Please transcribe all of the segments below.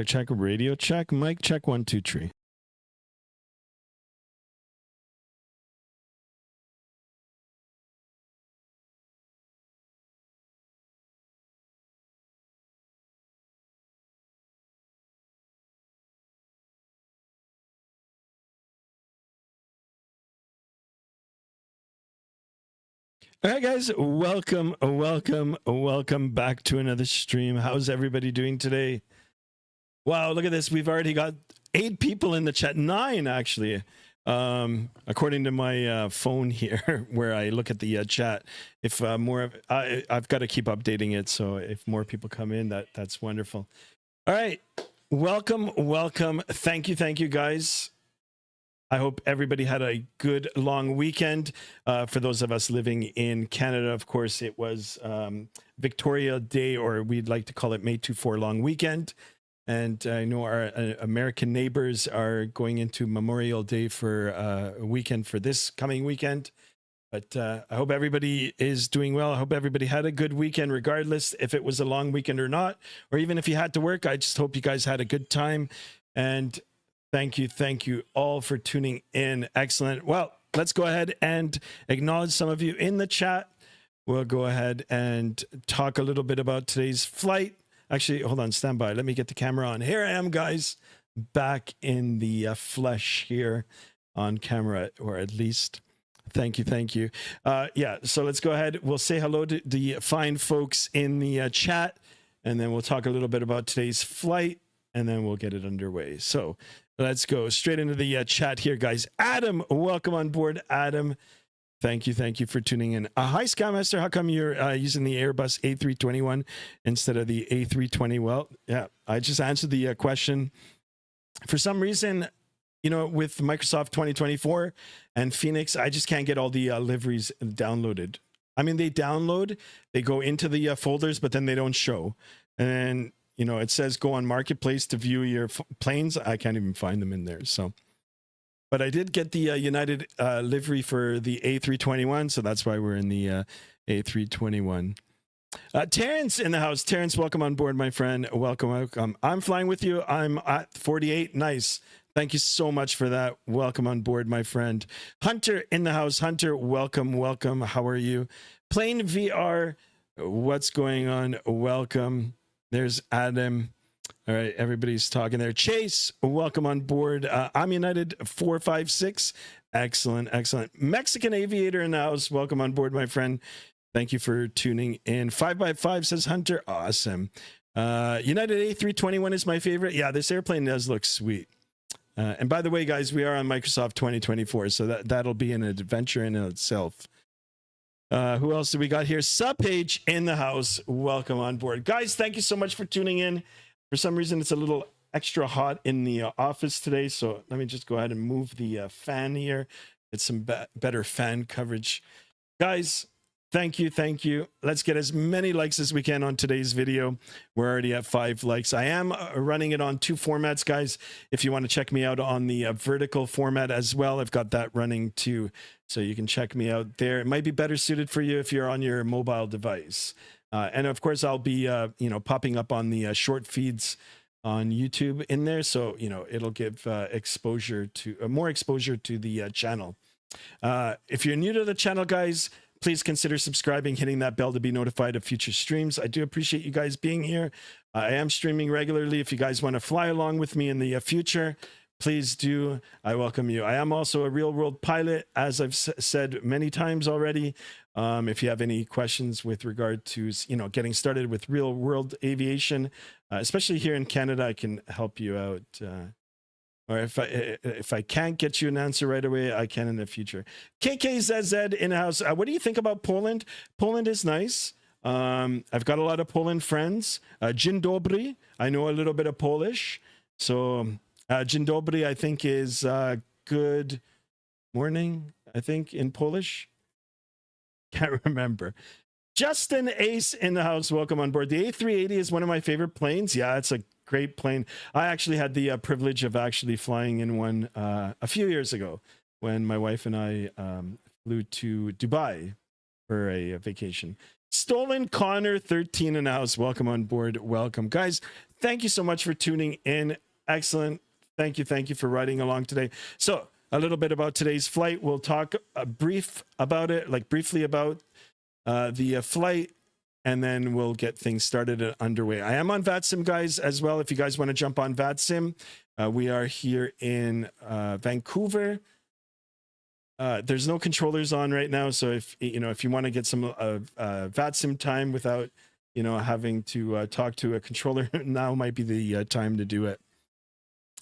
Check. Radio check. Mic check. 1, 2, 3. All right, guys, welcome back to another stream. How's everybody doing today? Wow, look at this. We've already got 8 people in the chat, 9 actually, according to my phone here, where I look at the chat. If I've got to keep updating it, so if more people come in, that's wonderful. All right, welcome. Thank you, guys. I hope everybody had a good long weekend. For those of us living in Canada, of course, it was Victoria Day, or we'd like to call it May 24 long weekend. And I know our American neighbors are going into Memorial Day for a weekend for this coming weekend. But I hope everybody is doing well. I hope everybody had a good weekend, regardless if it was a long weekend or not, or even if you had to work. I just hope you guys had a good time. And thank you all for tuning in. Excellent. Well, let's go ahead and acknowledge some of you in the chat. We'll go ahead and talk a little bit about today's flight. Actually, hold on, stand by. Let me get the camera on. Here I am, guys, back in the flesh here on camera, or at least. Thank you. Yeah, so let's go ahead. We'll say hello to the fine folks in the chat, and then we'll talk a little bit about today's flight, and then we'll get it underway. So let's go straight into the chat here, guys. Adam, welcome on board, Adam. Thank you for tuning in. Hi, Skymaster. How come you're using the Airbus A321 instead of the A320? Well, yeah, I just answered the question. For some reason, you know, with Microsoft 2024 and Fenix, I just can't get all the liveries downloaded. I mean, they download, they go into the folders, but then they don't show. And, you know, it says go on Marketplace to view your planes. I can't even find them in there. So, but I did get the United livery for the A321, so that's why we're in the A321. Terrence in the house. Terrence, welcome on board, my friend. Welcome. I'm flying with you. I'm at 48. Nice. Thank you so much for that. Welcome on board, my friend. Hunter in the house. Hunter, welcome. How are you? Plane VR, what's going on? Welcome. There's Adam. All right, everybody's talking there. Chase, welcome on board. I'm United 456. Excellent. Mexican Aviator in the house. Welcome on board, my friend. Thank you for tuning in. 5x5 says Hunter. Awesome. United A321 is my favorite. Yeah, this airplane does look sweet. And by the way, guys, we are on Microsoft 2024, so that'll be an adventure in itself. Who else do we got here? Subpage in the house. Welcome on board. Guys, thank you so much for tuning in. For some reason, it's a little extra hot in the office today, so let me just go ahead and move the fan here. Get some better fan coverage. Guys, thank you. Let's get as many likes as we can on today's video. We're already at 5 likes. I am running it on 2 formats, guys. If you want to check me out on the vertical format as well, I've got that running too. So you can check me out there. It might be better suited for you if you're on your mobile device. And of course, I'll be, popping up on the short feeds on YouTube in there. So, it'll give more exposure to the channel. If you're new to the channel, guys, please consider subscribing, hitting that bell to be notified of future streams. I do appreciate you guys being here. I am streaming regularly. If you guys want to fly along with me in the future, please do. I welcome you. I am also a real world pilot, as I've said many times already. If you have any questions with regard to, getting started with real world aviation, especially here in Canada, I can help you out. Or if I can't get you an answer right away, I can in the future. KKZZ in the house. What do you think about Poland? Poland is nice. I've got a lot of Poland friends. Dzień dobry. I know a little bit of Polish. So dzień dobry, I think, is good morning, I think, in Polish. Can't remember. Justin Ace in the house. Welcome on board. The A380 is one of my favorite planes. Yeah, it's a great plane. I actually had the privilege of actually flying in one a few years ago when my wife and I flew to Dubai for a vacation. Stolen Connor 13 in the house. Welcome on board. Welcome, guys. Thank you so much for tuning in. Excellent. Thank you for riding along today. So a little bit about today's flight. We'll talk briefly about the flight, and then we'll get things started and underway. I am on Vatsim, guys, as well. If you guys want to jump on Vatsim, we are here in Vancouver. There's no controllers on right now, so if you want to get some Vatsim time without having to talk to a controller, now might be the time to do it.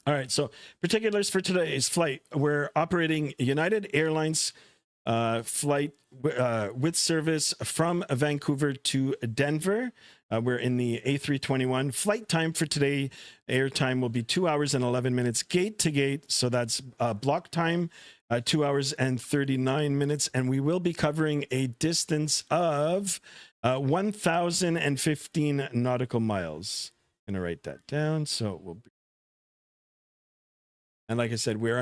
All right, so particulars for today's flight. We're operating United Airlines flight with service from Vancouver to Denver. We're in the A321. Flight time for today, air time will be 2 hours and 11 minutes gate to gate. So that's block time, 2 hours and 39 minutes. And we will be covering a distance of 1,015 nautical miles. I'm going to write that down. So we'll be. And like I said, we're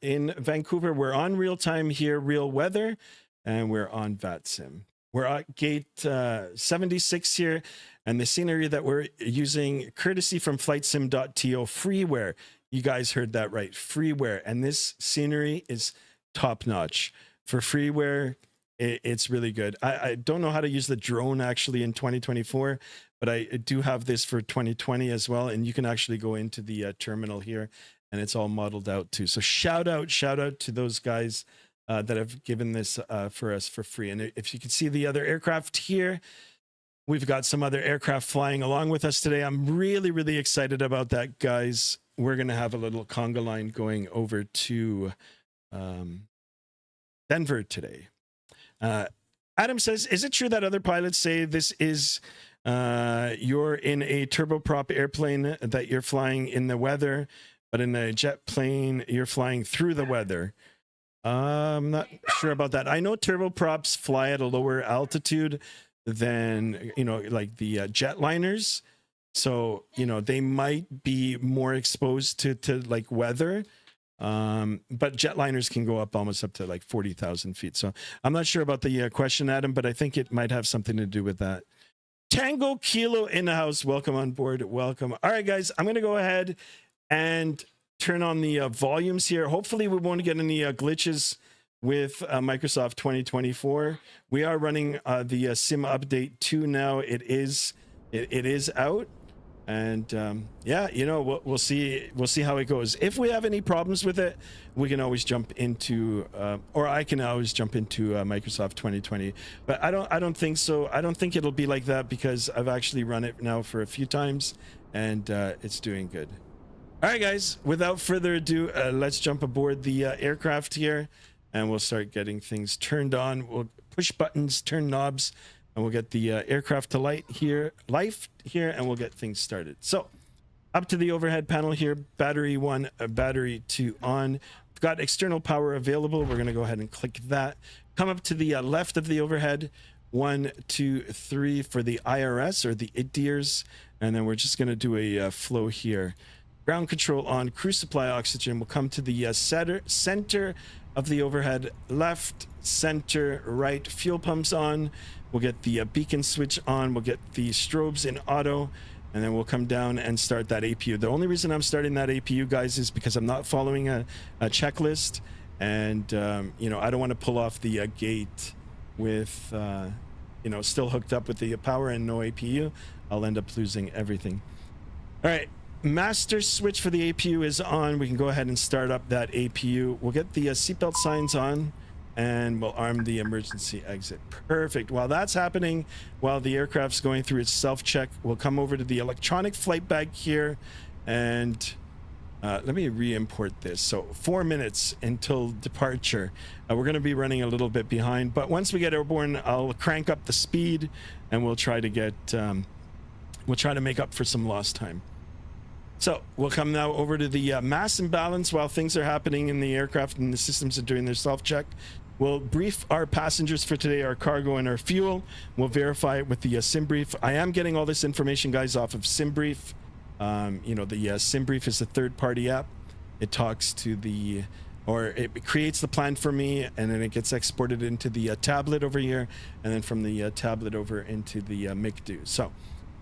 in Vancouver. We're on real time here, real weather, and we're on Vatsim. We're at gate 76 here, and the scenery that we're using, courtesy from flightsim.to, freeware. You guys heard that right, freeware. And this scenery is top notch. For freeware, it's really good. I don't know how to use the drone actually in 2024, but I do have this for 2020 as well. And you can actually go into the terminal here, and it's all modeled out too. So shout out to those guys that have given this for us for free. And if you can see the other aircraft here, we've got some other aircraft flying along with us today. I'm really excited about that, guys. We're going to have a little conga line going over to Denver today. Adam says, is it true that other pilots say this is you're in a turboprop airplane that you're flying in the weather, but in a jet plane you're flying through the weather? I'm not sure about that. I know turboprops fly at a lower altitude than like the jetliners, so they might be more exposed to like weather. But jetliners can go up almost up to like 40,000 feet. So I'm not sure about the question, Adam, but I think it might have something to do with that. Tango Kilo in the house. Welcome on board. Welcome. All right, guys, I'm going to go ahead and turn on the volumes here. Hopefully we won't get any glitches with Microsoft 2024. We are running the Sim Update 2 now. It is out. And yeah, we'll see how it goes. If we have any problems with it, we can always jump into or I can always jump into Microsoft 2020, but I don't think so. I don't think it'll be like that because I've actually run it now for a few times, and it's doing good. All right, guys, without further ado, let's jump aboard the aircraft here, and we'll start getting things turned on. We'll push buttons, turn knobs, and we'll get the aircraft to life here, and we'll get things started. So up to the overhead panel here, battery 1, battery 2 on. We've got external power available. We're going to go ahead and click that. Come up to the left of the overhead, 1, 2, 3 for the IRS or the IDIRS, and then we're just going to do a flow here. Ground control on, crew supply oxygen. We'll come to the center of the overhead, left, center, right, fuel pumps on. We'll get the beacon switch on. We'll get the strobes in auto, and then we'll come down and start that APU. The only reason I'm starting that APU, guys, is because I'm not following a checklist, and I don't want to pull off the gate with still hooked up with the power and no APU. I'll end up losing everything. All right, master switch for the APU is on. We can go ahead and start up that APU. We'll get the seatbelt signs on, and we'll arm the emergency exit. Perfect. While that's happening, while the aircraft's going through its self-check, we'll come over to the electronic flight bag here, and let me re-import this. So 4 minutes until departure. We're going to be running a little bit behind, but once we get airborne, I'll crank up the speed, and we'll try to get we'll try to make up for some lost time. So we'll come now over to the mass imbalance while things are happening in the aircraft and the systems are doing their self-check. We'll brief our passengers for today, our cargo and our fuel. We'll verify it with the SimBrief. I am getting all this information, guys, off of SimBrief. You know, the SimBrief is a third-party app. It talks to the, or it creates the plan for me, and then it gets exported into the tablet over here, and then from the tablet over into the MICDO. So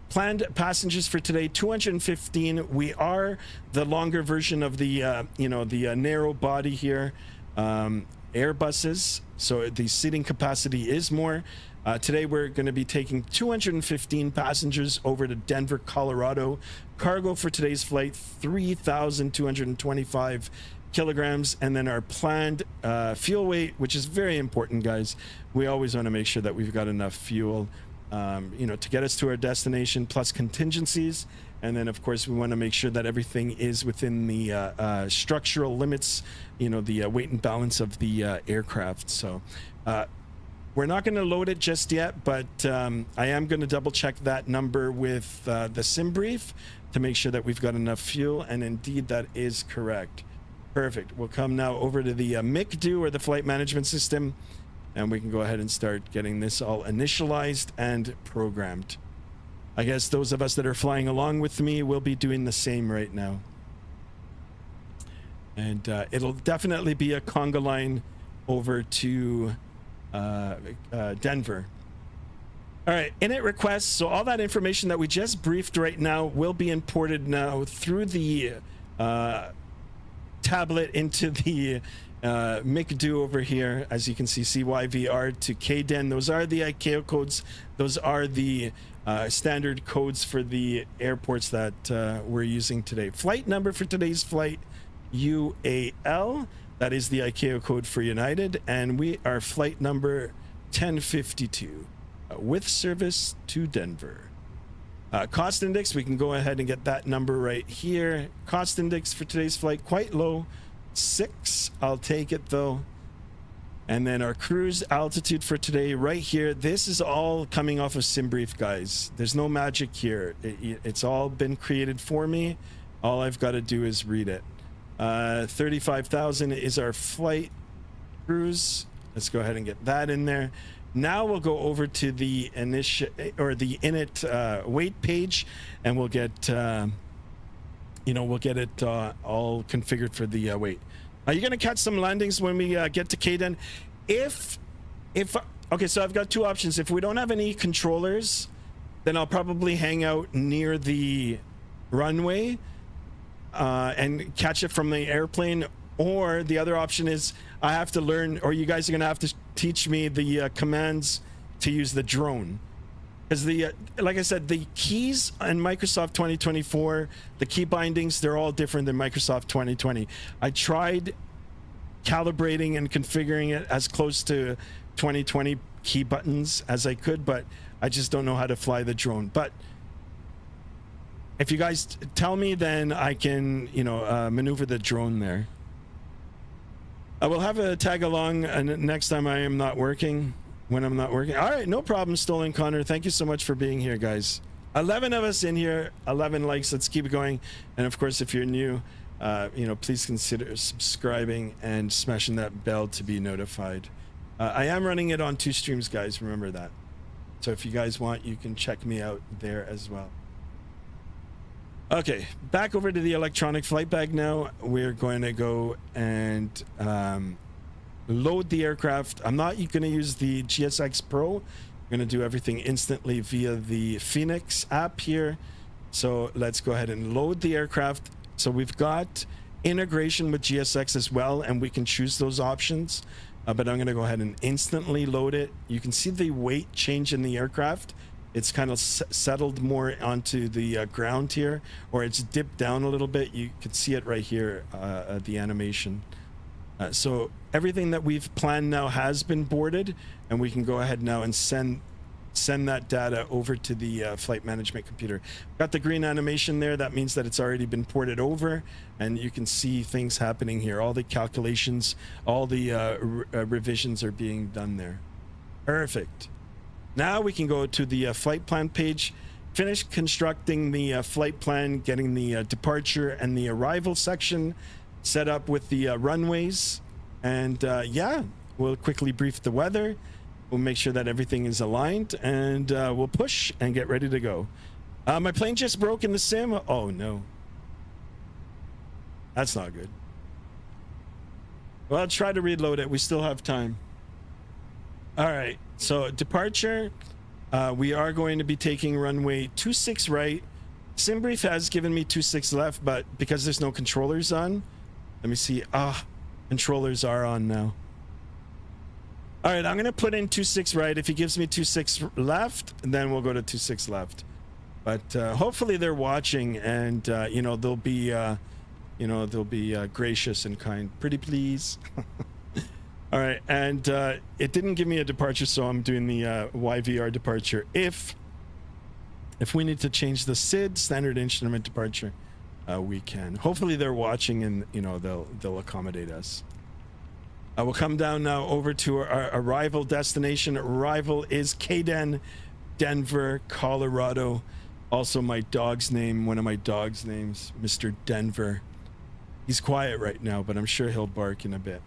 planned passengers for today, 215. We are the longer version of the, you know, the narrow body here, Airbuses. So the seating capacity is more. Today we're going to be taking 215 passengers over to Denver, Colorado. Cargo for today's flight, 3,225 kilograms. And then our planned fuel weight, which is very important, guys. We always want to make sure that we've got enough fuel, you know, to get us to our destination, plus contingencies. And then, of course, we want to make sure that everything is within the structural limits, you know, the weight and balance of the aircraft. So we're not going to load it just yet, but I am going to double check that number with the SimBrief to make sure that we've got enough fuel. And indeed, that is correct. Perfect. We'll come now over to the MICDO, or the flight management system, and we can go ahead and start getting this all initialized and programmed. I guess those of us that are flying along with me will be doing the same right now. And it'll definitely be a conga line over to Denver. All right, init requests. So all that information that we just briefed right now will be imported now through the tablet into the MICDO over here. As you can see, YVR to KDEN. Those are the ICAO codes. Those are the standard codes for the airports that we're using today. Flight number for today's flight, UAL. That is the ICAO code for United. And we are flight number 1052 with service to Denver. Cost index, we can go ahead and get that number right here. Cost index for today's flight, quite low, 6. I'll take it though. And then our cruise altitude for today right here. This is all coming off of SimBrief, guys. There's no magic here. It's all been created for me. All I've got to do is read it. 35,000 is our flight cruise. Let's go ahead and get that in there. Now we'll go over to the init weight page, and we'll get you know, we'll get it all configured for the weight. Are you going to catch some landings when we get to KDEN? Okay, so I've got two options. If we don't have any controllers, then I'll probably hang out near the runway and catch it from the airplane. Or the other option is I have to learn, or you guys are going to have to teach me the commands to use the drone. Because like I said, the keys in Microsoft 2024, the key bindings, they're all different than Microsoft 2020. I tried calibrating and configuring it as close to 2020 key buttons as I could, but I just don't know how to fly the drone. But if you guys tell me, then I can, you know, maneuver the drone there. I will have a tag along next time I am not working. When I'm not working. All right, no problem, Stolen Connor. Thank you so much for being here, guys. 11 of us in here, 11 likes. Let's keep it going. And of course, if you're new, you know, please consider subscribing and smashing that bell to be notified. I am running it on 2 streams, guys. Remember that. So if you guys want, you can check me out there as well. Okay, back over to the electronic flight bag now. We're going to go and load the aircraft. I'm not going to use the GSX Pro. I'm going to do everything instantly via the Fenix app here. So let's go ahead and load the aircraft. So we've got integration with GSX as well, and we can choose those options. But I'm going to go ahead and instantly load it. You can see the weight change in the aircraft. It's kind of settled more onto the ground here, or it's dipped down a little bit. You can see it right here, the animation. So everything that we've planned now has been boarded, and we can go ahead now and send that data over to the flight management computer. Got the green animation there. That means that it's already been ported over, and you can see things happening here. All the calculations, all the revisions are being done there. Perfect. Now we can go to the flight plan page, finish constructing the flight plan, getting the departure and the arrival section set up with the runways. And yeah, we'll quickly brief the weather. We'll make sure that everything is aligned, and we'll push and get ready to go. My plane just broke in the sim. Oh no. That's not good. Well, I'll try to reload it. We still have time. All right. So departure. We are going to be taking runway 26 right. SimBrief has given me 26 left, but because there's no controllers on, let me see. Controllers are on now. All right, I'm gonna put in 26 right. If he gives me 26 left, then we'll go to 26 left. But hopefully they're watching, and you know, they'll be gracious and kind. Pretty please. All right, and it didn't give me a departure, so I'm doing the YVR departure. If we need to change the SID, standard instrument departure, we can. Hopefully they're watching, and you know, they'll accommodate us. We'll come down now over to our arrival destination. Arrival is Kaden, Denver, Colorado. Also my dog's name, one of my dog's names, Mr. Denver. He's quiet right now, but I'm sure he'll bark in a bit.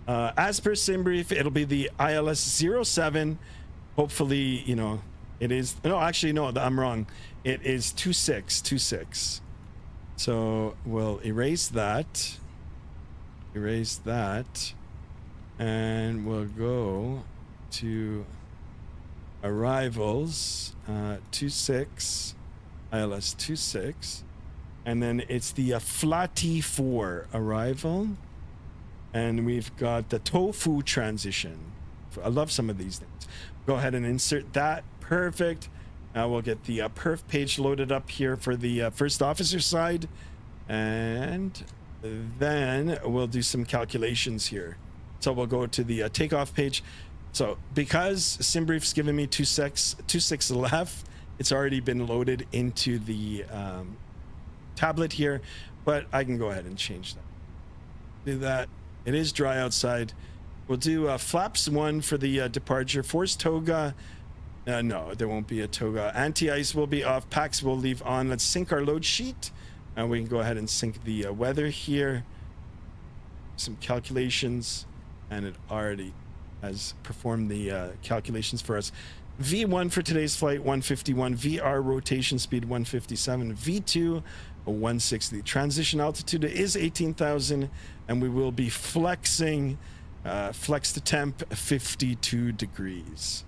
As per SimBrief, it'll be the ILS 07. Hopefully, you know, it is. No, actually, no, I'm wrong. It is 2626. So we'll erase that. Erase that. And we'll go to arrivals 26 ILS 26, and then it's the Flatty 4 arrival, and we've got the tofu transition. I love some of these things. Go ahead and insert that. Perfect. Now we'll get the perf page loaded up here for the first officer side, and then we'll do some calculations here. So we'll go to the takeoff page. So because SimBrief's given me 26 left, it's already been loaded into the tablet here, but I can go ahead and change that. Do that. It is dry outside. We'll do flaps 1 for the departure. Force toga. No, there won't be a toga. Anti-ice will be off. Packs will leave on. Let's sync our load sheet. And we can go ahead and sync the weather here. Some calculations. And it already has performed the calculations for us. V1 for today's flight, 151. VR rotation speed, 157. V2, 160. Transition altitude is 18,000. And we will be flexing, flex to temp, 52 degrees.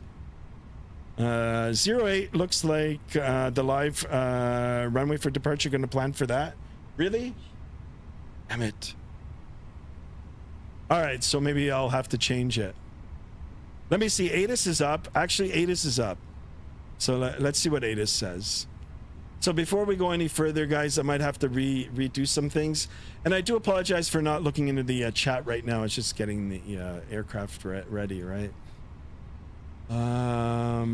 08 looks like the live runway for departure. Going to plan for that. Really? Damn it. All right, so maybe I'll have to change it. Let me see. ATIS is up. Actually, ATIS is up. So let's see what ATIS says. So before we go any further, guys, I might have to redo some things. And I do apologize for not looking into the chat right now. It's just getting the aircraft ready, right? All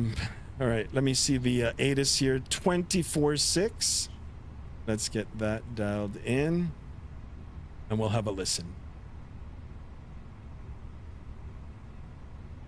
right, let me see the ATIS here. 24.6. Let's get that dialed in. And we'll have a listen.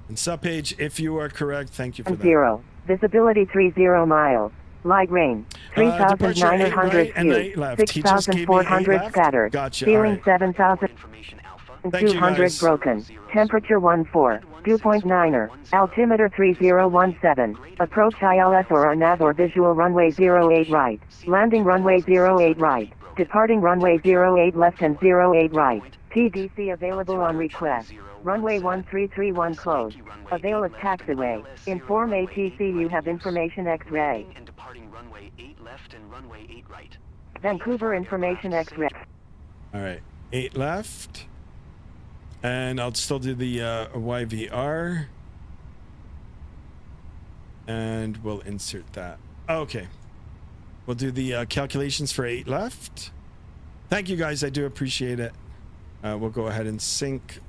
And subpage, if you are correct, thank you for that. 0. Visibility 30 miles. Light rain. 3,900 feet. 6,400 scattered. Gotcha. Ceiling 7,200 broken. Temperature 14. Dew point 9er. Altimeter 3017. Approach ILS or RNAV or visual runway 08 right. Landing runway 08 right. Departing runway 08 left and 08 right. PDC available on request. Runway 1331 closed. Avail as taxiway. Inform ATC you have information X-ray. And departing runway 8 left and runway 8 right. Vancouver information X-ray. All right, 8 left. And I'll still do the YVR. And we'll insert that. Okay. We'll do the calculations for 8 left. Thank you guys, I do appreciate it. We'll go ahead and sync,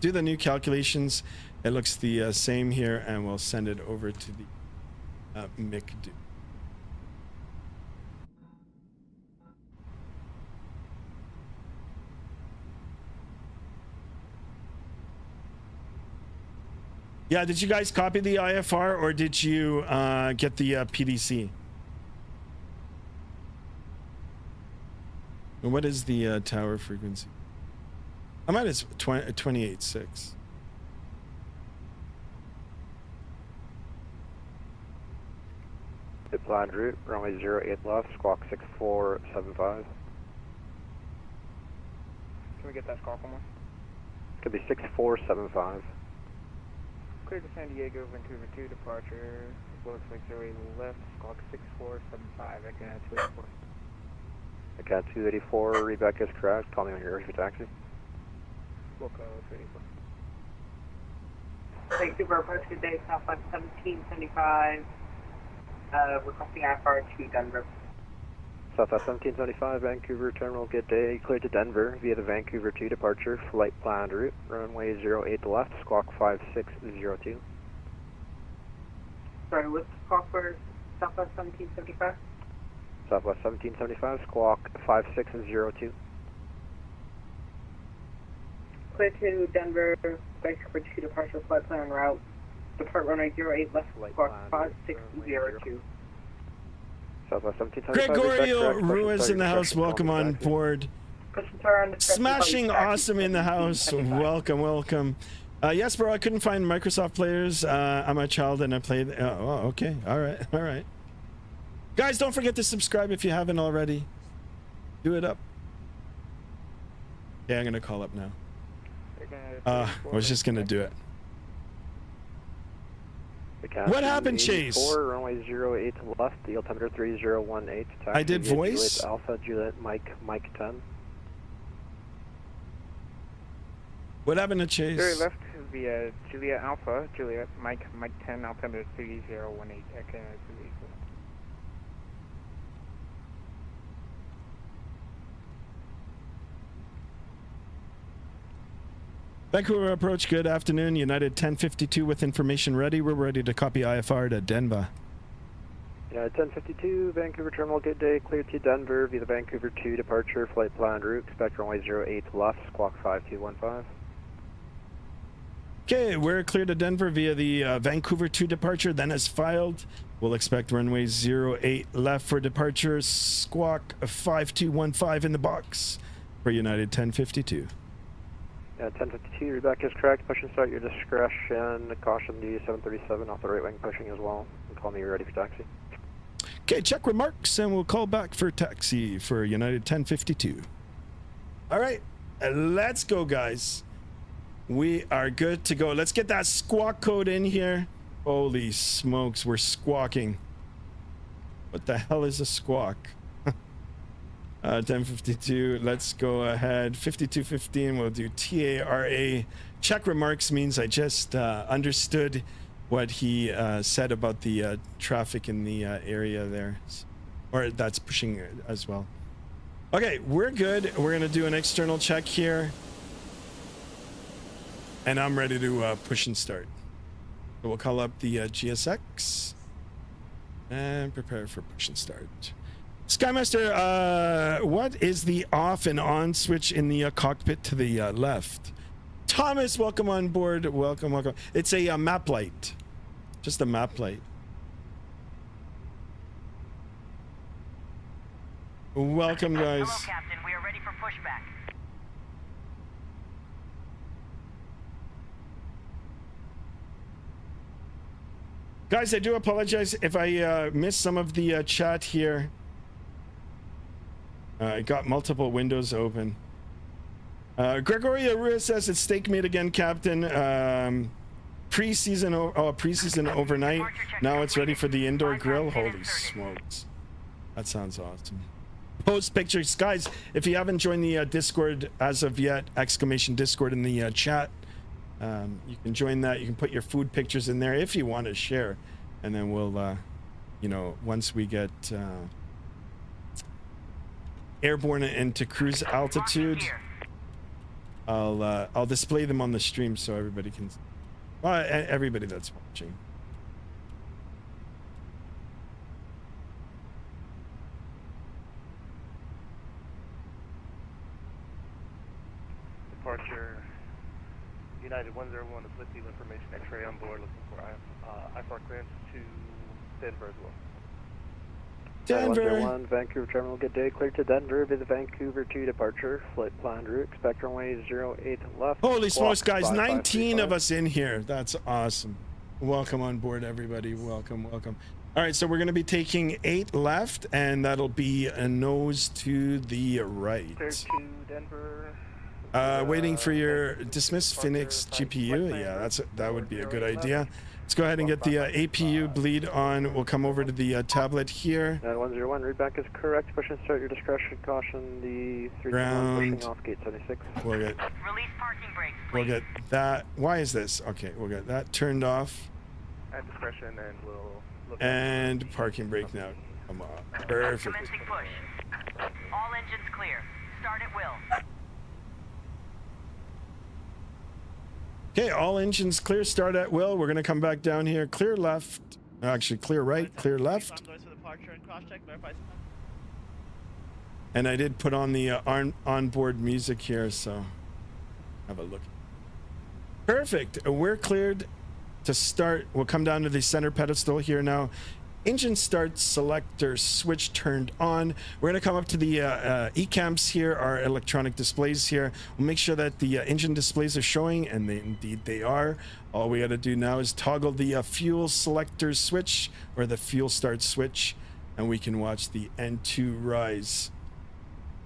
do the new calculations. It looks the same here, and we'll send it over to the MICD. Yeah, did you guys copy the IFR or did you get the PDC? And what is the tower frequency? I'm at 28.6. planned route, runway 08 left, squawk 6475. Can we get that squawk one more? Could be 6475. Clear to San Diego, Vancouver 2, departure. Looks like 08 left, squawk 6475. I can add 284. Okay, 284, reback is correct. Call me when you're ready for taxi. We'll go 284. Vancouver approach, good day, Southwest 1775, requesting IFR to Denver. Southwest 1775, Vancouver terminal, good day. Cleared to Denver via the Vancouver 2 departure, flight planned route, runway 08 left, squawk 5602. Sorry, what's the squawk for Southwest 1775? Southwest 1775, squawk 5602. Clear to Denver, Vancouver 2 departure, flight plan route. Depart runway 08 left, Flight squawk plan, 5602. Southwest 1775. Gregorio reback correct. Ruiz Question in the start, house. instructions, Welcome call me on back. board. Question star on discussion, Smashing taxi awesome in the house. 1775. Welcome. Yes, bro. I couldn't find Microsoft players. I'm a child and I played. Oh, okay. All right. Guys, don't forget to subscribe if you haven't already. Do it up. Yeah, I'm gonna call up now. I was just gonna do it. What happened, Chase? Runway 08 left, the altimeter 3018. I did Taxi via voice? Juliet Alpha, Juliet Mike 10. What happened to Chase? 08 left via Juliet Alpha, Juliet Mike 10, altimeter 3018. I can add 284. Vancouver approach. Good afternoon. United 1052 with information ready. We're ready to copy IFR to Denver. United 1052, Vancouver terminal, good day. Cleared to Denver via the Vancouver 2 departure, flight planned route. Expect runway 08 left, squawk 5215. Okay, we're clear to Denver via the Vancouver 2 departure, then as filed. We'll expect runway 08 left for departure, squawk 5215 in the box for United 1052. 1052, Rebecca is correct. Push and start your discretion. Caution the 737 off the right wing pushing as well. And call me ready for taxi. Okay, check remarks and we'll call back for taxi for United 1052. All right, let's go, guys. We are good to go. Let's get that squawk code in here. Holy smokes, we're squawking. What the hell is a squawk? 1052, let's go ahead. 5215, we'll do TARA. Check remarks means I just understood what he said about the traffic in the area there. Or that's pushing as well. Okay, we're good. We're gonna do an external check here. And I'm ready to push and start. So we'll call up the GSX and prepare for push and start. Skymaster, what is the off and on switch in the cockpit to the left? Thomas, welcome on board. Welcome. It's a map light. Just a map light. Welcome, guys. Hello, Captain. We are ready for pushback. Guys, I do apologize if I missed some of the chat here. I got multiple windows open. Gregorio Ruiz says it's steak meat again, Captain. Preseason overnight. Now it's ready for the indoor grill. Holy smokes. That sounds awesome. Post pictures. Guys, if you haven't joined the Discord as of yet, exclamation Discord in the chat. You can join that. You can put your food pictures in there if you want to share. And then we'll, you know, once we get airborne into cruise altitude, I'll display them on the stream so everybody can, well, everybody that's watching. Departure United 101 is with you, information X-ray on board, looking for IFR clearance to Denver as well. Denver. 101, Vancouver terminal, good day. Cleared to Denver via the Vancouver 2 departure, flight planned route. Expect runway 08 left. Holy smokes, guys, 19 5535. of us in here. That's awesome. Welcome on board, everybody. Welcome. All right, so we're going to be taking 8 left, and that'll be a nose to the right. Clear to Denver. Waiting for your dismiss Phoenix GPU. Yeah, that would be a good idea. Let's go ahead and get the APU bleed on. We'll come over to the tablet here. 9101, readback is correct. Push and start your discretion. Caution the 321 Ground. pushing off gate 76. We'll get, Release parking brakes, we'll please. get that. Why is this? Okay, we'll get that turned off. At discretion, and we'll look. And parking brake now. Come on. Perfect. Commencing push. All engines clear. Start at will. Okay, all engines clear. Start at will. We're going to come back down here. Clear left. Actually, clear right, clear left. And I did put on the onboard music here, so have a look. Perfect. We're cleared to start. We'll come down to the center pedestal here now. Engine start selector switch turned on. We're going to come up to the ECAMs here, our electronic displays here. We'll make sure that the engine displays are showing, and indeed they are. All we got to do now is toggle the fuel selector switch, or the fuel start switch, and we can watch the N2 rise.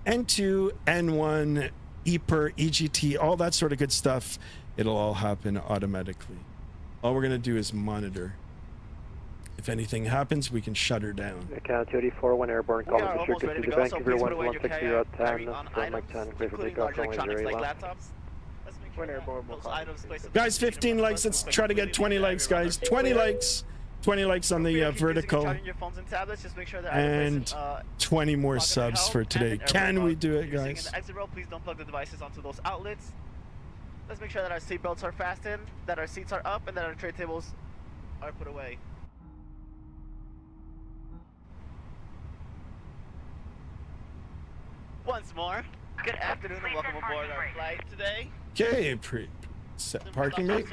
N2, N1, EPR, EGT, all that sort of good stuff. It'll all happen automatically. All we're going to do is monitor. If anything happens, we can shut her down. Account 284, 1 airborne, call restricted to the Vancouver 1160 at 10, from Mike 10, clear for takeoff, runway 08 left. One airborne will call. Guys, 15 likes. Let's try to get 20 likes, guys. 20 likes. 20 likes on the vertical. And 20 more subs for today. Can we do it, guys? Please don't plug the devices onto those outlets. Let's make sure that our seat belts are fastened, that our seats are up, and that our tray tables are put away. Once more, good afternoon and welcome aboard our flight today. Okay, set parking brake.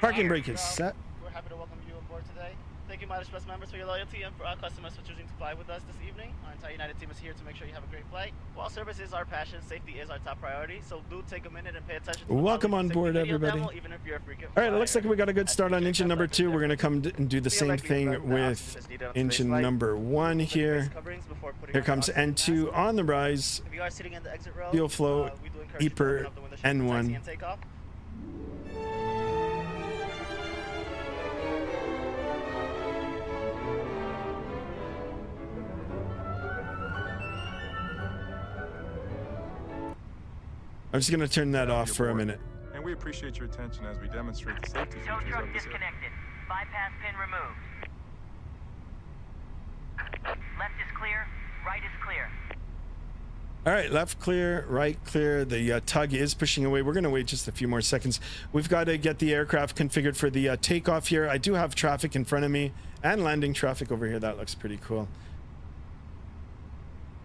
Parking brake is set. We're happy to welcome you aboard today. Thank you, Might Express members, for your loyalty, and for our customers for choosing to fly with us this evening. Our entire United team is here to make sure you have a great flight. While service is our passion, safety is our top priority, so do take a minute and pay attention to Welcome on board, everybody. Demo, even if you're a frequent All right, it flyer. looks like we got a good start on engine number 2. We're going to come and do the same thing with engine number 1 here. Here comes N2 on the rise. If you are sitting in the exit row, Fuel flow, we do encourage you to EPR, open up the window shade for taxi N1. and takeoff. I'm just going to turn that off for a minute. And we appreciate your attention as we demonstrate the safety Tow features truck of this aircraft. disconnected. Bypass pin removed. Left is clear. Right is clear. All right, left clear, right clear. The tug is pushing away. We're going to wait just a few more seconds. We've got to get the aircraft configured for the takeoff here. I do have traffic in front of me and landing traffic over here. That looks pretty cool.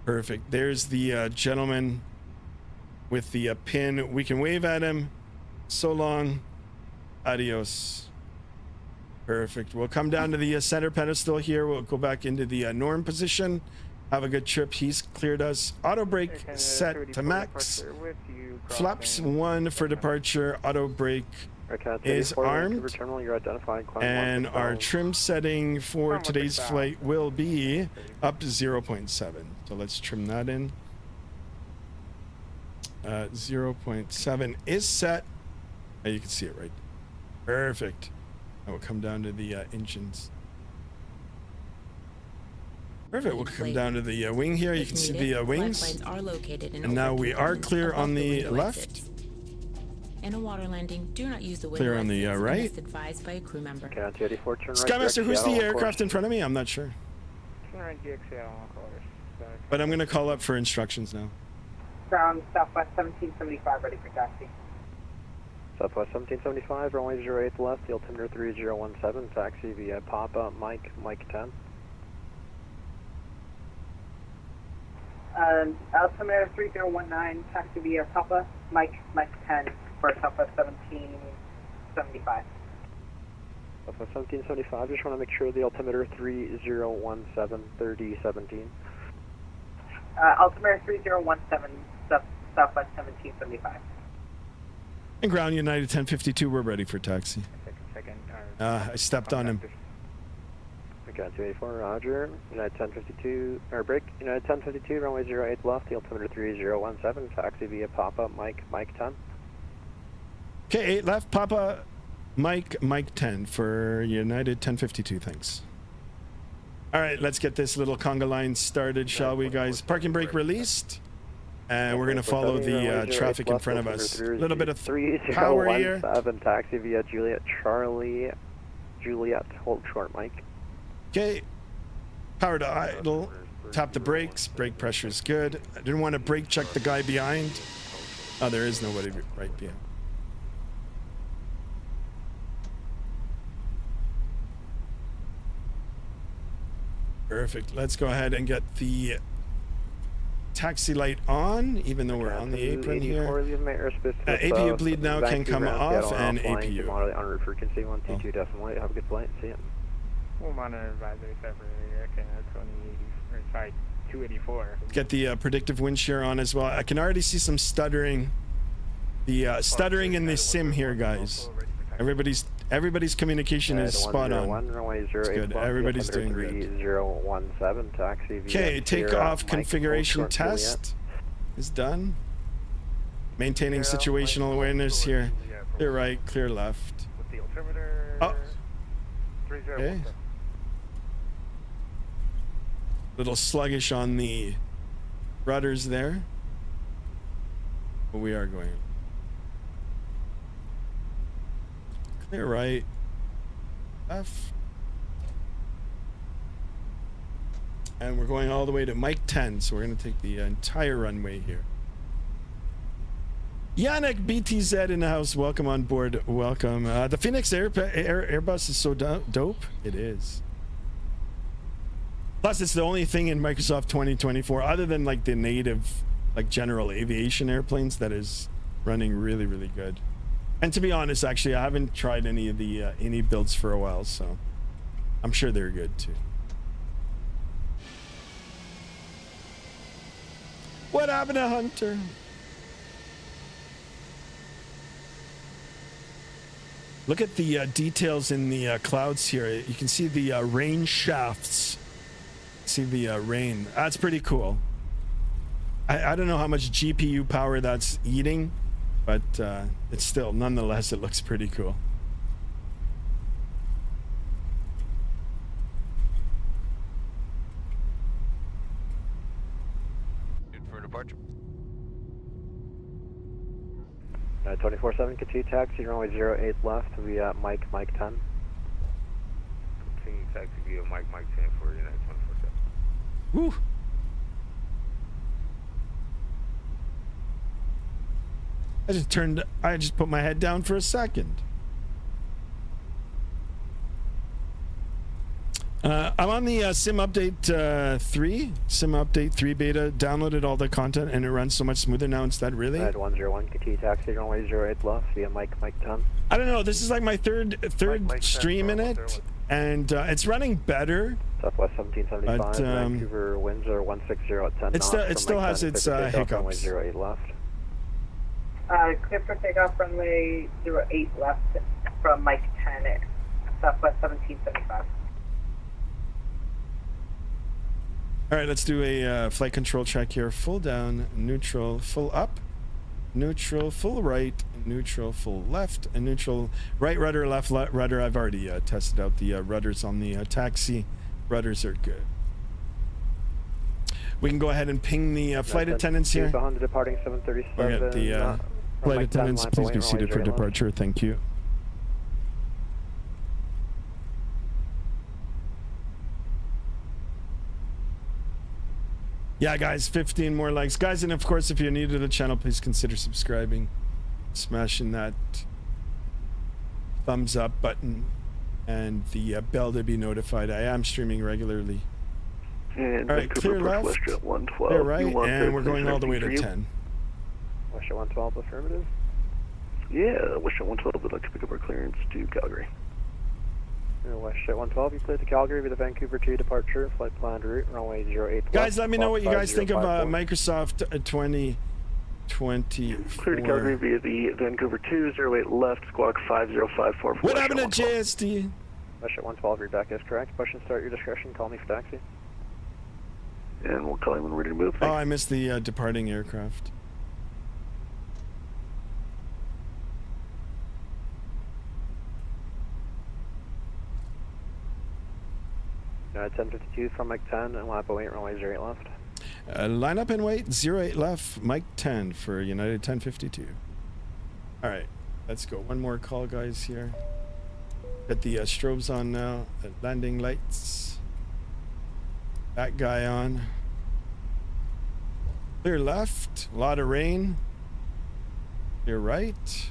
Perfect. There's the gentleman with the pin. We can wave at him. So long. Adios. Perfect. We'll come down to the center pedestal here. We'll go back into the norm position. Have a good trip. He's cleared us. Auto brake set to max. Flaps 1 for departure. Auto brake is armed. And our trim setting for today's flight will be up to 0.7. So let's trim that in. 0.7 is set. You can see it right. Perfect. I will come down to the engines. Perfect. We'll come down to the wing here. You can see the wings. And now we are clear on the left. In a water landing, do not use the window. Clear on the right. Advised by a crew member. Skymaster, who's the aircraft in front of me? I'm not sure. But I'm going to call up for instructions now. Ground Southwest 1775, ready for taxi. Southwest 1775, runway 08 left, the altimeter 3017, taxi via Papa, Mike 10. Altimeter 3019, taxi via Papa, Mike 10 for Southwest 1775. Southwest 1775, just want to make sure the altimeter 3017, 3017. Altimeter 3017, Southwest 1775. And ground United 1052, we're ready for taxi. I stepped on him. Okay, 284, roger. United 1052, or break. United 1052, runway 08 left, the altimeter 3017, taxi via Papa, Mike 10. Okay, 8 left, Papa, Mike 10 for United 1052, thanks. All right, let's get this little conga line started, shall we, guys? Parking brake released. And we're going to follow the traffic in front of us. A little bit of power here. 3017, taxi via Juliet, Charlie, Juliet, hold short, Mike. Okay, power to idle, tap the brakes, brake pressure is good. I didn't want to brake check the guy behind. Oh, there is nobody right behind. Perfect, let's go ahead and get the taxi light on, even though we're on the apron here. APU bleed now can come off, and APU. On frequency 122 decimal 8, have a good flight, see ya. We'll monitor advisory separately, okay, 284. Get the predictive wind shear on as well. I can already see some stuttering. The stuttering in the sim here, guys. Everybody's communication is spot on. It's good. Everybody's doing good. 3017, taxi via Okay, takeoff configuration test is done. Maintaining situational awareness here. Clear right, clear left. Oh. Okay. Little sluggish on the rudders there. But we are going. Clear right, left. And we're going all the way to Mike 10, so we're going to take the entire runway here. Yannick BTZ in the house, welcome on board, welcome. The Phoenix Airbus is so dope. It is. Plus, it's the only thing in Microsoft 2024, other than like the native, like general aviation airplanes, that is running really, really good. And to be honest, actually, I haven't tried any of the any builds for a while, so I'm sure they're good too. What happened to Hunter? Look at the details in the clouds here. You can see the rain shafts. See the rain. That's pretty cool. I don't know how much GPU power that's eating, but it's still, nonetheless, it looks pretty cool. For departure. 24/7 Katu taxi, runway 08 left via Mike 10. Continue taxi via Mike 10 for United 24/7. Woo! I just put my head down for a second. I'm on the Sim Update 3 beta, downloaded all the content and it runs so much smoother now instead, really? 101 Katu taxi, runway 08 left via Mike 10. I don't know, this is like my third Mike stream 10, in it, and it's running better. Southwest 1775, Vancouver winds are 160 at 10 knots. It still has its hiccups. Runway 08 left. Clear for takeoff, runway 08 left from Mike 10 at Southwest 1775. All right, let's do a flight control check here. Full down, neutral, full up, neutral, full right, neutral, full left, and neutral right rudder, left rudder. I've already tested out the rudders on the taxi. Rudders are good. We can go ahead and ping the flight attendants here. Behind the departing 737. Okay, the flight attendants, please be seated for departure. Thank you. Yeah, guys, 15 more likes. Guys, and of course, if you're new to the channel, please consider subscribing. Smashing that thumbs up button and the bell to be notified. I am streaming regularly. And all right, clear left, WestJet 112. clear right, and we're going all the way to 10. WestJet 112 affirmative? Yeah, WestJet 112 would like to pick up our clearance to Calgary. WestJet 112, you cleared to Calgary with a Vancouver 2 departure, flight planned route, runway 08. Guys, let me know what you guys think of Microsoft 2024. Clear to Calgary via the Vancouver 2, 08 left, squawk 5054. What happened to JSD? Push at 112, your deck is correct. Push and start your discretion, call me for taxi. And we'll call him when we're ready to move. Oh, I missed the departing aircraft. United 1052 from Mike 10 and lap 08, runway 08 left. Line up and wait, 08 left, Mike 10 for United 1052. All right, let's go. One more call, guys, here. Got the strobes on now, the landing lights. That guy on. Clear left, a lot of rain. Clear right.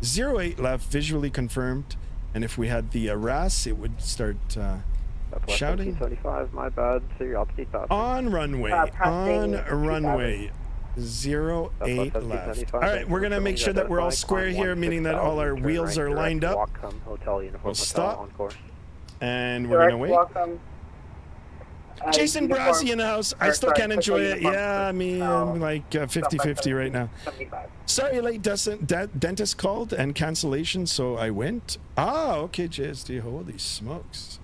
08 left, visually confirmed. And if we had the RAS, it would start shouting. 1775, my bad. So your altitude pass. On runway, on runway. 08 left. All right, we're gonna make sure that we're all square here, meaning that all our wheels are lined up. We'll stop, and we're gonna wait. Jason Brasi in the house. I still can't enjoy it. Yeah, I mean, I'm like 50-50 right now. Sorry, late dentist called and cancellation, so I went. Ah, okay, JSD. Holy smokes.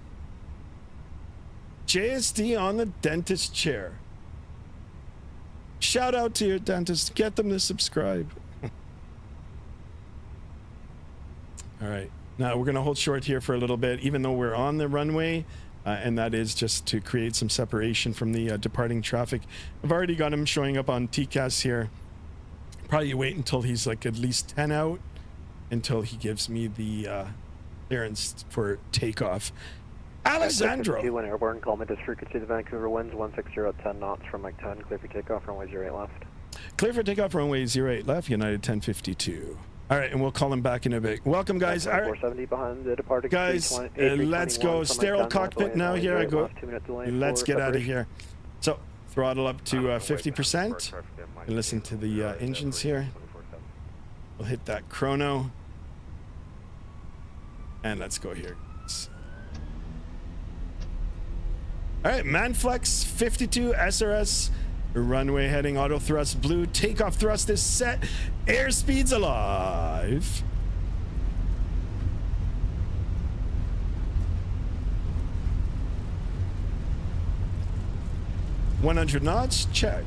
JSD on the dentist chair. Shout out to your dentist. Get them to subscribe. All right. Now we're going to hold short here for a little bit, even though we're on the runway. And that is just to create some separation from the departing traffic. I've already got him showing up on TCAS here. Probably wait until he's like at least 10 out until he gives me the clearance for takeoff. Alessandro. 2 when airborne, call me this frequency. The Vancouver winds 160 at 10 knots from Mike 10. Clear for takeoff, runway 08 left. Clear for takeoff, runway 08 left, United 1052. All right, and we'll call him back in a bit. Welcome, guys. All right, 470 behind the departing guys, let's go. Sterile cockpit now here. I go. Let's get out of here. So throttle up to 50%. And listen to the engines here. We'll hit that chrono. And let's go here. All right, Manflex 52 SRS. Runway heading, auto thrust blue, takeoff thrust is set, airspeed's alive. $100 knots, check.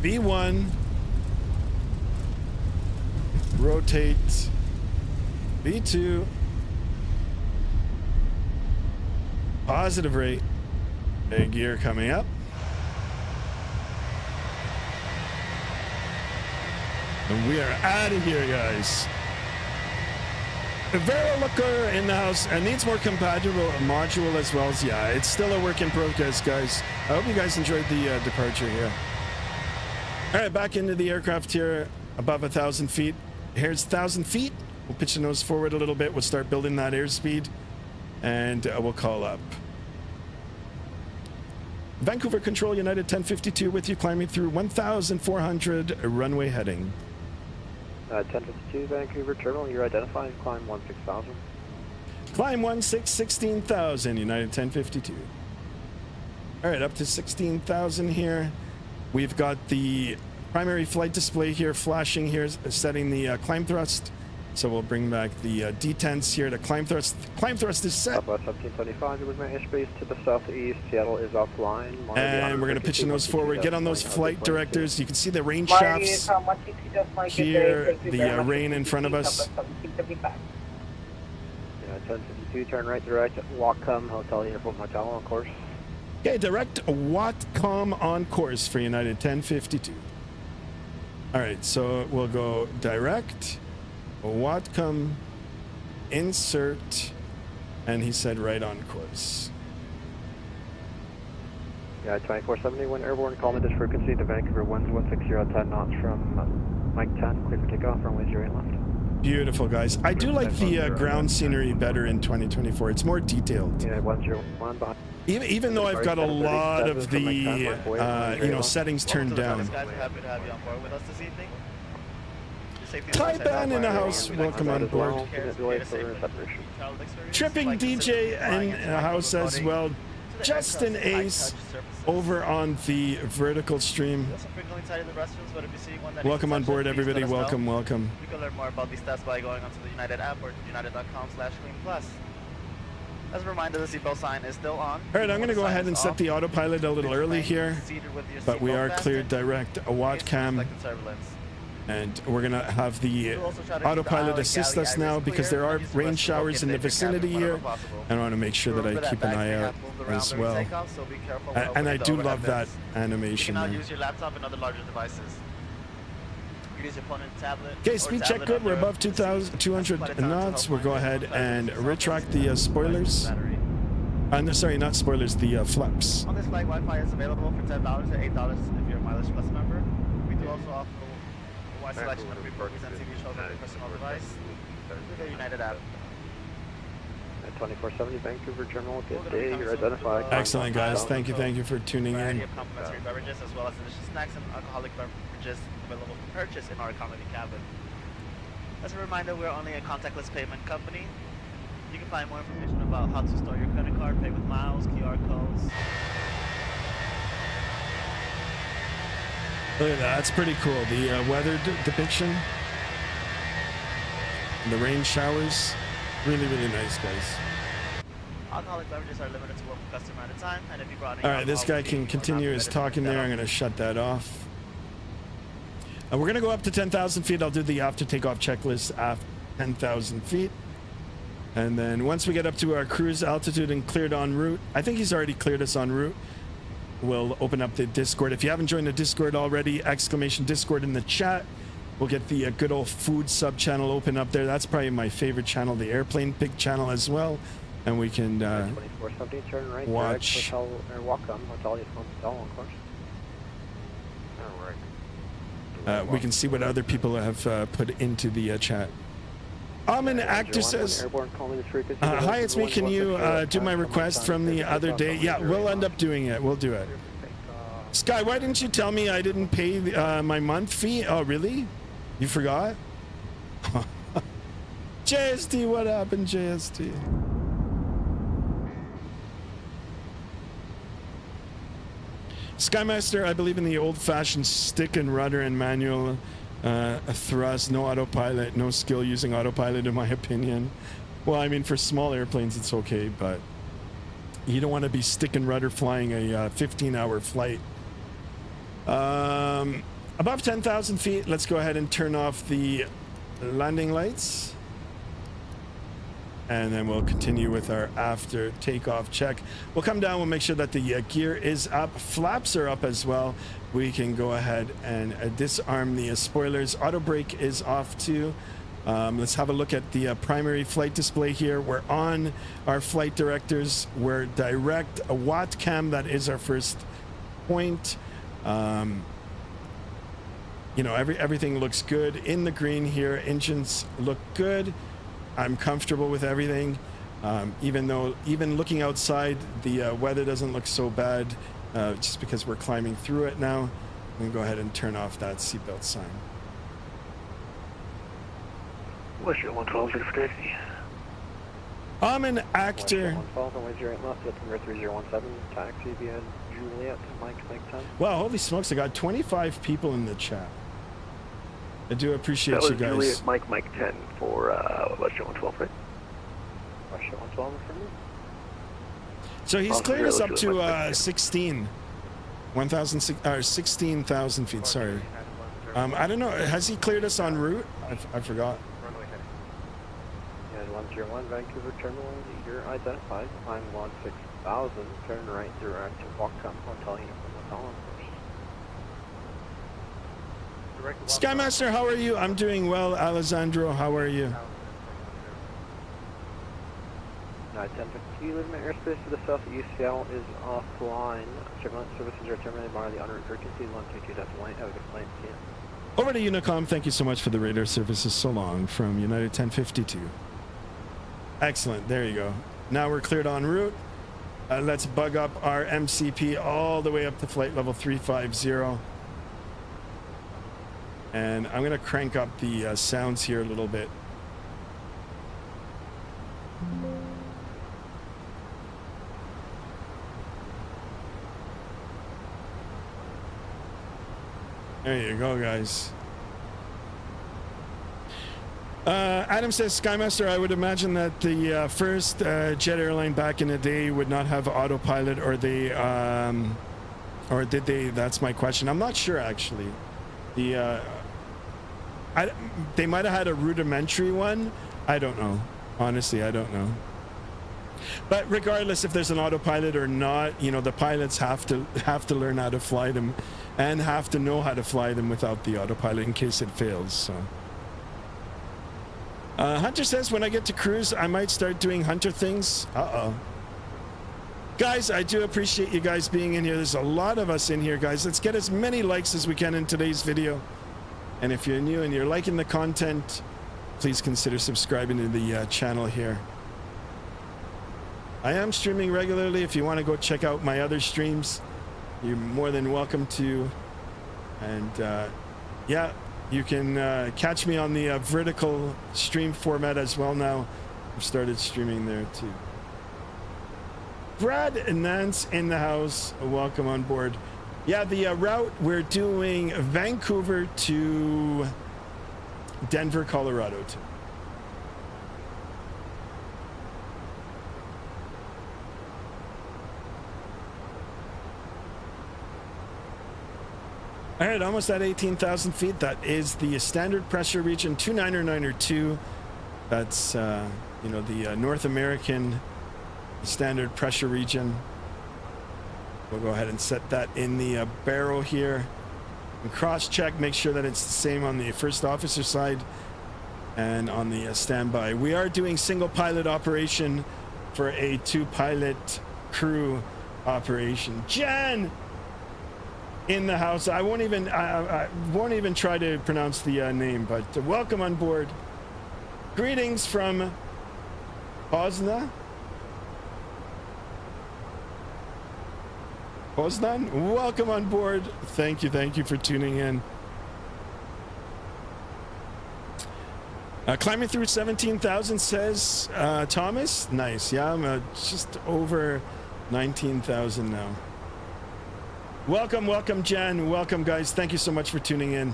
B1. Rotate. B2. Positive rate. Big gear coming up. And we are out of here, guys. Vera Looker in the house and needs more compatible module as well as, yeah, it's still a work in progress, guys. I hope you guys enjoyed the departure here. All right, back into the aircraft here, above 1,000 feet. Here's 1,000 feet. We'll pitch the nose forward a little bit. We'll start building that airspeed, and we'll call up. Vancouver Control, United 1052 with you, climbing through 1,400 runway heading. 1052 Vancouver Terminal, you're identifying climb 16,000. Climb 16,000, United 1052. All right, up to 16,000 here. We've got the primary flight display here flashing here, setting the climb thrust. So we'll bring back the detents here to climb thrust. Climb thrust is set. Southwest 1725, with my airspace to the southeast. Seattle is offline. And we're going to pitch the nose forward. Get on those flight directors. You can see the rain shafts here, the rain in front of us. 1052, turn right direct, Whatcom Hotel Uniform Hotel on course. Okay, direct Whatcom on course for United 1052. All right, so we'll go direct, Whatcom, insert, and he said right on course. Yeah, 2471 airborne, call me this frequency, the Vancouver winds 160 at 10 knots from Mike 10, clear for takeoff, runway 08 left. Beautiful, guys. I do like the ground scenery better in 2024. It's more detailed. Yeah, 101 behind. Even though I've got a lot of the you know, settings turned down. Taipan in the house, welcome on board. Tripping DJ in the house as well. just an ace over on the vertical stream. Welcome on board, everybody. Welcome, welcome. You can learn more about these tests by going onto the United app or united.com/clean+. As a reminder, the seatbelt sign is still on. All right, I'm going to go ahead and set the autopilot a little early here, but we are cleared direct a watt cam. And we're going to have the autopilot assist us now because there are rain showers in the vicinity here. And I want to make sure that I keep an eye out as well. And I do love that animation. You can now use your laptop and other larger devices. Use your phone and tablet. Okay, speed check good. We're above 200 knots. We'll go ahead and retract the spoilers. No, sorry, not spoilers, the flaps. On this flight, Wi-Fi is available for $10 or $8 if you're a Mileage Plus member. We do also offer a wide selection of movies and TV shows on your personal device through the United app. At 2470 Vancouver Terminal, good day. You're identified. Excellent, guys. Thank you for tuning in. We have complimentary beverages as well as delicious snacks and alcoholic beverages available for purchase in our economy cabin. As a reminder, we're only a contactless payment company. You can find more information about how to store your credit card, pay with miles, QR codes. Look at that. That's pretty cool. The weather depiction. The rain showers. Really, really nice, guys. Alcoholic beverages are limited to one customer at a time, and if you brought any all right, this guy can continue his talking there. I'm going to shut that off. We're going to go up to 10,000 feet. I'll do the after takeoff checklist after 10,000 feet. And then once we get up to our cruise altitude and cleared en route, I think he's already cleared us en route. We'll open up the Discord. If you haven't joined the Discord already, exclamation Discord in the chat. We'll get the good old food sub channel open up there. That's probably my favorite channel, the airplane pig channel as well. And we can 2470, turn right, watch. Hotel, or Welcome, Hotel, of course. We can see what other people have put into the chat. An actor says, hi, it's me. Can you do my request from the other day? Yeah, we'll end up doing it. We'll do it. Sky, why didn't you tell me I didn't pay my month fee? Oh, really? You forgot? JST, what happened, JST? Skymaster, I believe in the old-fashioned stick and rudder and manual thrust, no autopilot, no skill using autopilot, in my opinion. Well, I mean, for small airplanes, it's okay, but you don't want to be stick and rudder flying a 15-hour flight. Above 10,000 feet, let's go ahead and turn off the landing lights. And then we'll continue with our after takeoff check. We'll come down, we'll make sure that the gear is up, flaps are up as well. We can go ahead and disarm the spoilers. Auto brake is off too. Let's have a look at the primary flight display here. We're on our flight directors. We're direct a watt cam. That is our first point. You know, everything looks good in the green here. Engines look good. I'm comfortable with everything. Even looking outside, the weather doesn't look so bad, just because we're climbing through it now. I'm gonna go ahead and turn off that seatbelt sign. Western 112, ready for taxi. I'm an actor. 112, runway 08 left, September 3017, taxi via Juliet, Mike 10. Wow, holy smokes, I got 25 people in the chat. I do appreciate you guys. That was Juliet, Mike 10 for Western 112, right? Western 112 for me. So he's cleared us up to 16,000 feet, sorry. I don't know, has he cleared us en route? I forgot. Yeah, 101 Vancouver Terminal, you're identified. I'm 16,000, turn right direct to Welcome, Hotel Uniform Hotel. Skymaster, how are you? I'm doing well. Alessandro, how are you? 1050, you live in the airspace to the southeast. Seattle is offline. Surveillance services are terminated by the en route frequency 122.1. Have a good flight. See ya. Over to Unicom. Thank you so much for the radar services so long from United 1052. Excellent. There you go. Now we're cleared en route. Let's bug up our MCP all the way up to flight level 350. And I'm going to crank up the sounds here a little bit. There you go, guys. Adam says, Skymaster, I would imagine that the first jet airline back in the day would not have autopilot, or they, or did they? That's my question. I'm not sure, actually. The they might have had a rudimentary one. I don't know. Honestly, I don't know. But regardless if there's an autopilot or not, you know, the pilots have to learn how to fly them, and have to know how to fly them without the autopilot in case it fails. So. Hunter says, when I get to cruise, I might start doing Hunter things. Uh-oh. Guys, I do appreciate you guys being in here. There's a lot of us in here, guys. Let's get as many likes as we can in today's video. And if you're new and you're liking the content, please consider subscribing to the channel here. I am streaming regularly. If you want to go check out my other streams, you're more than welcome to. And yeah, you can catch me on the vertical stream format as well now. I've started streaming there too. Brad and Nance in the house. Welcome on board. Yeah, the route, we're doing Vancouver to Denver, Colorado too. All right, almost at 18,000 feet. That is the standard pressure region, 29902. That's, you know, the North American standard pressure region. We'll go ahead and set that in the barrel here. And cross-check, make sure that it's the same on the first officer side and on the standby. We are doing single pilot operation for a 2-pilot crew operation. Jen! In the house. I won't even try to pronounce the name, but welcome on board. Greetings from Poznan. Welcome on board. Thank you for tuning in. Climbing through 17,000, says Thomas. Nice. Yeah, I'm just over 19,000 now. Welcome, Jen. Welcome, guys. Thank you so much for tuning in.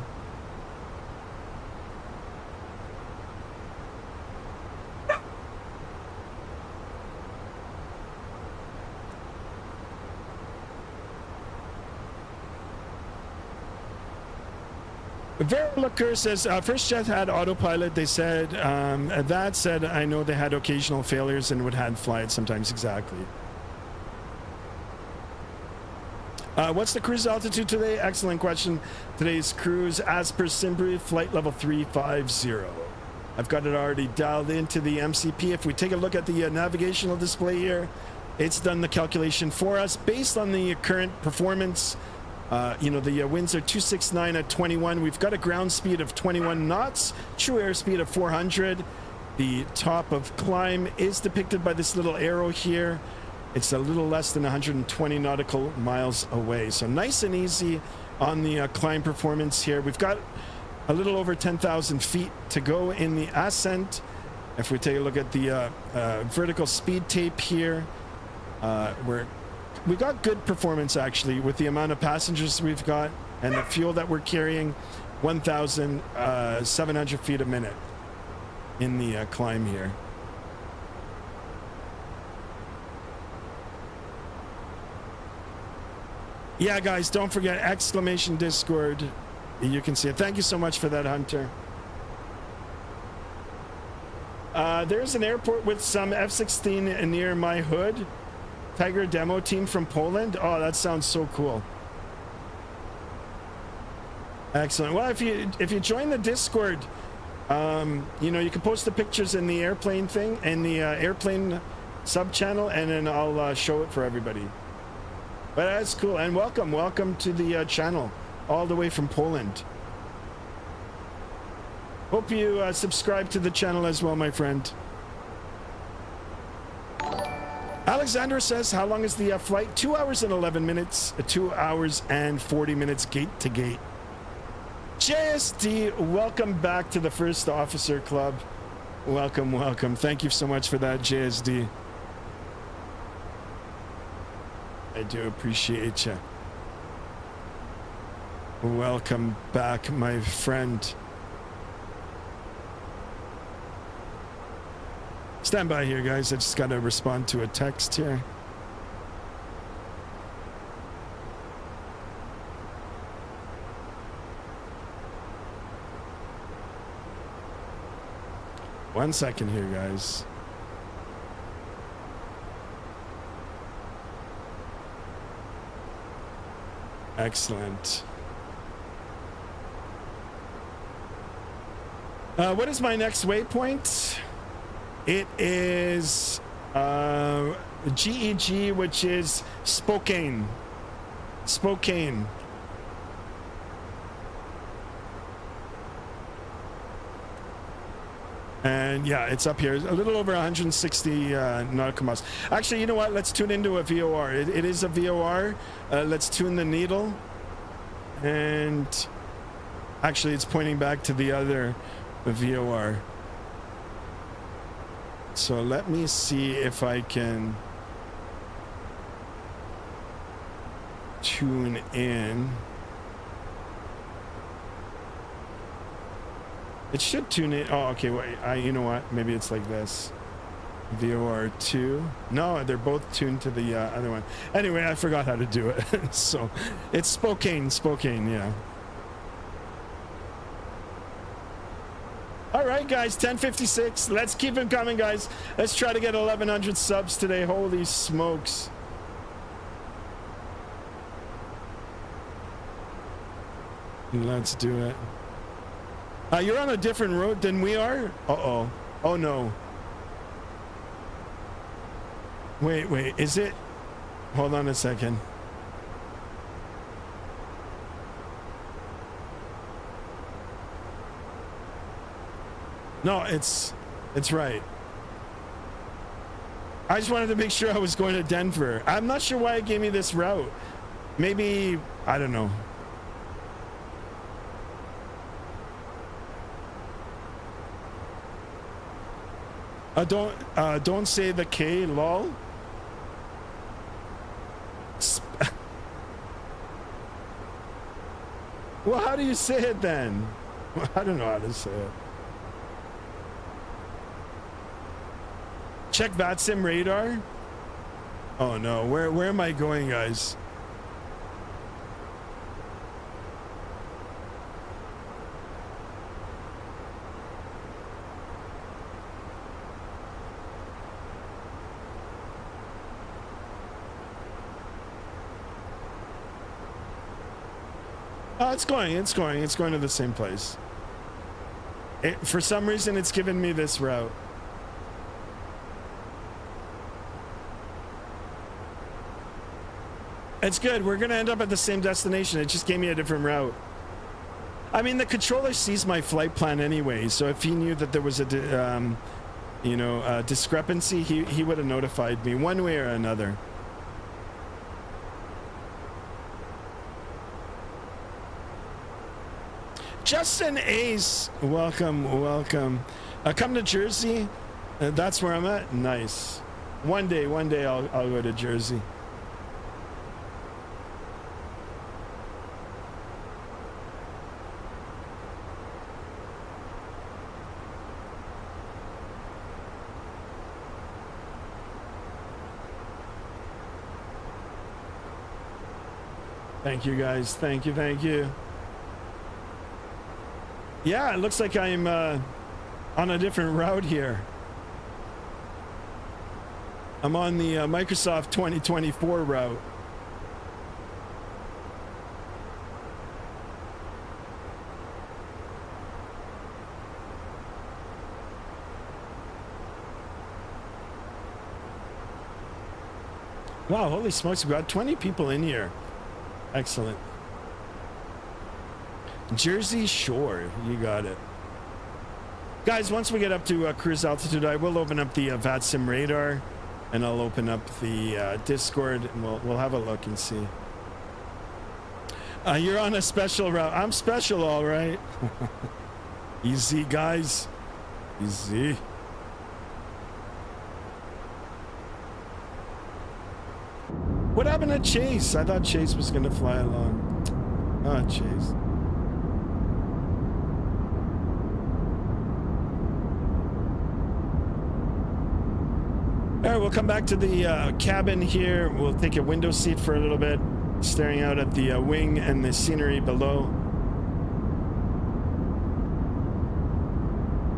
Veriliker says, first jet had autopilot. They said, that said, I know they had occasional failures and would hand fly it sometimes. Exactly. What's the cruise altitude today? Excellent question. Today's cruise, as per Simbri, flight level 350. I've got it already dialed into the MCP. If we take a look at the navigational display here, it's done the calculation for us based on the current performance. You know, the winds are 269 at 21. We've got a ground speed of 21 knots, true airspeed of 400. The top of climb is depicted by this little arrow here. It's a little less than 120 nautical miles away. So nice and easy on the climb performance here. We've got a little over 10,000 feet to go in the ascent. If we take a look at the vertical speed tape here, we got good performance actually with the amount of passengers we've got and the fuel that we're carrying, 1,700 feet a minute in the climb here. Yeah, guys, don't forget exclamation Discord. You can see it. Thank you so much for that, Hunter. There's an airport with some F-16 near my hood. Tiger demo team from Poland. Oh, that sounds so cool. Excellent. Well, if you join the Discord, you know, you can post the pictures in the airplane thing, in the airplane sub channel, and then I'll show it for everybody. But that's cool. And welcome to the channel, all the way from Poland. Hope you subscribe to the channel as well, my friend. Alexander says, how long is the flight? 2 hours and 11 minutes, 2 hours and 40 minutes gate to gate. JSD, welcome back to the First Officer Club. Welcome. Thank you so much for that, JSD. I do appreciate you. Welcome back, my friend. Stand by here, guys. I just got to respond to a text here. One second here, guys. Excellent. What is my next waypoint? It is GEG, which is Spokane. Spokane. And yeah, it's up here. A little over 160 nautical miles. Actually, you know what? Let's tune into a VOR. It is a VOR. Let's tune the needle. And actually, it's pointing back to the other VOR. So let me see if I can tune in. It should tune in. Oh, okay. Wait, you know what? Maybe it's like this. VOR 2. No, they're both tuned to the other one. Anyway, I forgot how to do it. So it's Spokane, yeah. All right, guys, 10:56. Let's keep them coming, guys. Let's try to get 1,100 subs today. Holy smokes. Let's do it. You're on a different road than we are? Uh-oh. Oh, no. Wait. Is it? Hold on a second. No, it's right. I just wanted to make sure I was going to Denver. I'm not sure why it gave me this route. Maybe, I don't know. Don't say the K, lol. Well, how do you say it then? I don't know how to say it. Check Vatsim radar. Oh no, where am I going, guys? Oh, it's going to the same place. For some reason, it's given me this route. It's good. We're going to end up at the same destination. It just gave me a different route. I mean, the controller sees my flight plan anyway, so if he knew that there was a discrepancy, he would have notified me one way or another. Justin Ace, welcome. Come to Jersey. That's where I'm at. Nice. One day I'll go to Jersey. Thank you, guys. Thank you. Yeah, it looks like I'm on a different route here. I'm on the Microsoft 2024 route. Wow, holy smokes, we got 20 people in here. Excellent. Jersey Shore, you got it. Guys, once we get up to cruise altitude, I will open up the Vatsim radar, and I'll open up the Discord, and we'll have a look and see. You're on a special route. I'm special, all right. Easy, guys. Easy. What happened to Chase? I thought Chase was going to fly along. Oh, jeez. All right, we'll come back to the cabin here. We'll take a window seat for a little bit, staring out at the wing and the scenery below.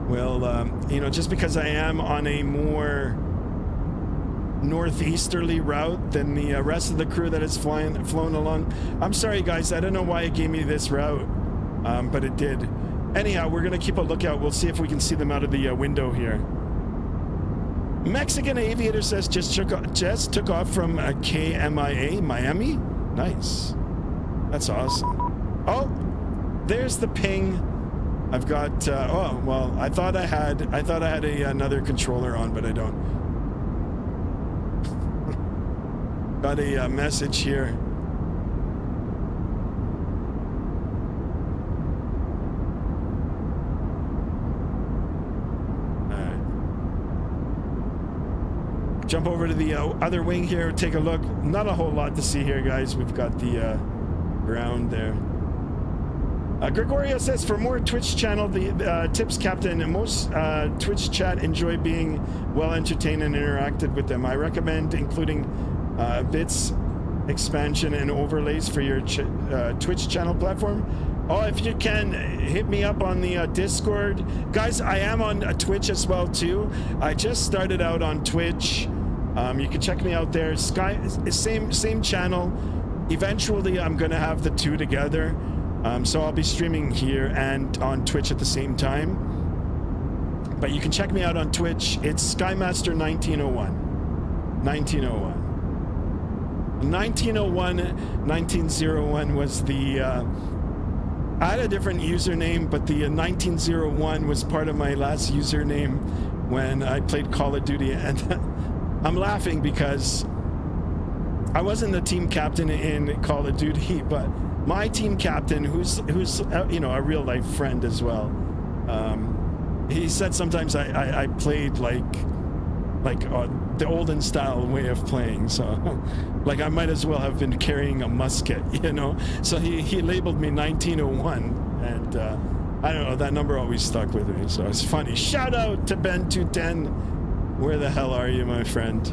Well, you know, just because I am on a more northeasterly route than the rest of the crew that has flown along. I'm sorry, guys. I don't know why it gave me this route, but it did. Anyhow, we're going to keep a lookout. We'll see if we can see them out of the window here. Mexican Aviator says just took off from KMIA, Miami. Nice. That's awesome. Oh, there's the ping. I've got, oh, well, I thought I had another controller on, but I don't. Got a message here. All right. Jump over to the other wing here, take a look. Not a whole lot to see here, guys. We've got the ground there. Gregorio says, for more Twitch channel, the tips captain, most Twitch chat enjoy being well entertained and interacted with them. I recommend including bits, expansion, and overlays for your Twitch channel platform. Oh, if you can, hit me up on the Discord. Guys, I am on Twitch as well, too. I just started out on Twitch. You can check me out there. Same channel. Eventually, I'm going to have the two together. So I'll be streaming here and on Twitch at the same time. But you can check me out on Twitch. It's Skymaster 1901. 1901 was the... I had a different username, but the 1901 was part of my last username when I played Call of Duty. And I'm laughing because I wasn't the team captain in Call of Duty, but my team captain, who's you know, a real life friend as well, he said sometimes I played like the olden style way of playing, so like I might as well have been carrying a musket, you know. So he labeled me 1901, and I don't know, that number always stuck with me, so it's funny. Shout out to Ben 210. Where the hell are you, my friend?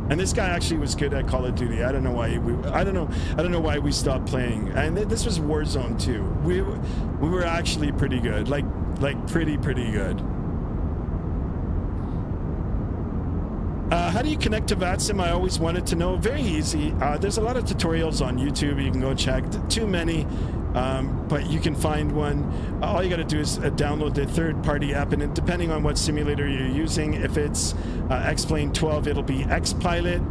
And this guy actually was good at Call of Duty. I don't know why I don't know why we stopped playing. And this was Warzone too. We were actually pretty good, like pretty good. How do you connect to Vatsim? I always wanted to know. Very easy. There's a lot of tutorials on YouTube. You can go check. Too many, but you can find one. All you got to do is download the third-party app, and depending on what simulator you're using, if it's X-Plane 12, it'll be X-Pilot,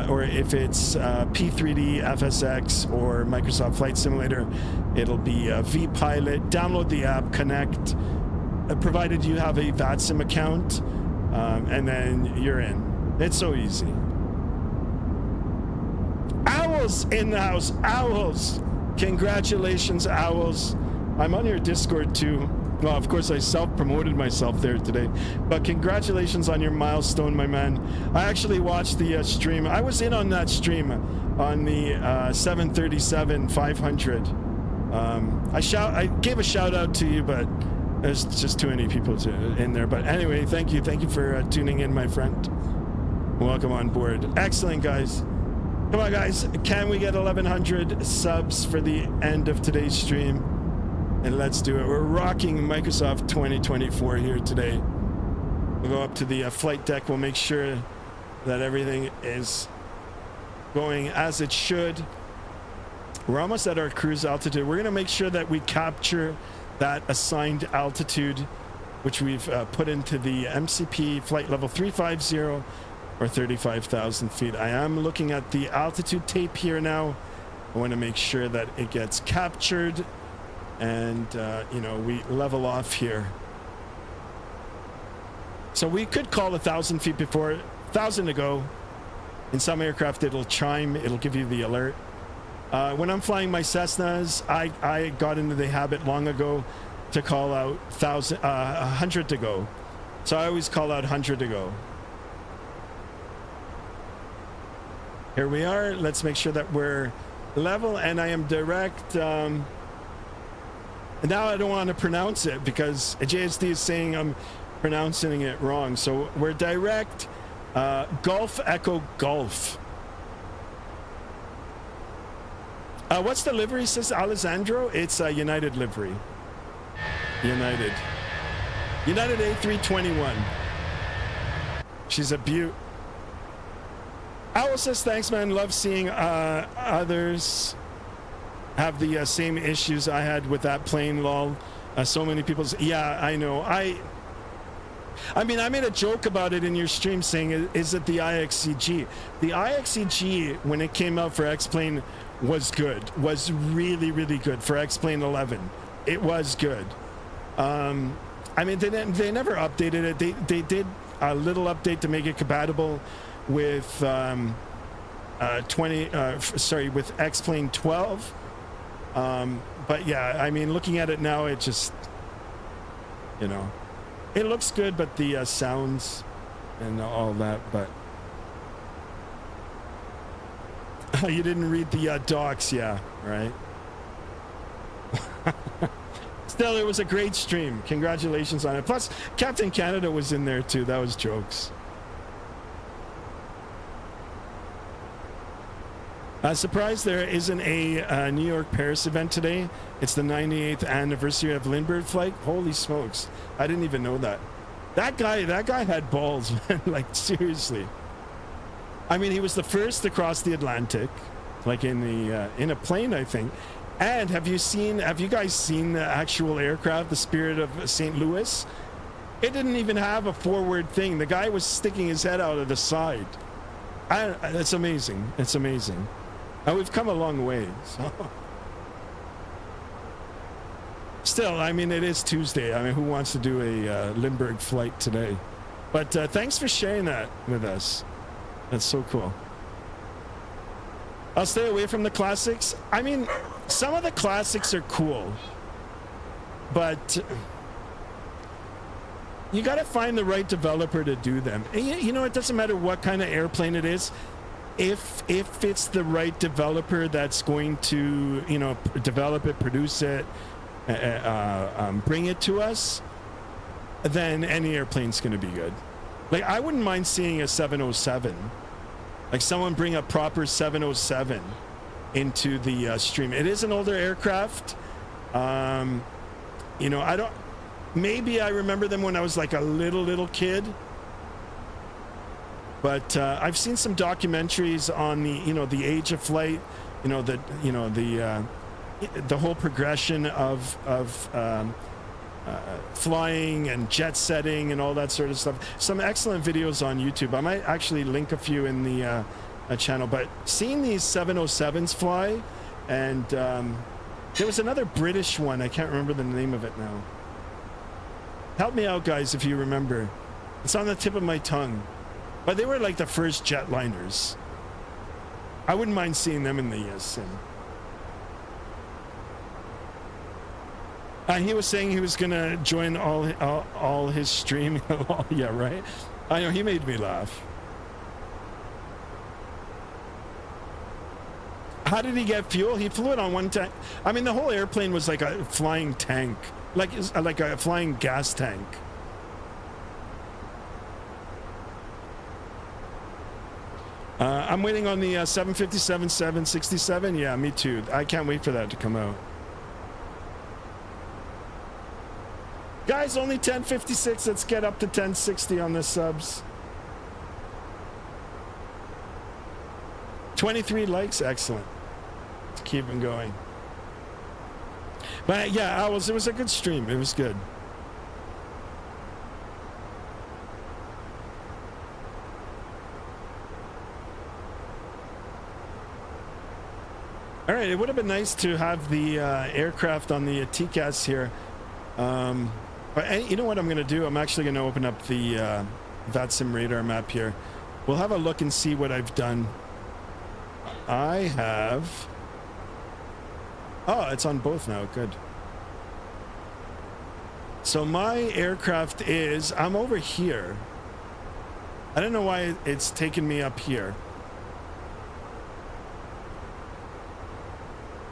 or if it's P3D, FSX, or Microsoft Flight Simulator, it'll be V-Pilot. Download the app, connect, provided you have a Vatsim account, and then you're in. It's so easy. Owls in the house. Owls. Congratulations, Owls. I'm on your Discord too. Well, of course, I self-promoted myself there today. But congratulations on your milestone, my man. I actually watched the stream. I was in on that stream on the 737-500. I gave a shout out to you, but there's just too many people in there. But anyway, thank you for tuning in, my friend. Welcome on board. Excellent, guys. Come on, guys. Can we get 1,100 subs for the end of today's stream? And let's do it. We're rocking Microsoft 2024 here today. We'll go up to the flight deck. We'll make sure that everything is going as it should. We're almost at our cruise altitude. We're going to make sure that we capture that assigned altitude, which we've put into the MCP flight level 350 or 35,000 feet. I am looking at the altitude tape here now. I want to make sure that it gets captured and you know, we level off here. So we could call 1,000 feet before 1,000 to go. In some aircraft it'll chime, it'll give you the alert. When I'm flying my Cessnas, I got into the habit long ago to call out 100 to go. So I always call out 100 to go. Here we are. Let's make sure that we're level, and I am direct. Now I don't want to pronounce it because JSD is saying I'm pronouncing it wrong. So we're direct Golf Echo Golf. What's the livery, says Alessandro? It's a United livery. United A321. She's a beaut. Owl says, thanks, man. Love seeing others have the same issues I had with that plane, lol. So many people say, yeah, I know. I mean, I made a joke about it in your stream saying, is it the IXCG? The IXCG, when it came out for X-Plane, was good. Was really, really good for X-Plane 11. It was good. I mean, they never updated it. They did a little update to make it compatible with with X-Plane 12. But yeah, I mean, looking at it now, it just, you know, it looks good, but the sounds and all that, but you didn't read the docs, yeah, right? Still, it was a great stream. Congratulations on it. Plus, Captain Canada was in there too. That was jokes. Surprised there isn't a New York-Paris event today. It's the 98th anniversary of Lindbergh flight. Holy smokes. I didn't even know that. That guy had balls, man. Like, seriously. I mean, he was the first to cross the Atlantic, like in a plane, I think. And have you guys seen the actual aircraft, the Spirit of St. Louis? It didn't even have a forward thing. The guy was sticking his head out of the side. It's amazing. It's amazing. And we've come a long way. So. Still, I mean, it is Tuesday. I mean, who wants to do a Lindbergh flight today? But thanks for sharing that with us. That's so cool. I'll stay away from the classics. I mean, some of the classics are cool, but you got to find the right developer to do them. And you know, it doesn't matter what kind of airplane it is. If it's the right developer that's going to, you know, develop it, produce it, bring it to us, then any airplane's going to be good. Like, I wouldn't mind seeing a 707. Like, someone bring a proper 707 into the stream. It is an older aircraft. You know, maybe I remember them when I was like a little kid. But I've seen some documentaries on the, you know, the age of flight, the whole progression of flying and jet setting and all that sort of stuff. Some excellent videos on YouTube. I might actually link a few in the channel. But seeing these 707s fly, and there was another British one. I can't remember the name of it now. Help me out, guys, if you remember. It's on the tip of my tongue. But they were like the first jetliners. I wouldn't mind seeing them in the sim. He was saying he was gonna join all his stream. Yeah, right. I know, he made me laugh. How did he get fuel? He flew it on one tank. I mean, the whole airplane was like a flying tank, like a flying gas tank. I'm waiting on the 757, 767. Yeah, me too. I can't wait for that to come out. Guys, only 1056. Let's get up to 1060 on the subs. 23 likes. Excellent. Let's keep them going. But yeah, it was a good stream. It was good. All right, it would have been nice to have the aircraft on the TCAS here. But you know what I'm going to do? I'm actually going to open up the Vatsim radar map here. We'll have a look and see what I've done. I have... Oh, it's on both now. Good. So my aircraft is... I'm over here. I don't know why it's taken me up here.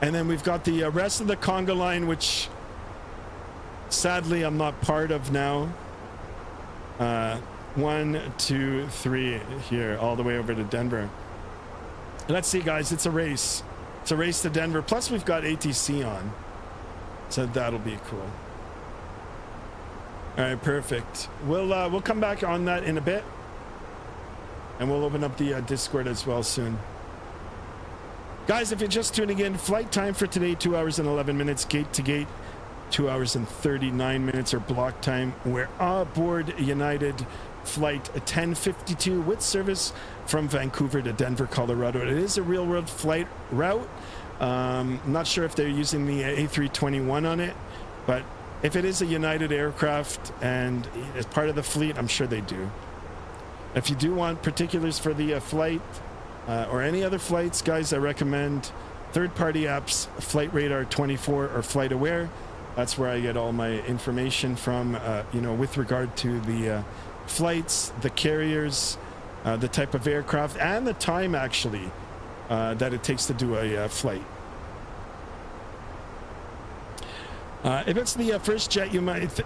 And then we've got the rest of the conga line, which sadly I'm not part of now. 1, 2, 3 here, all the way over to Denver. Let's see, guys, it's a race. It's a race to Denver. Plus, we've got ATC on. So that'll be cool. All right, perfect. We'll come back on that in a bit. And we'll open up the Discord as well soon. Guys, if you're just tuning in, flight time for today, 2 hours and 11 minutes. Gate to gate, 2 hours and 39 minutes, or block time. We're aboard United flight 1052 with service from Vancouver to Denver, Colorado. It is a real world flight route. Not sure if they're using the A321 on it, but if it is a United aircraft and as part of the fleet, I'm sure they do. If you do want particulars for the flight or any other flights, guys, I recommend third-party apps, Flight Radar 24 or Flight Aware. That's where I get all my information from, with regard to the flights, the carriers, the type of aircraft, and the time actually that it takes to do a flight. If it's the first jet, you might.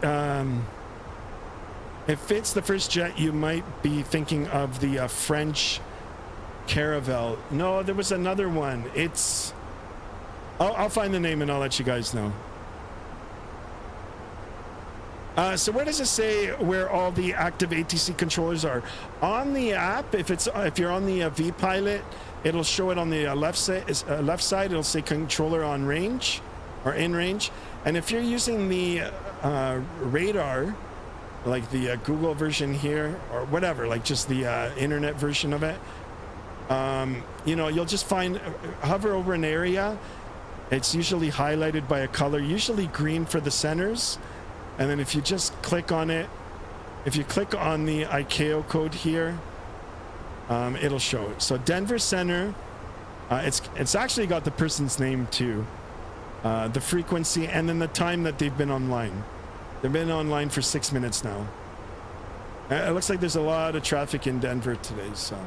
If it's the first jet, you might be thinking of the French Caravelle. No, there was another one. It's. I'll find the name and I'll let you guys know. So where does it say where all the active ATC controllers are? On the app, if you're on the vPilot, it'll show it on the left side. It'll say controller on range or in range. And if you're using the radar, like the Google version here or whatever, like just the internet version of it, you'll just hover over an area. It's usually highlighted by a color, usually green for the centers. And then if you just click on it, if you click on the ICAO code here, it'll show it. So Denver Center, it's actually got the person's name too, the frequency, and then the time that they've been online. They've been online for 6 minutes now. It looks like there's a lot of traffic in Denver today, so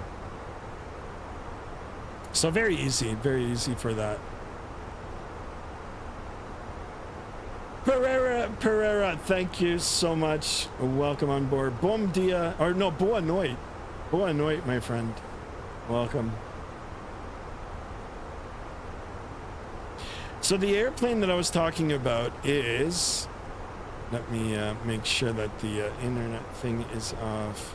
very easy for that. Pereira, thank you so much. Welcome on board. Bom dia, or no, boa noite. Boa noite, my friend. Welcome. So the airplane that I was talking about is, let me make sure that the internet thing is off.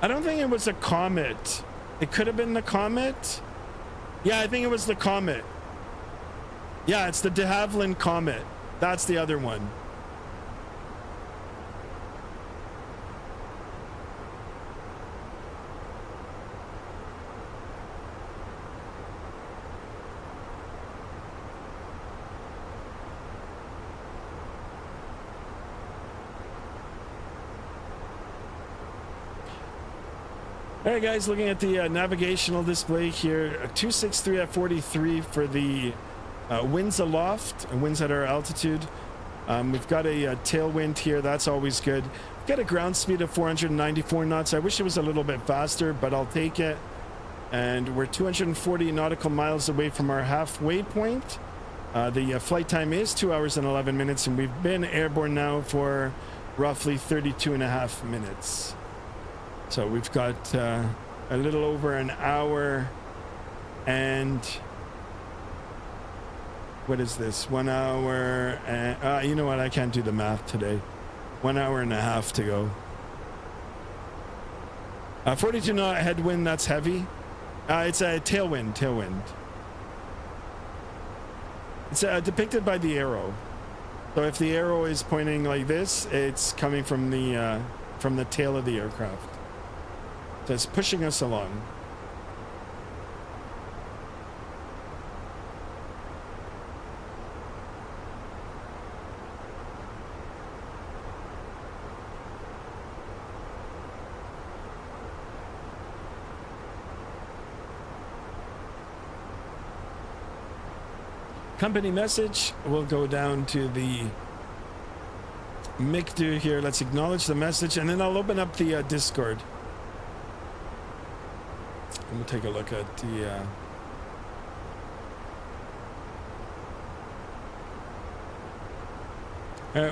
I don't think it was a Comet. It could have been the Comet. Yeah, I think it was the Comet. Yeah, it's the de Havilland Comet. That's the other one. All right, guys, looking at the navigational display here, 263 at 43 for the winds aloft and winds at our altitude. We've got a tailwind here. That's always good. We've got a ground speed of 494 knots. I wish it was a little bit faster, but I'll take it. And we're 240 nautical miles away from our halfway point. The flight time is 2 hours and 11 minutes, and we've been airborne now for roughly 32 and a half minutes. So we've got a little over an hour and what is this? 1 hour and you know what? I can't do the math today. 1 hour and a half to go. 42 knot headwind. That's heavy. It's a tailwind. It's depicted by the arrow. So if the arrow is pointing like this, it's coming from the tail of the aircraft. So it's pushing us along. Company message. We'll go down to the MICDO here. Let's acknowledge the message, and then I'll open up the Discord. And we'll take a look at the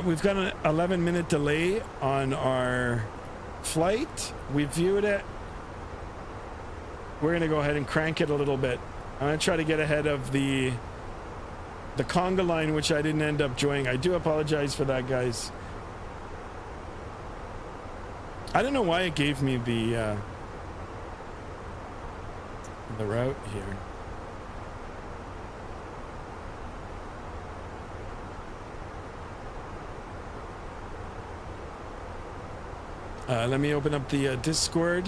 we've got an 11-minute delay on our flight. We viewed it. We're gonna go ahead and crank it a little bit. I'm gonna try to get ahead of the conga line, which I didn't end up joining. I do apologize for that, guys. I don't know why it gave me the route here. Let me open up the Discord.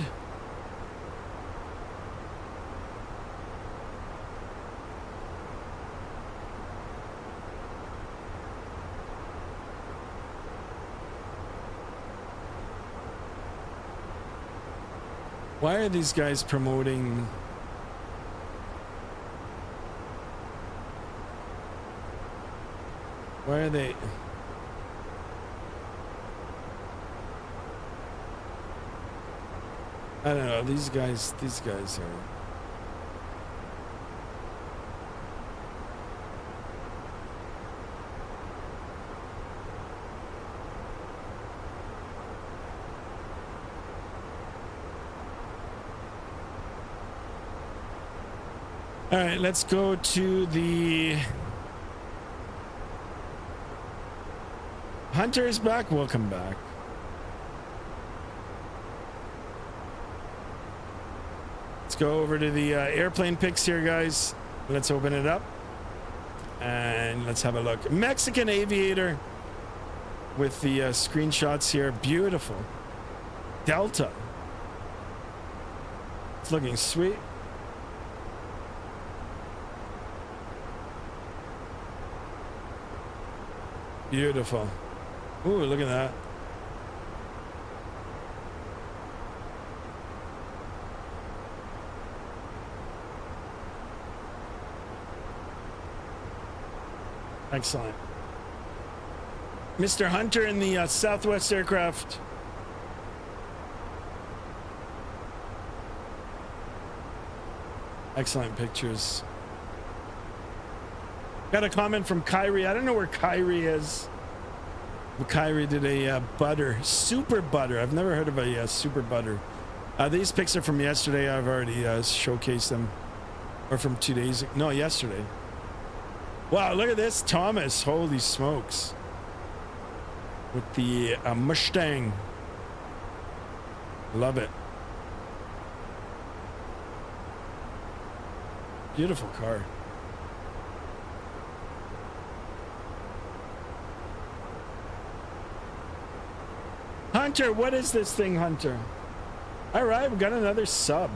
Why are these guys promoting? Why are they? I don't know. These guys are. All right, let's go to the Hunter is back. Welcome back. Let's go over to the airplane pics here, guys. Let's open it up and let's have a look. Mexican aviator with the screenshots here. Beautiful. Delta. It's looking sweet. Beautiful. Ooh, look at that. Excellent. Mr. Hunter in the Southwest aircraft. Excellent pictures. Got a comment from Kyrie. I don't know where Kyrie is. But Kyrie did a butter, super butter. I've never heard of a super butter. These pics are from yesterday. I've already showcased them. Or from 2 days ago. No, yesterday. Wow, look at this, Thomas. Holy smokes. With the Mustang. Love it. Beautiful car. Hunter, what is this thing, Hunter? All right, we got another sub.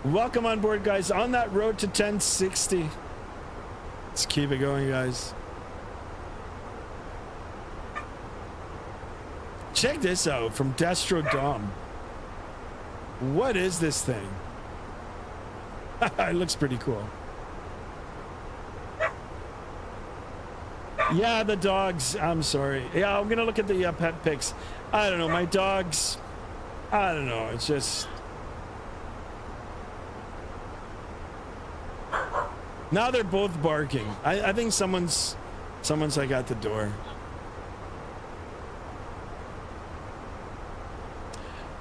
Welcome on board, guys. On that road to 1060. Let's keep it going, guys. Check this out from Destro Dom. What is this thing? It looks pretty cool. Yeah, the dogs. I'm sorry. Yeah, I'm gonna look at the pet pics. I don't know. My dogs. I don't know. It's just. Now they're both barking. I think someone's like at the door.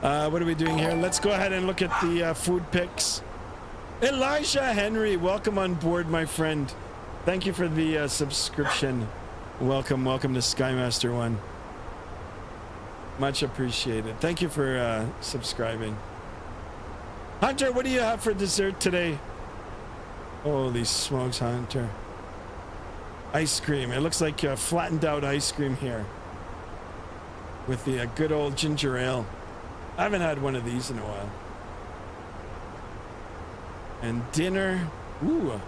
What are we doing here? Let's go ahead and look at the food pics. Elijah Henry, welcome on board, my friend. Thank you for the subscription. Welcome to Skymaster One. Much appreciated. Thank you for subscribing. Hunter, what do you have for dessert today? Holy smokes, Hunter. ice cream. It looks like flattened out ice cream here with the good old ginger ale. I haven't had one of these in a while. And dinner, ooh,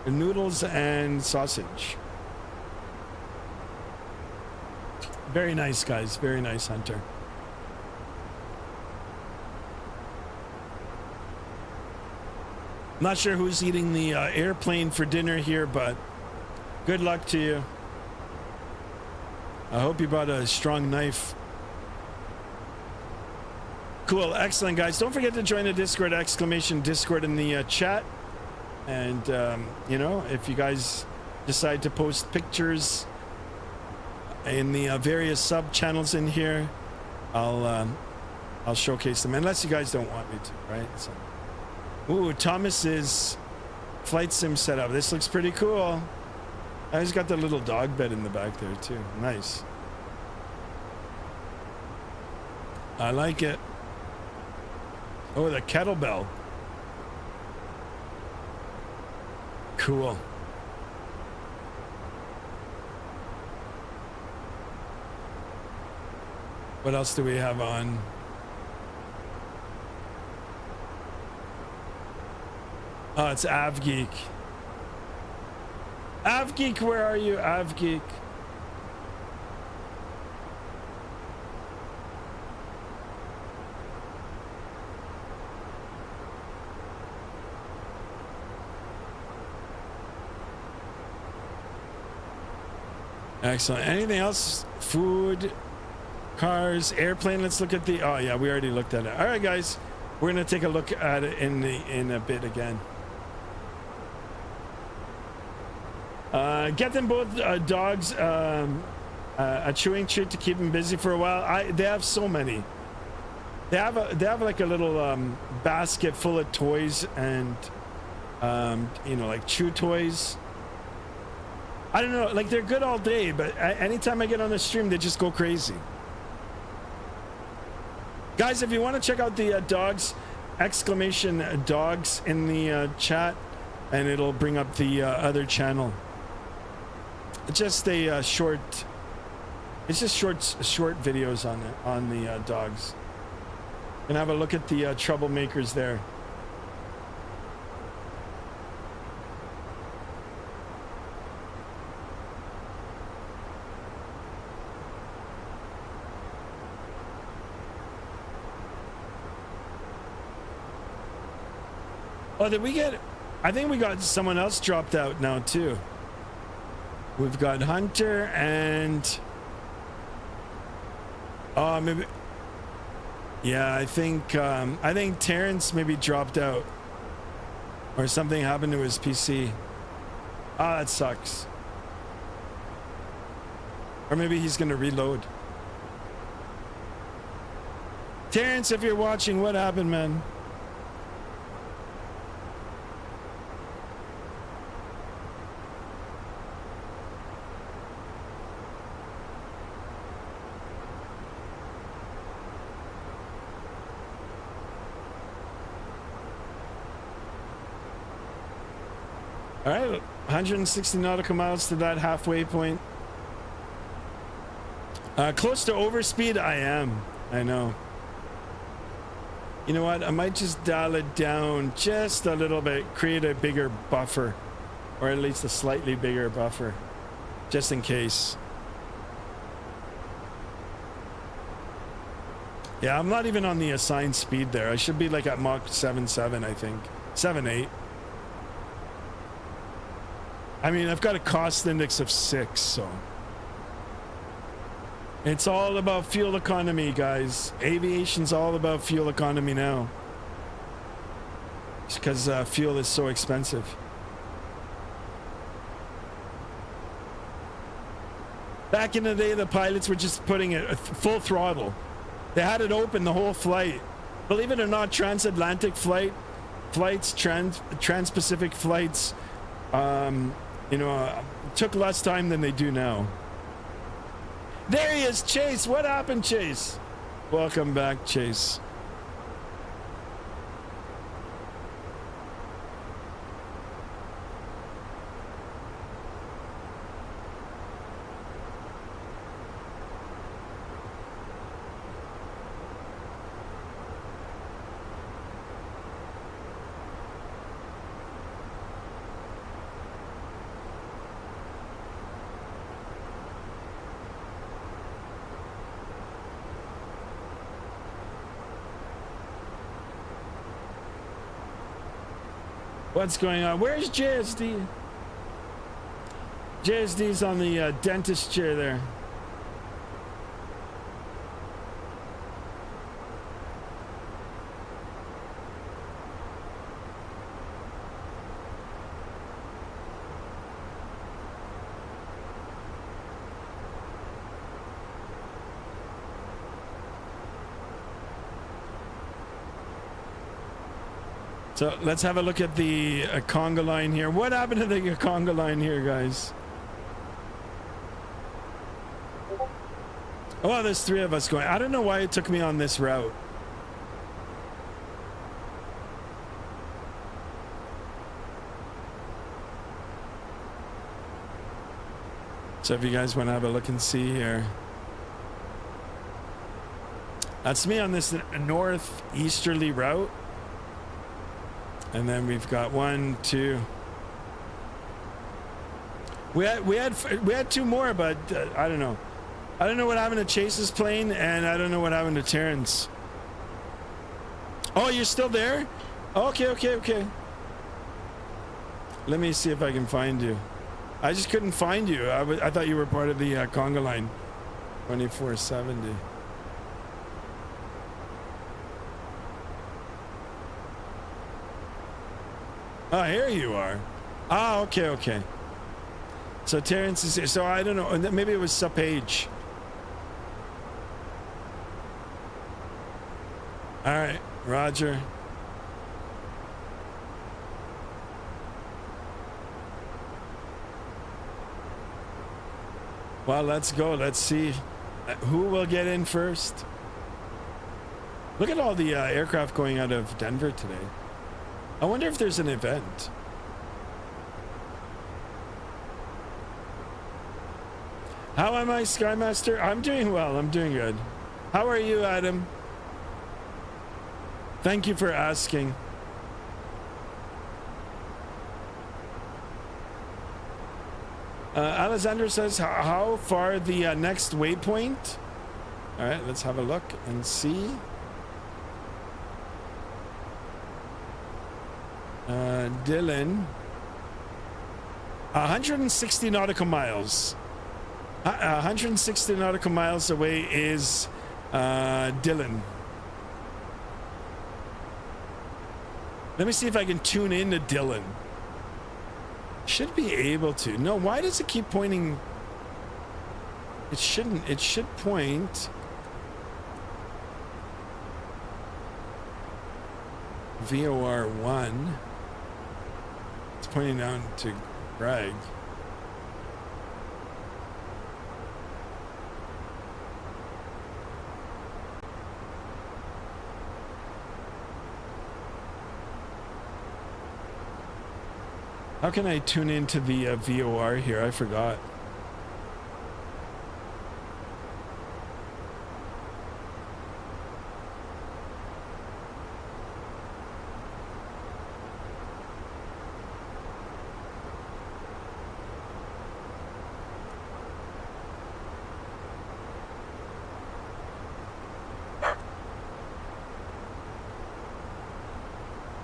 noodles and sausage. Very nice, guys. Very nice, Hunter. Not sure who's eating the airplane for dinner here, but good luck to you. I hope you brought a strong knife. Cool, excellent, guys. Don't forget to join the Discord, !Discord in the chat. And, you know, if you guys decide to post pictures in the various sub channels in here, I'll showcase them, unless you guys don't want me to, right? So, ooh, Thomas's flight sim setup. This looks pretty cool. He's got the little dog bed in the back there too. Nice. I like it. Oh, the kettlebell. Cool. What else do we have on? Oh, it's AvGeek. AvGeek, where are you, AvGeek? Excellent. Anything else? Food, cars, airplane. Let's look at the. Oh yeah, we already looked at it. All right, guys, we're gonna take a look at it in a bit again. Get them both dogs a chewing treat to keep them busy for a while. They have so many. They have like a little basket full of toys and you know, like chew toys. I don't know, like they're good all day, but anytime I get on the stream, they just go crazy. Guys, if you want to check out the dogs, !Dogs in the chat, and it'll bring up the other channel. It's just a short. It's just short videos on the dogs. And have a look at the troublemakers there. Oh, did we get? I think we got someone else dropped out now too. We've got Hunter and maybe. Yeah, I think Terrence maybe dropped out, or something happened to his PC. Ah, that sucks. Or maybe he's gonna reload. Terrence, if you're watching, what happened, man? All right, 160 nautical miles to that halfway point. Close to overspeed, I am. I know. You know what? I might just dial it down just a little bit, create a bigger buffer, or at least a slightly bigger buffer, just in case. Yeah, I'm not even on the assigned speed there. I should be like at Mach 7.7, I think. 7.8. I mean, I've got a cost index of 6, so. It's all about fuel economy, guys. Aviation's all about fuel economy now. It's because fuel is so expensive. Back in the day, the pilots were just putting it full throttle. They had it open the whole flight. Believe it or not, transatlantic flights, trans-Pacific flights, you know, took less time than they do now. There he is, Chase. What happened, Chase? Welcome back, Chase. What's going on? Where's JSD? JSD's on the dentist chair there. So let's have a look at the conga line here. What happened to the conga line here, guys? Oh, there's 3 of us going. I don't know why it took me on this route. So if you guys want to have a look and see here. That's me on this northeasterly route. And then we've got 1, 2. We had 2 more, but I don't know. I don't know what happened to Chase's plane, and I don't know what happened to Terrence. Oh, you're still there? Okay. Let me see if I can find you. I just couldn't find you. I thought you were part of the conga line. 2470. Oh, here you are. Ah, okay. So Terrence is here. So I don't know. Maybe it was Supage. All right, Roger. Well, let's go. Let's see who will get in first. Look at all the aircraft going out of Denver today. I wonder if there's an event. How am I, Skymaster? I'm doing well. I'm doing good. How are you, Adam? Thank you for asking. Alexander says, how far the next waypoint? All right, let's have a look and see. Dylan, 160 nautical miles. 160 nautical miles away is Dylan. Let me see if I can tune in to Dylan. Should be able to. No, why does it keep pointing? It shouldn't. It should point. VOR 1. It's pointing down to Greg. How can I tune into the VOR here? I forgot.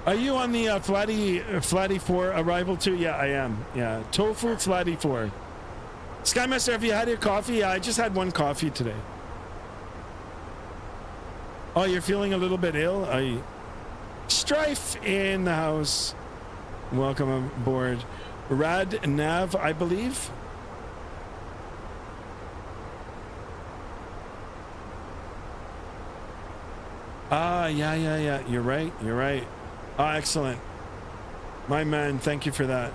Are you on the Flatty 4 arrival too? Yeah, I am. Yeah, Tofu Flatty 4. Skymaster, have you had your coffee? Yeah, I just had 1 coffee today. Oh, you're feeling a little bit ill? Strife in the house. Welcome aboard. Rad Nav, I believe. Yeah. You're right. Oh, excellent. My man, thank you for that.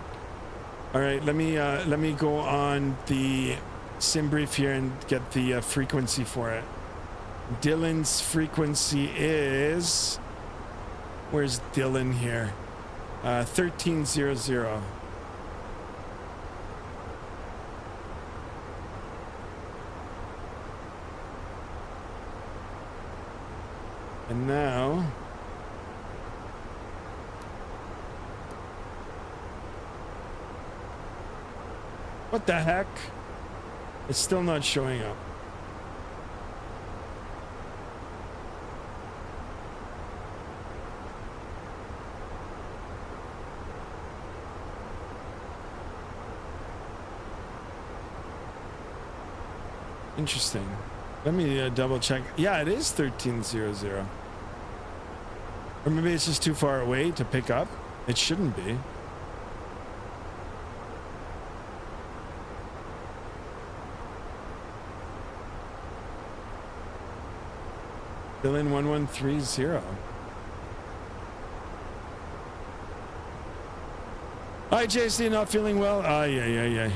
All right, let me go on the sim brief here and get the frequency for it. Dylan's frequency is, where's Dylan here? 1300. And now what the heck? It's still not showing up. Interesting. Let me double check. Yeah, it is 1300. Or maybe it's just too far away to pick up. It shouldn't be. Dylan 1130. Hi, JC, not feeling well? Yeah.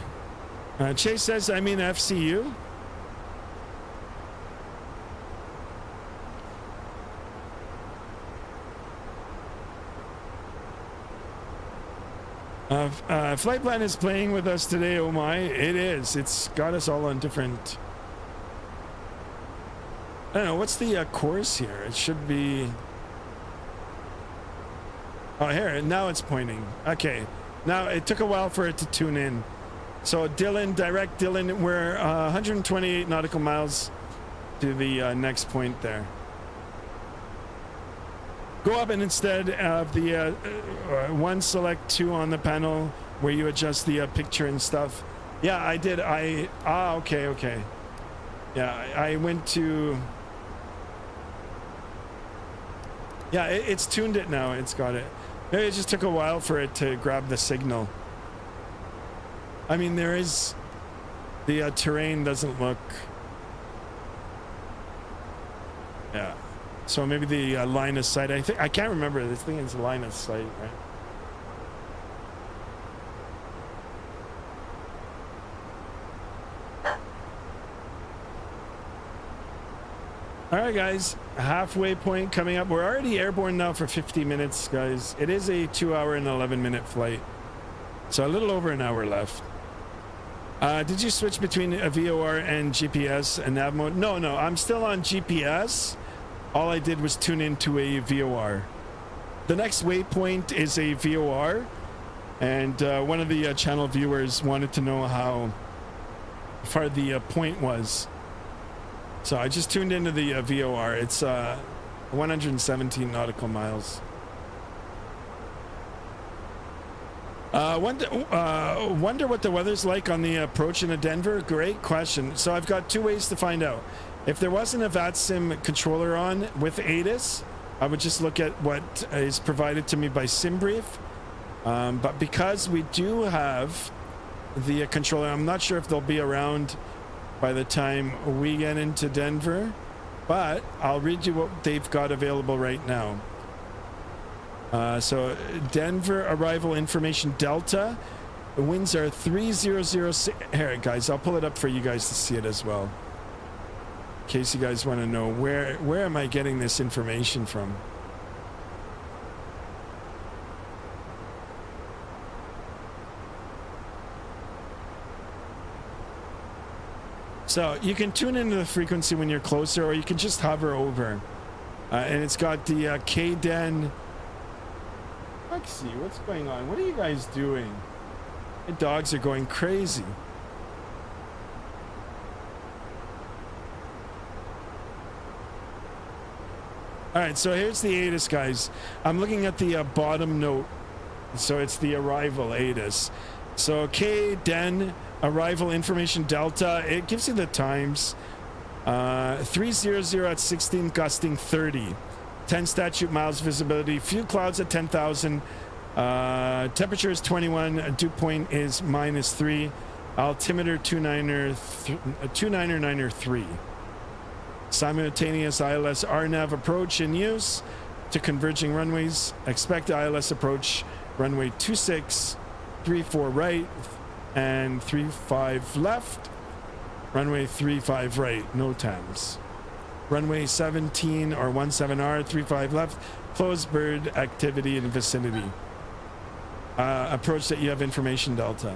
Chase says, I mean FCU. Flight Plan is playing with us today. Oh my, it is. It's got us all on different. I don't know. What's the course here? It should be. Oh, here. Now it's pointing. Okay. Now it took a while for it to tune in. So Dylan, direct Dylan, we're 128 nautical miles to the next point there. Go up and instead of the one select two on the panel where you adjust the picture and stuff. Yeah, I did. Okay. Yeah, I went to. Yeah, it's tuned it now. It's got it. Maybe it just took a while for it to grab the signal. I mean, there is the terrain doesn't look. Yeah. So maybe the line of sight. I can't remember. This thing is line of sight, right? All right, guys. Halfway point coming up. We're already airborne now for 50 minutes, guys. It is a 2-hour and 11-minute flight, so a little over an hour left. Did you switch between a VOR and GPS and nav mode? No. I'm still on GPS. All I did was tune into a VOR. The next waypoint is a VOR, and one of the channel viewers wanted to know how far the point was. So I just tuned into the VOR. It's 117 nautical miles. Wonder what the weather's like on the approach into Denver? Great question. So I've got two ways to find out. If there wasn't a Vatsim controller on with ATIS, I would just look at what is provided to me by SimBrief. But because we do have the controller, I'm not sure if they'll be around by the time we get into Denver, but I'll read you what they've got available right now. So Denver arrival information Delta. The winds are 3006. Here, guys, I'll pull it up for you guys to see it as well. In case you guys want to know where am I getting this information from. So you can tune into the frequency when you're closer, or you can just hover over. And it's got the KDEN. Let's see, what's going on? What are you guys doing? The dogs are going crazy. All right, so here's the ATIS, guys. I'm looking at the bottom note. So it's the arrival ATIS. So KDEN arrival information Delta. It gives you the times. 300 at 16, gusting 30. 10 statute miles visibility. Few clouds at 10,000. Temperature is 21. Dew point is -3. Altimeter 299.3. Simultaneous ILS RNAV approach in use to converging runways. Expect ILS approach runway 26, 34 right, and 35 left. Runway 35 right, no times. Runway 17 or 17R, 35 left. Closed bird activity in vicinity. Approach that you have information Delta.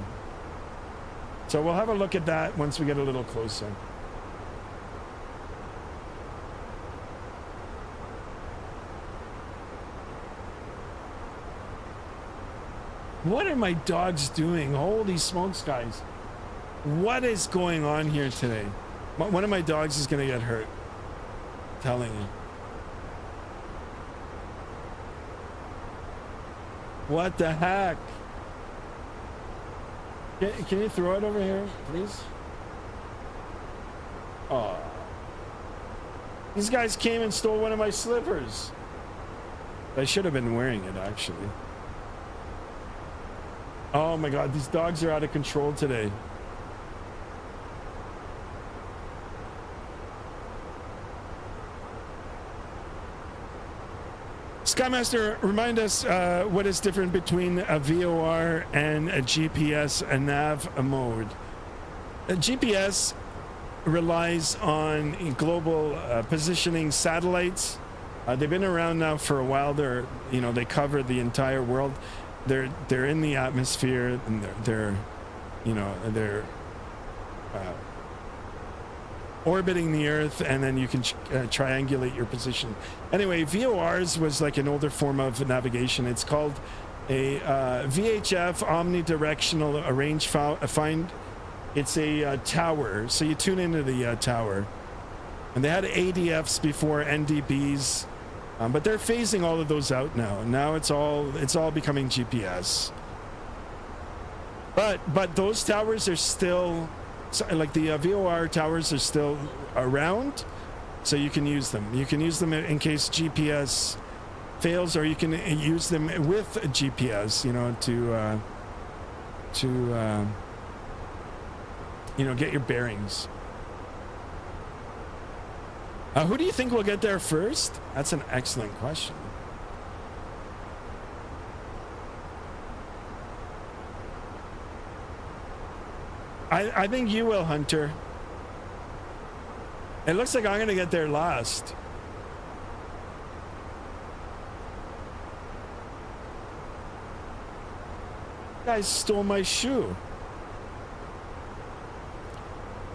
So we'll have a look at that once we get a little closer. What are my dogs doing? Holy smokes, guys. What is going on here today? One of my dogs is going to get hurt. I'm telling you. What the heck? Can you throw it over here, please? Oh. These guys came and stole one of my slippers. I should have been wearing it, actually. Oh my god, these dogs are out of control today. Skymaster, remind us what is different between a VOR and a GPS, a nav mode. A GPS relies on global positioning satellites. They've been around now for a while. They cover the entire world. They're in the atmosphere, and they're orbiting the Earth, and then you can triangulate your position. Anyway, VORs was like an older form of navigation. It's called a VHF, omnidirectional range find. It's a tower, so you tune into the tower. And they had ADFs before, NDBs, but they're phasing all of those out now. Now it's all becoming GPS. But those towers are still, like the VOR towers are still around, so you can use them. You can use them in case GPS fails, or you can use them with GPS, to get your bearings. Who do you think will get there first? That's an excellent question. I think you will, Hunter. It looks like I'm going to get there last. Guys stole my shoe.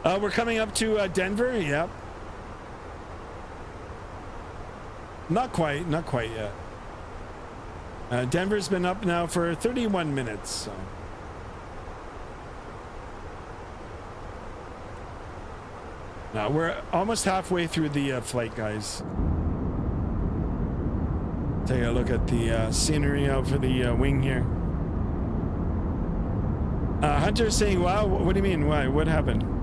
We're coming up to Denver. Yep. Not quite yet. Denver's been up now for 31 minutes. So. Now we're almost halfway through the flight, guys. Take a look at the scenery out for the wing here. Hunter's saying, wow, what do you mean? Why? What happened?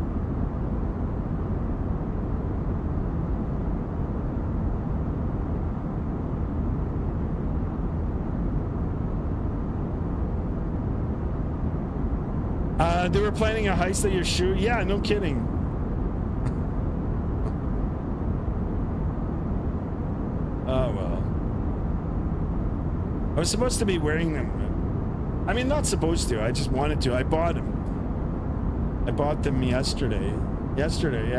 They were planning a heist at your shoe? Yeah, no kidding. Oh, well. I was supposed to be wearing them. I mean, not supposed to. I just wanted to. I bought them. I bought them yesterday. Yesterday.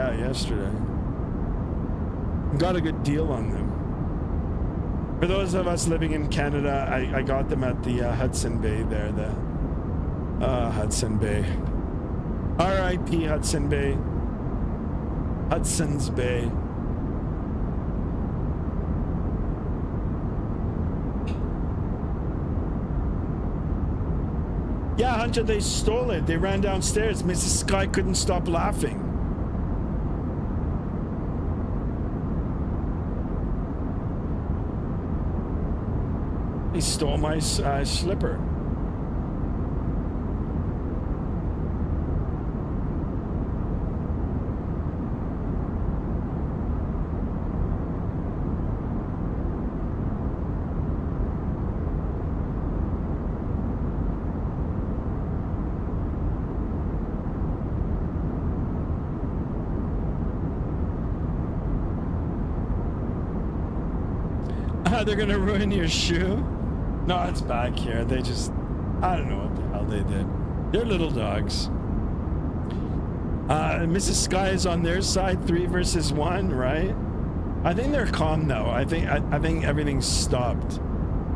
Got a good deal on them. For those of us living in Canada, I got them at the Hudson Bay there. Hudson Bay. R.I.P. Hudson Bay. Hudson's Bay. Yeah, Hunter, they stole it. They ran downstairs. Mrs. Sky couldn't stop laughing. They stole my slipper. They're gonna ruin your shoe? No, it's back here. They just, I don't know what the hell they did. They're little dogs. Mrs. Sky is on their side, 3 versus 1, right? I think they're calm now. I think everything's stopped.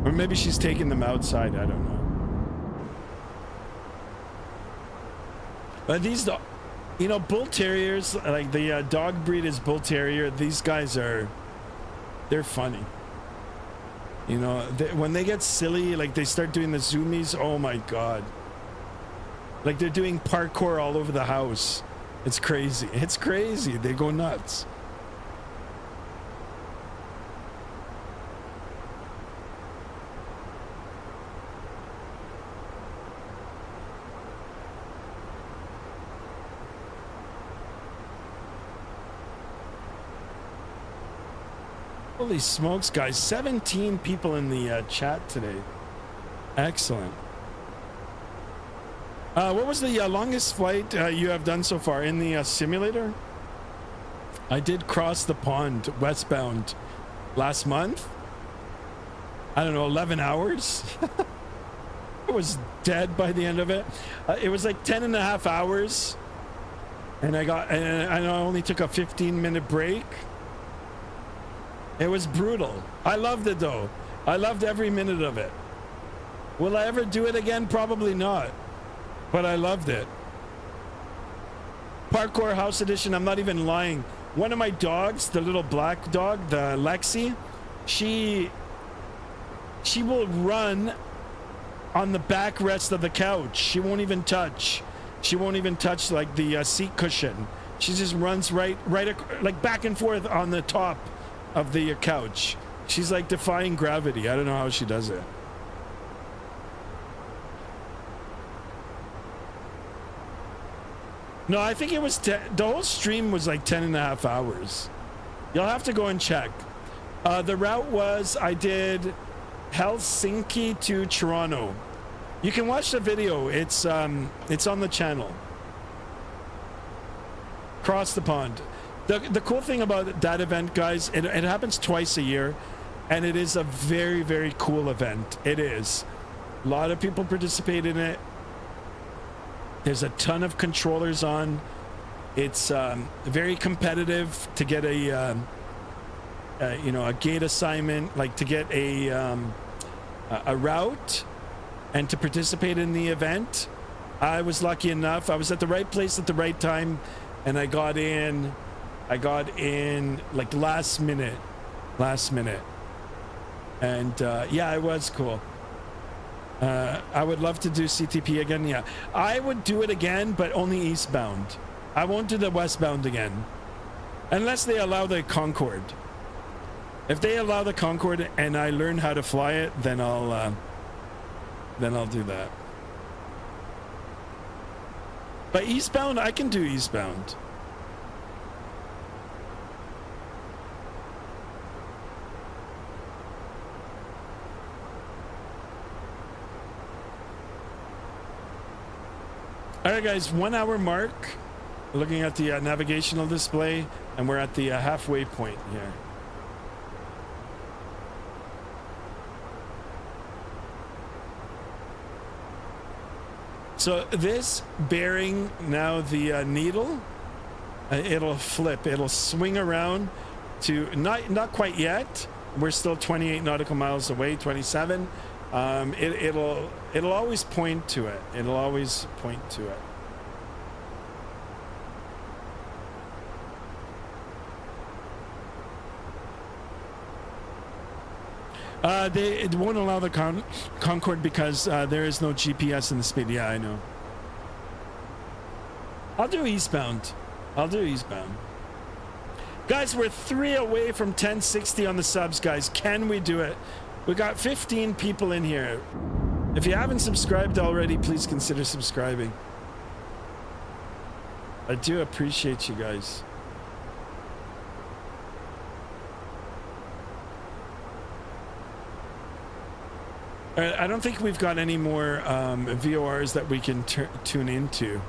Or maybe she's taking them outside, I don't know. But these, bull terriers, like the dog breed is bull terrier, these guys they're funny. When they get silly, like they start doing the zoomies, oh my god. Like they're doing parkour all over the house. It's crazy. It's crazy. They go nuts. Holy smokes, guys. 17 people in the chat today. Excellent. What was the longest flight you have done so far in the simulator? I did cross the pond westbound last month. I don't know, 11 hours. I was dead by the end of it. It was like 10 and a half hours. And I only took a 15-minute break. It was brutal. I loved it though. I loved every minute of it. Will I ever do it again? Probably not. But I loved it. Parkour House Edition, I'm not even lying. One of my dogs, the little black dog, the Lexi, she will run on the backrest of the couch. She won't even touch. She won't even touch like the seat cushion. She just runs right like back and forth on the top of the couch. She's like defying gravity. I don't know how she does it. No, I think it was the whole stream was like 10 and a half hours. You'll have to go and check. The route was, I did Helsinki to Toronto. You can watch the video. It's on the channel. Cross the pond. The cool thing about that event, guys, it happens twice a year, and it is a very, very cool event. It is. A lot of people participate in it. There's a ton of controllers on. It's very competitive to get a gate assignment, like to get a route and to participate in the event. I was lucky enough. I was at the right place at the right time, and I got in like last minute. And yeah, it was cool. I would love to do CTP again. Yeah, I would do it again, but only eastbound. I won't do the westbound again unless they allow the Concorde. If they allow the Concorde and I learn how to fly it, then I'll do that. But eastbound, I can do eastbound. All right, guys, 1 hour mark. We're looking at the navigational display, and we're at the halfway point here. So this bearing, now the needle, it'll flip. It'll swing around to not quite yet. We're still 28 nautical miles away, 27. It'll always point to it. It'll always point to it. It won't allow the Concorde because there is no GPS in the speed. Yeah, I know. I'll do eastbound. Guys, we're 3 away from 1060 on the subs, guys. Can we do it? We got 15 people in here. If you haven't subscribed already, please consider subscribing. I do appreciate you guys. All right, I don't think we've got any more VORs that we can tune into.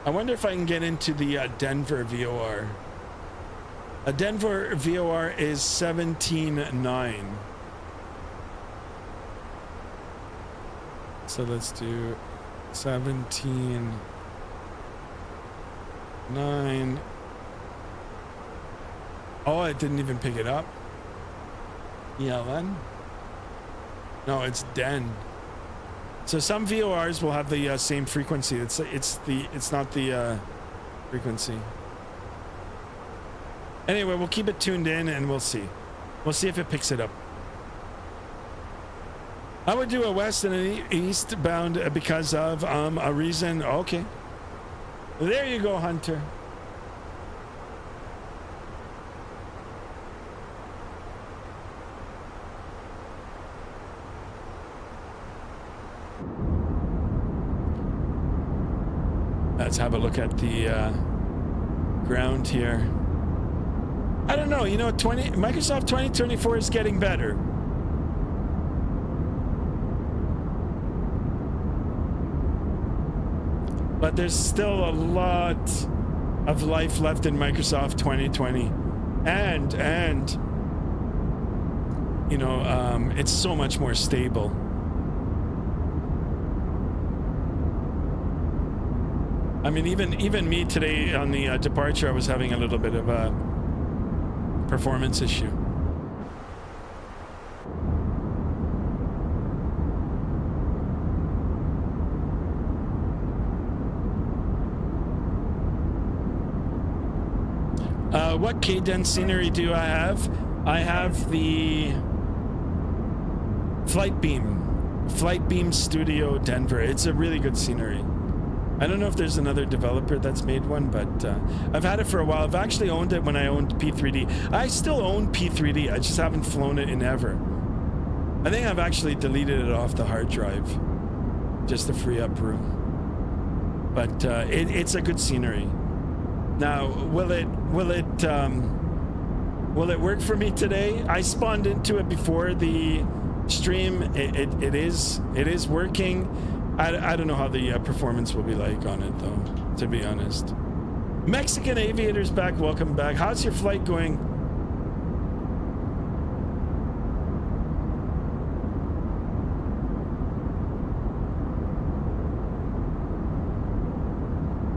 I wonder if I can get into the Denver VOR. A Denver VOR is 17.9. So let's do 17.9. Oh, it didn't even pick it up. ELN? No, it's DEN. So some VORs will have the same frequency. It's not the frequency. Anyway, we'll keep it tuned in and we'll see. We'll see if it picks it up. I would do a west and an eastbound because of a reason. Okay. There you go, Hunter. Let's have a look at the ground here. I don't know. You know, Microsoft 2024 is getting better. But there's still a lot of life left in Microsoft 2020. And you know, it's so much more stable. I mean, even me today on the departure, I was having a little bit of a performance issue. What cadence scenery do I have? I have the Flight Beam Studio Denver. It's a really good scenery. I don't know if there's another developer that's made one, but I've had it for a while. I've actually owned it when I owned P3D. I still own P3D. I just haven't flown it in ever. I think I've actually deleted it off the hard drive just to free up room. But it's a good scenery. Now, will it work for me today? I spawned into it before the stream. It is working. I don't know how the performance will be like on it, though, to be honest. Mexican Aviators back. Welcome back. How's your flight going?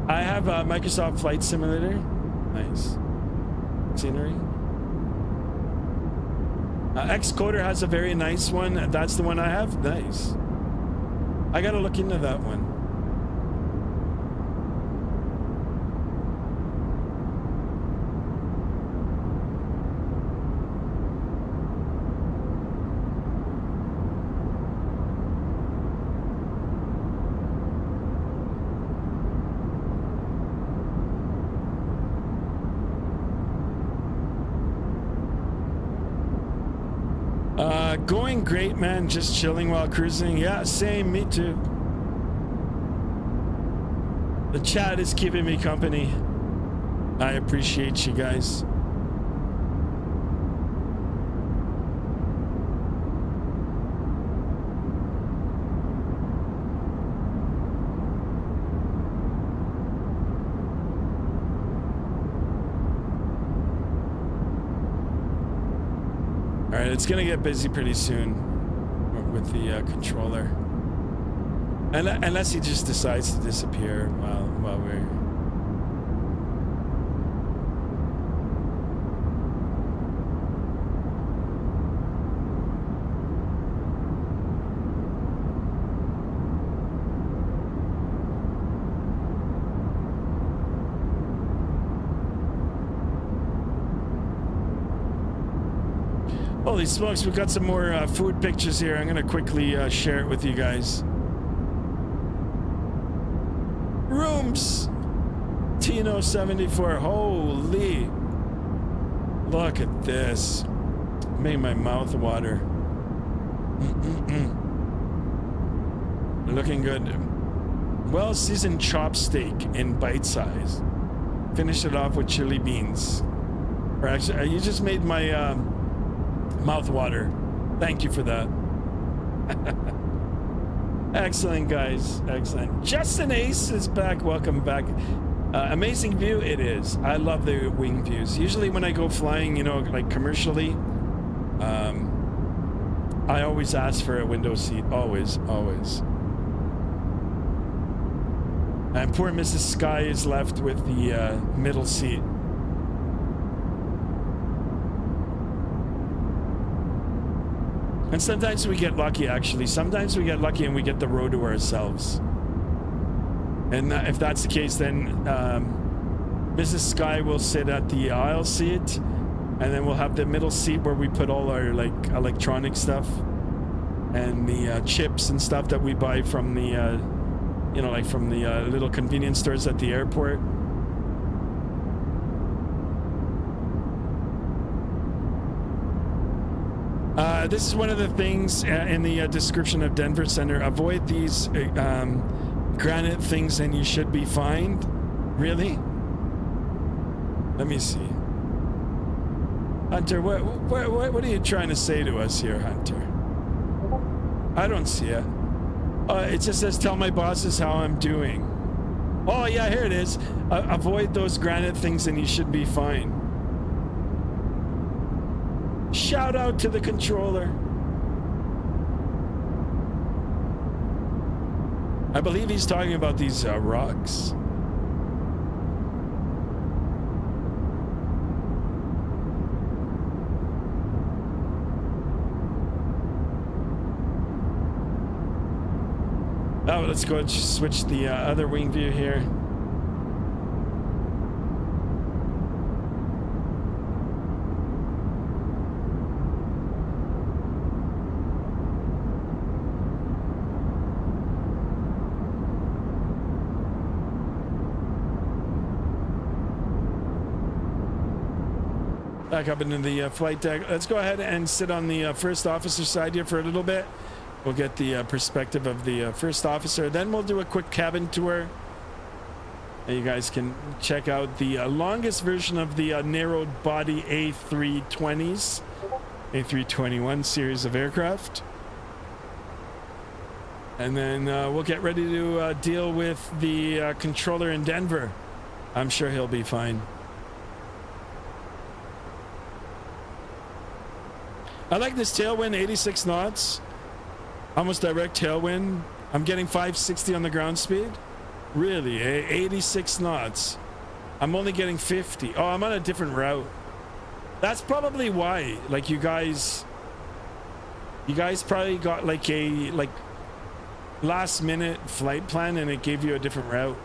I have a Microsoft Flight Simulator. Nice. Scenery. Xcoder has a very nice one. That's the one I have. Nice. I gotta look into that one. Going great, man. Just chilling while cruising. Yeah, same. Me too. The chat is keeping me company. I appreciate you guys. All right, it's gonna get busy pretty soon with the controller, unless he just decides to disappear while we're. Holy smokes, we've got some more food pictures here. I'm gonna quickly share it with you guys. Rooms! Tino 74, holy. Look at this. Made my mouth water. Looking good. Well seasoned chopsteak in bite size. Finish it off with chili beans. Or actually, you just made my mouth water. Thank you for that. Excellent, guys. Excellent. Justin Ace is back. Welcome back. Amazing view it is. I love the wing views. Usually when I go flying, you know, like commercially, I always ask for a window seat. Always. And poor Mrs. Sky is left with the middle seat. And sometimes we get lucky, actually. Sometimes we get lucky and we get the row to ourselves. And if that's the case, then Mrs. Sky will sit at the aisle seat, and then we'll have the middle seat where we put all our like electronic stuff and the chips and stuff that we buy from the, you know, like from the little convenience stores at the airport. This is one of the things in the description of Denver Center. Avoid these granite things and you should be fine. Really? Let me see. Hunter, what are you trying to say to us here, Hunter? I don't see it. It just says, tell my bosses how I'm doing. Oh, yeah, here it is. Avoid those granite things and you should be fine. Shout out to the controller. I believe he's talking about these rocks. Oh, let's go and switch the other wing view here. Back up into the flight deck. Let's go ahead and sit on the first officer side here for a little bit. We'll get the perspective of the first officer. Then we'll do a quick cabin tour. And you guys can check out the longest version of the narrowed body A320s, A321 series of aircraft. And then we'll get ready to deal with the controller in Denver. I'm sure he'll be fine. I like this tailwind, 86 knots. Almost direct tailwind. I'm getting 560 on the ground speed. Really, 86 knots. I'm only getting 50. Oh, I'm on a different route. That's probably why. Like you guys probably got like a last minute flight plan and it gave you a different route.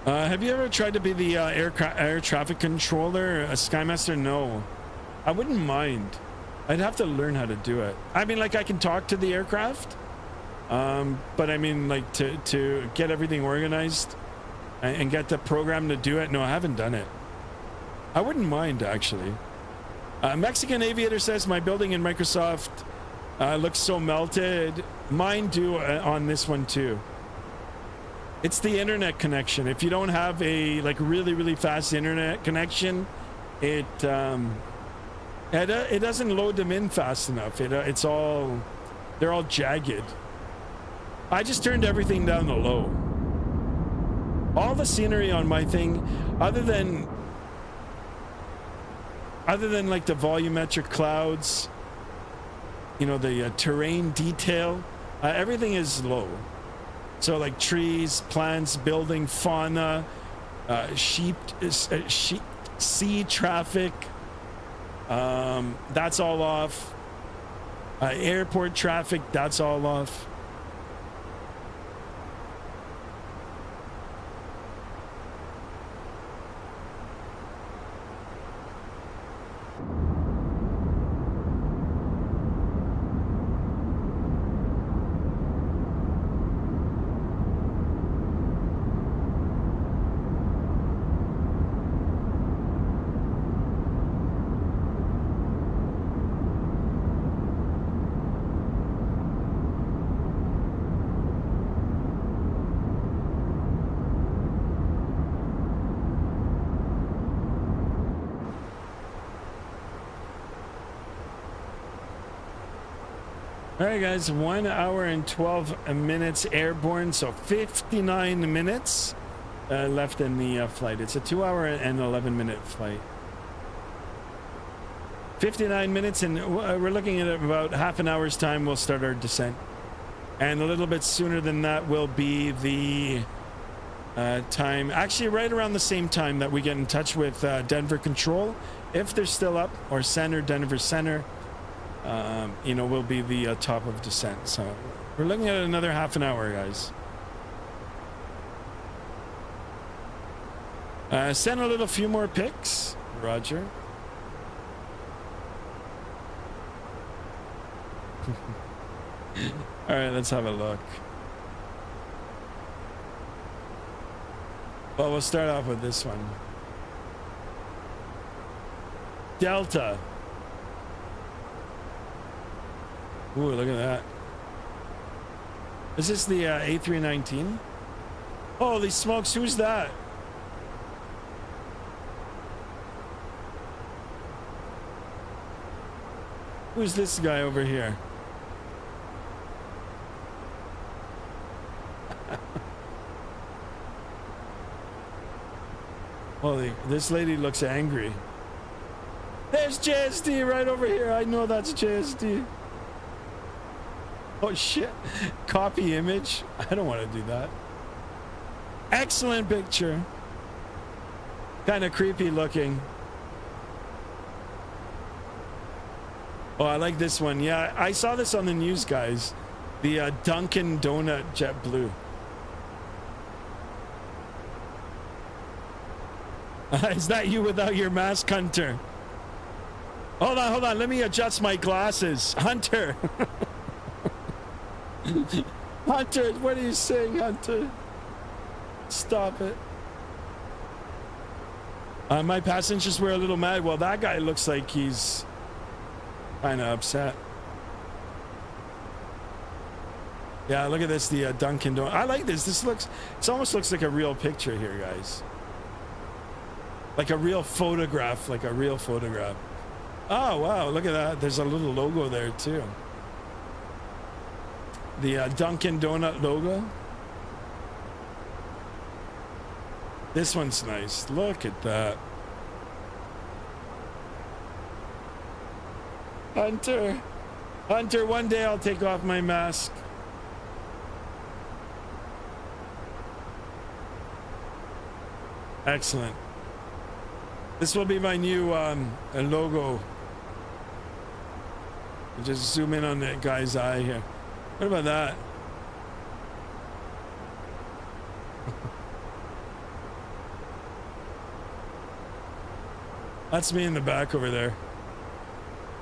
Have you ever tried to be the air traffic controller, a Skymaster? No. I wouldn't mind. I'd have to learn how to do it. I mean, like, I can talk to the aircraft, but I mean, like, to get everything organized and get the program to do it. No, I haven't done it. I wouldn't mind, actually. Mexican Aviator says, my building in Microsoft looks so melted. Mine do on this one, too. It's the internet connection. If you don't have a really fast internet connection, it doesn't load them in fast enough. They're all jagged. I just turned everything down to low. All the scenery on my thing, other than like the volumetric clouds, you know, the terrain detail, everything is low. So like trees, plants, building, fauna, sheep, sea traffic, that's all off. Airport traffic, that's all off. All right, guys, 1 hour and 12 minutes airborne, so 59 minutes left in the flight. It's a 2 hour and 11 minute flight. 59 minutes, and we're looking at about half an hour's time. We'll start our descent, and a little bit sooner than that will be the time. Actually, right around the same time that we get in touch with Denver Control, if they're still up, or Center, Denver Center. You know, will be the top of descent. So we're looking at another half an hour, guys. Send a little few more pics, Roger. All right, let's have a look. Well, we'll start off with this one. Delta. Ooh, look at that. Is this the A319? Holy smokes, who's that? Who's this guy over here? Holy, this lady looks angry. There's JSD right over here. I know that's JSD. Oh shit. Copy image. I don't want to do that. Excellent picture. Kind of creepy looking. Oh, I like this one. Yeah, I saw this on the news, guys. The Dunkin' Donut JetBlue. Is that you without your mask, Hunter? Hold on. Let me adjust my glasses. Hunter. Hunter, what are you saying, Hunter? Stop it. My passengers were a little mad. Well, that guy looks like he's kind of upset. Yeah, look at this, the Dunkin' Donut. I like this. It almost looks like a real picture here, guys. Like a real photograph, Oh, wow, look at that. There's a little logo there, too. The Dunkin' Donut logo. This one's nice. Look at that. Hunter, one day I'll take off my mask. Excellent. This will be my new logo. Just zoom in on that guy's eye here. What about that? That's me in the back over there.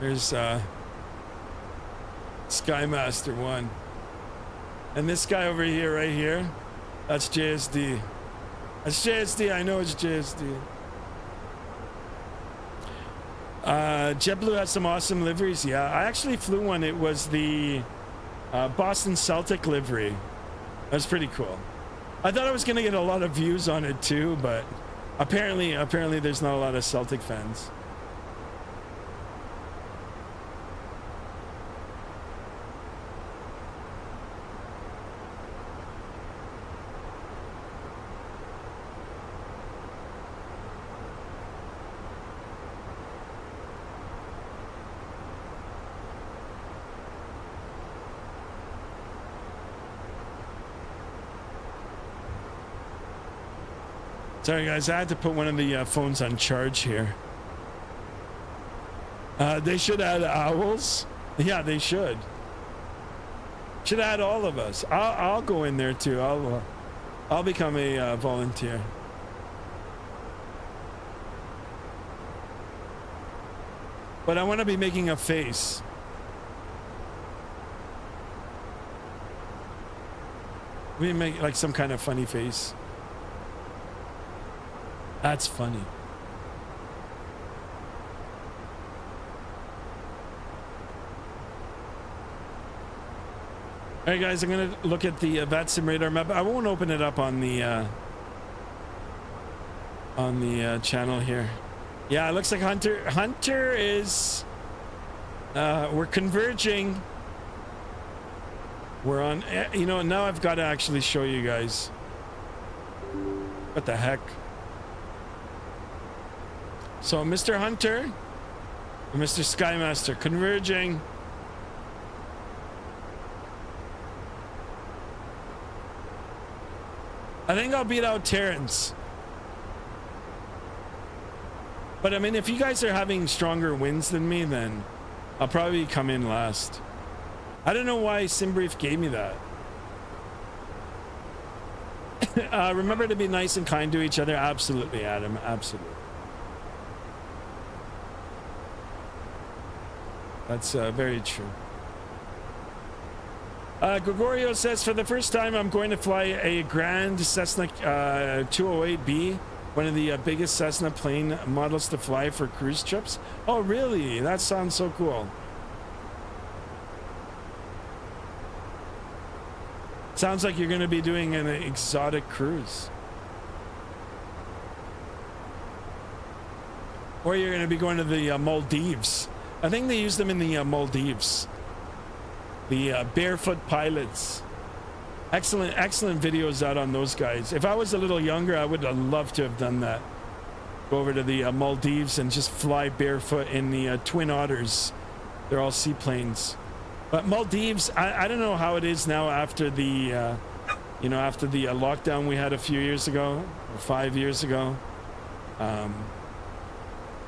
There's Skymaster 1. And this guy over here, right here, that's JSD. That's JSD, I know it's JSD. JetBlue has some awesome liveries. Yeah, I actually flew one. It was the Boston Celtic livery. That was pretty cool. I thought I was gonna get a lot of views on it too, but apparently there's not a lot of Celtic fans. Sorry guys, I had to put one of the phones on charge here. They should add owls. Yeah, they should. Should add all of us. I'll go in there too. I'll become a volunteer. But I want to be making a face. We make like some kind of funny face. That's funny. All right, guys, I'm gonna look at the Vatsim radar map. I won't open it up on the channel here. Yeah, it looks like Hunter is. We're converging. We're on. You know, now I've got to actually show you guys. What the heck? So Mr. Hunter and Mr. Skymaster converging. I think I'll beat out Terrence. But I mean, if you guys are having stronger winds than me, then I'll probably come in last. I don't know why Simbrief gave me that. Remember to be nice and kind to each other. Absolutely, Adam. Absolutely. That's very true. Gregorio says, for the first time, I'm going to fly a Grand Cessna 208B, one of the biggest Cessna plane models to fly for cruise trips. Oh, really? That sounds so cool. Sounds like you're going to be doing an exotic cruise. Or you're going to be going to the Maldives. I think they use them in the Maldives. The barefoot pilots. Excellent videos out on those guys. If I was a little younger, I would have loved to have done that. Go over to the Maldives and just fly barefoot in the Twin Otters. They're all seaplanes. But Maldives, I don't know how it is now after the, after the lockdown we had a few years ago, or 5 years ago.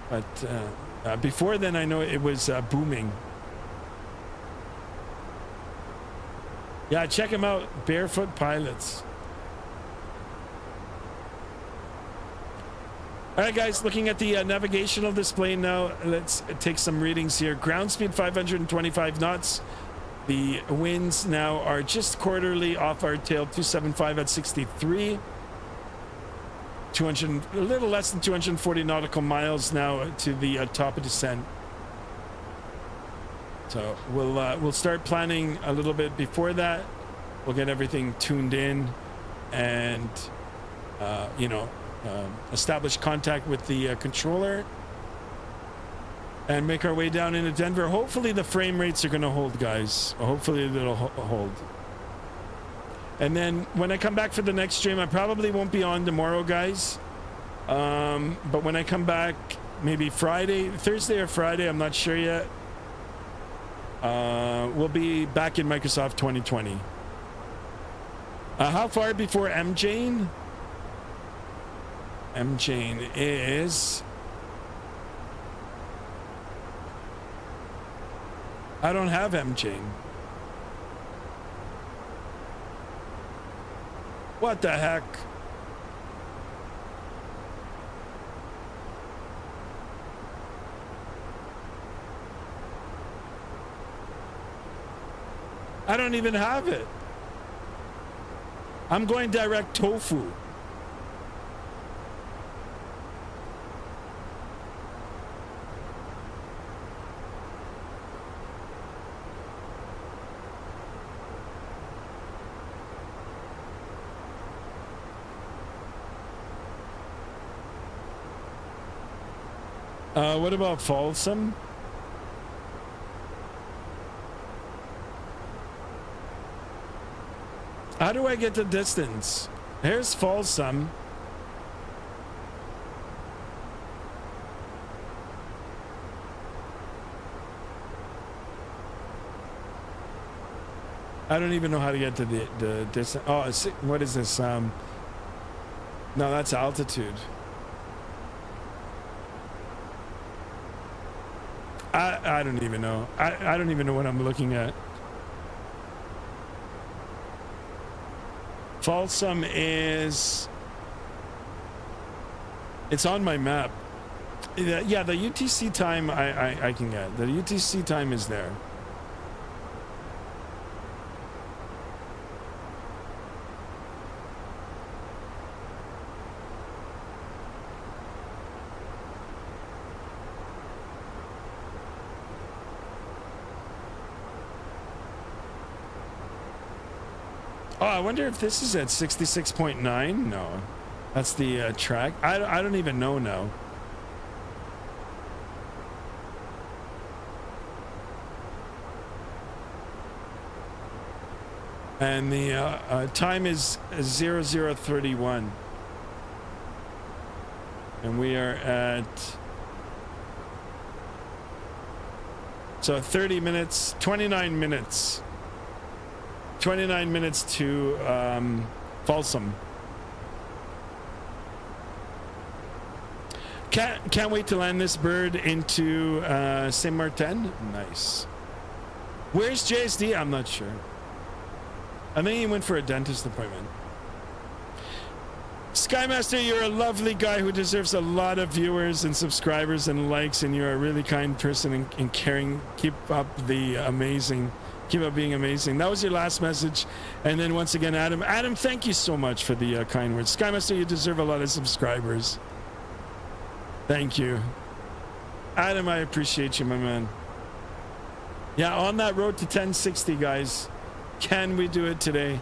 But before then, I know it was booming. Yeah, check them out, Barefoot Pilots. All right, guys, looking at the navigational display now. Let's take some readings here. Ground speed 525 knots. The winds now are just quarterly off our tail, 275 at 63. A little less than 240 nautical miles now to the top of descent. So we'll start planning a little bit before that. We'll get everything tuned in and establish contact with the controller and make our way down into Denver. Hopefully the frame rates are going to hold, guys. Hopefully it'll hold. And then when I come back for the next stream, I probably won't be on tomorrow, guys. But when I come back, maybe Thursday or Friday, I'm not sure yet. We'll be back in Microsoft 2020. How far before M-Jane? M-Jane is... I don't have M-Jane. What the heck? I don't even have it. I'm going direct tofu. What about Folsom? How do I get the distance? Here's Folsom. I don't even know how to get to the distance. Oh, what is this? No, that's altitude. I don't even know. I don't even know what I'm looking at. Folsom is... It's on my map. Yeah, the UTC time I can get. The UTC time is there. Oh, I wonder if this is at 66.9. No, that's the track. I don't even know now. And the time is 0031. And we are at... So 30 minutes, 29 minutes. 29 minutes to Folsom. Can't wait to land this bird into Saint Martin. Nice. Where's JSD? I'm not sure. I think he went for a dentist appointment. Skymaster, you're a lovely guy who deserves a lot of viewers and subscribers and likes, and you're a really kind person and caring. Keep up the amazing Keep up being amazing. That was your last message. And then once again, Adam. Adam, thank you so much for the kind words. Skymaster, you deserve a lot of subscribers. Thank you. Adam, I appreciate you, my man. Yeah, on that road to 1060, guys. Can we do it today?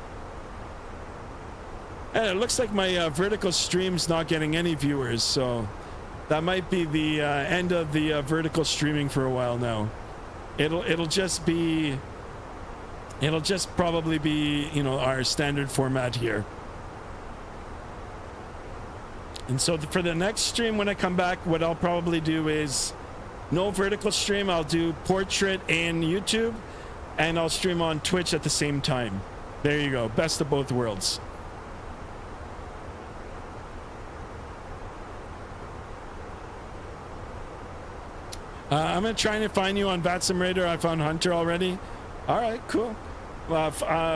And it looks like my vertical stream's not getting any viewers, so that might be the end of the vertical streaming for a while now. It'll just probably be, you know, our standard format here. And so for the next stream, when I come back, what I'll probably do is no vertical stream. I'll do portrait in YouTube, and I'll stream on Twitch at the same time. There you go. Best of both worlds. I'm going to try and find you on Vatsim Radar. I found Hunter already. All right, cool.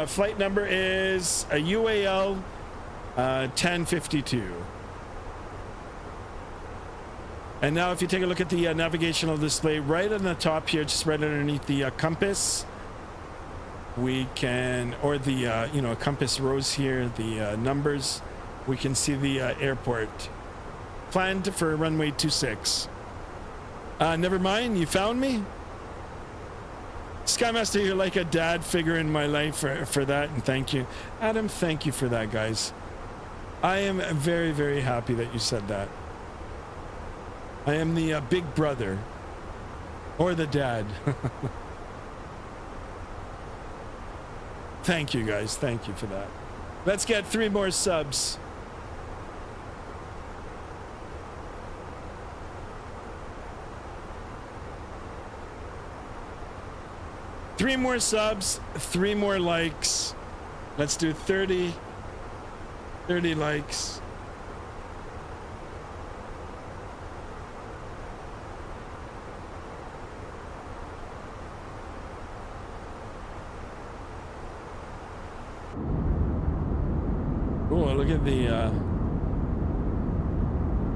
Flight number is a UAL 1052. And now if you take a look at the navigational display right on the top here, just right underneath the compass, we can, or the, you know, compass rows here, the numbers, we can see the airport. Planned for runway 26. Never mind, you found me? Skymaster, you're like a dad figure in my life for that, and thank you. Adam, thank you for that, guys. I am very, very happy that you said that. I am the big brother. Or the dad. Thank you, guys. Thank you for that. Let's get 3 more subs. Three more subs, 3 more likes. Let's do 30 likes. Oh, look at the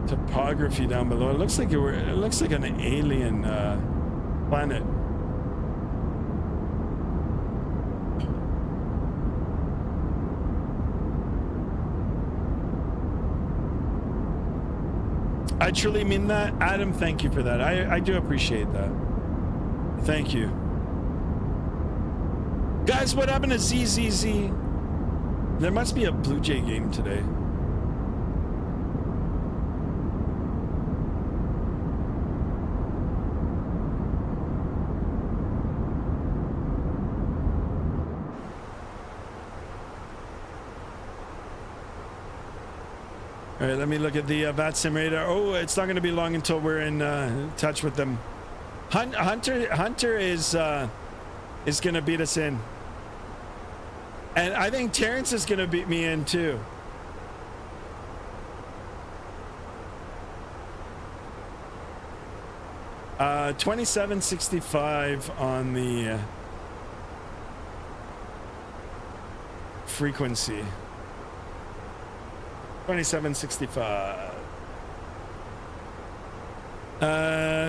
topography down below. It looks like it looks like an alien planet. I truly mean that. Adam, thank you for that. I do appreciate that. Thank you. Guys, what happened to ZZZ? There must be a Blue Jay game today. All right, let me look at the Vatsim radar. Oh, it's not going to be long until we're in touch with them. Hunter is going to beat us in. And I think Terrence is going to beat me in too. Uh, 2765 on the frequency. 2765.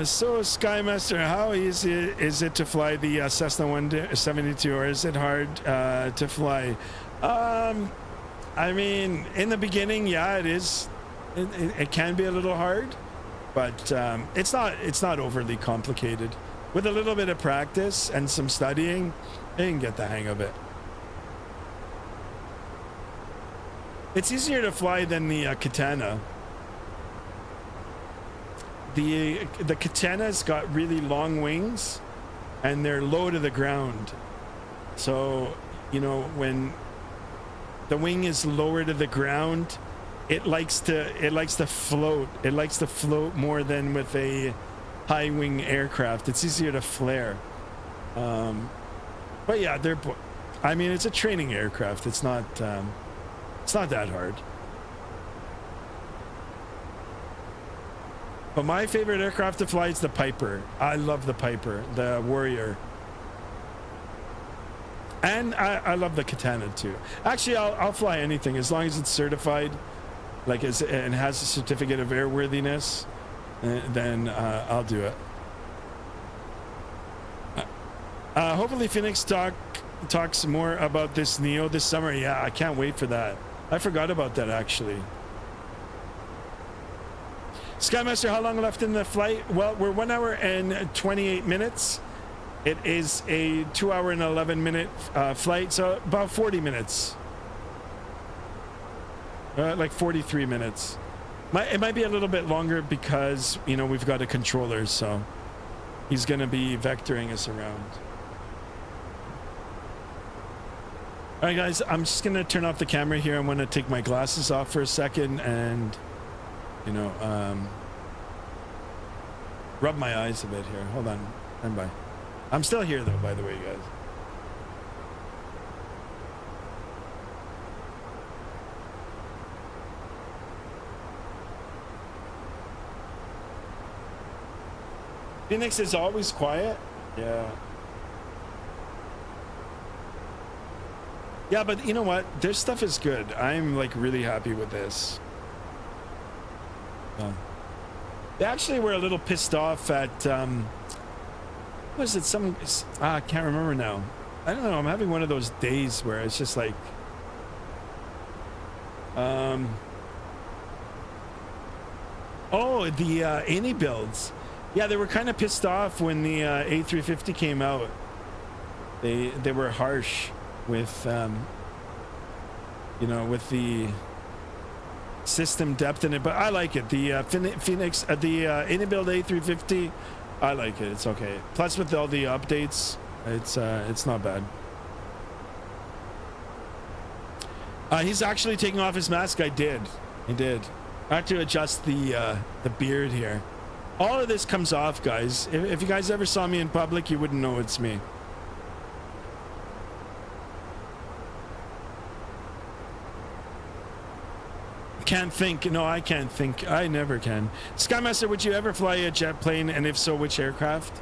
So Skymaster, how easy is it to fly the Cessna 172, or is it hard to fly? I mean, in the beginning, yeah, it is. It can be a little hard, but it's not overly complicated. With a little bit of practice and some studying, you can get the hang of it. It's easier to fly than the Katana. The Katana's got really long wings, and they're low to the ground. So, you know, when the wing is lower to the ground, it likes to float. It likes to float more than with a high wing aircraft. It's easier to flare. But yeah, I mean, it's a training aircraft. It's not that hard. But my favorite aircraft to fly is the Piper. I love the Piper, the Warrior. And I love the Katana too. Actually, I'll fly anything as long as it's certified, like and has a certificate of airworthiness. Then I'll do it. Hopefully Phoenix talks more about this Neo this summer. Yeah, I can't wait for that. I forgot about that actually. Skymaster, how long left in the flight? Well, we're 1 hour and 28 minutes. It is a 2 hour and 11 minute flight, so about 40 minutes. Like 43 minutes. It might be a little bit longer because, you know, we've got a controller, so he's going to be vectoring us around. All right, guys, I'm just going to turn off the camera here. I'm going to take my glasses off for a second and, you know, rub my eyes a bit here. Hold on. Stand by. I'm still here, though, by the way, guys. Phoenix is always quiet. Yeah. Yeah, but you know what? Their stuff is good. I'm like really happy with this. They actually were a little pissed off at what was it? I can't remember now. I don't know. I'm having one of those days where it's just like oh, the any builds. Yeah, they were kind of pissed off when the A350 came out. They were harsh with you know, with the system depth in it, but I like it. The Phoenix, the any-build A350, I like it. It's okay. Plus, with all the updates, it's not bad. He's actually taking off his mask. I did. I had to adjust the beard here. All of this comes off, guys. If you guys ever saw me in public, you wouldn't know it's me. Can't think. No, I can't think. I never can. Skymaster, would you ever fly a jet plane? And if so, which aircraft?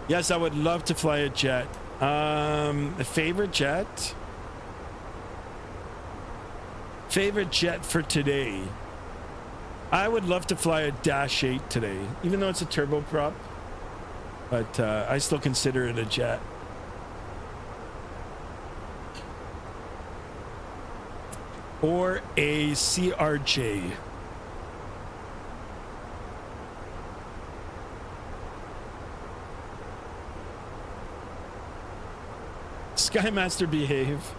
Yes, I would love to fly a jet. A favorite jet? Favorite jet for today? I would love to fly a Dash 8 today, even though it's a turboprop. But I still consider it a jet. Or a CRJ. Skymaster, behave.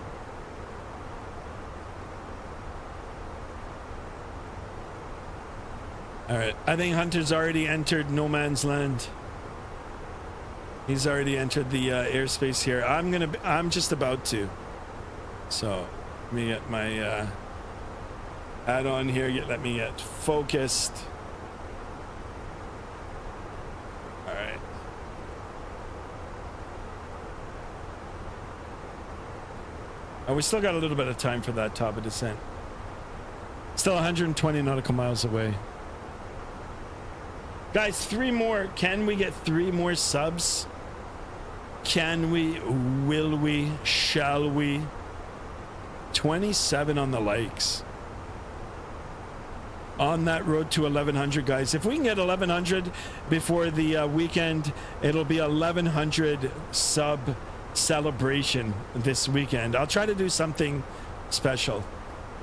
All right, I think Hunter's already entered no man's land. He's already entered the airspace here. I'm just about to. So let me get my add-on here. Let me get focused. All right. Oh, we still got a little bit of time for that top of descent. Still 120 nautical miles away. Guys, 3 more. Can we get 3 more subs? Can we? Will we? Shall we? 27 on the likes. On that road to 1100, guys. If we can get 1100 before the weekend, it'll be 1100 sub celebration this weekend. I'll try to do something special.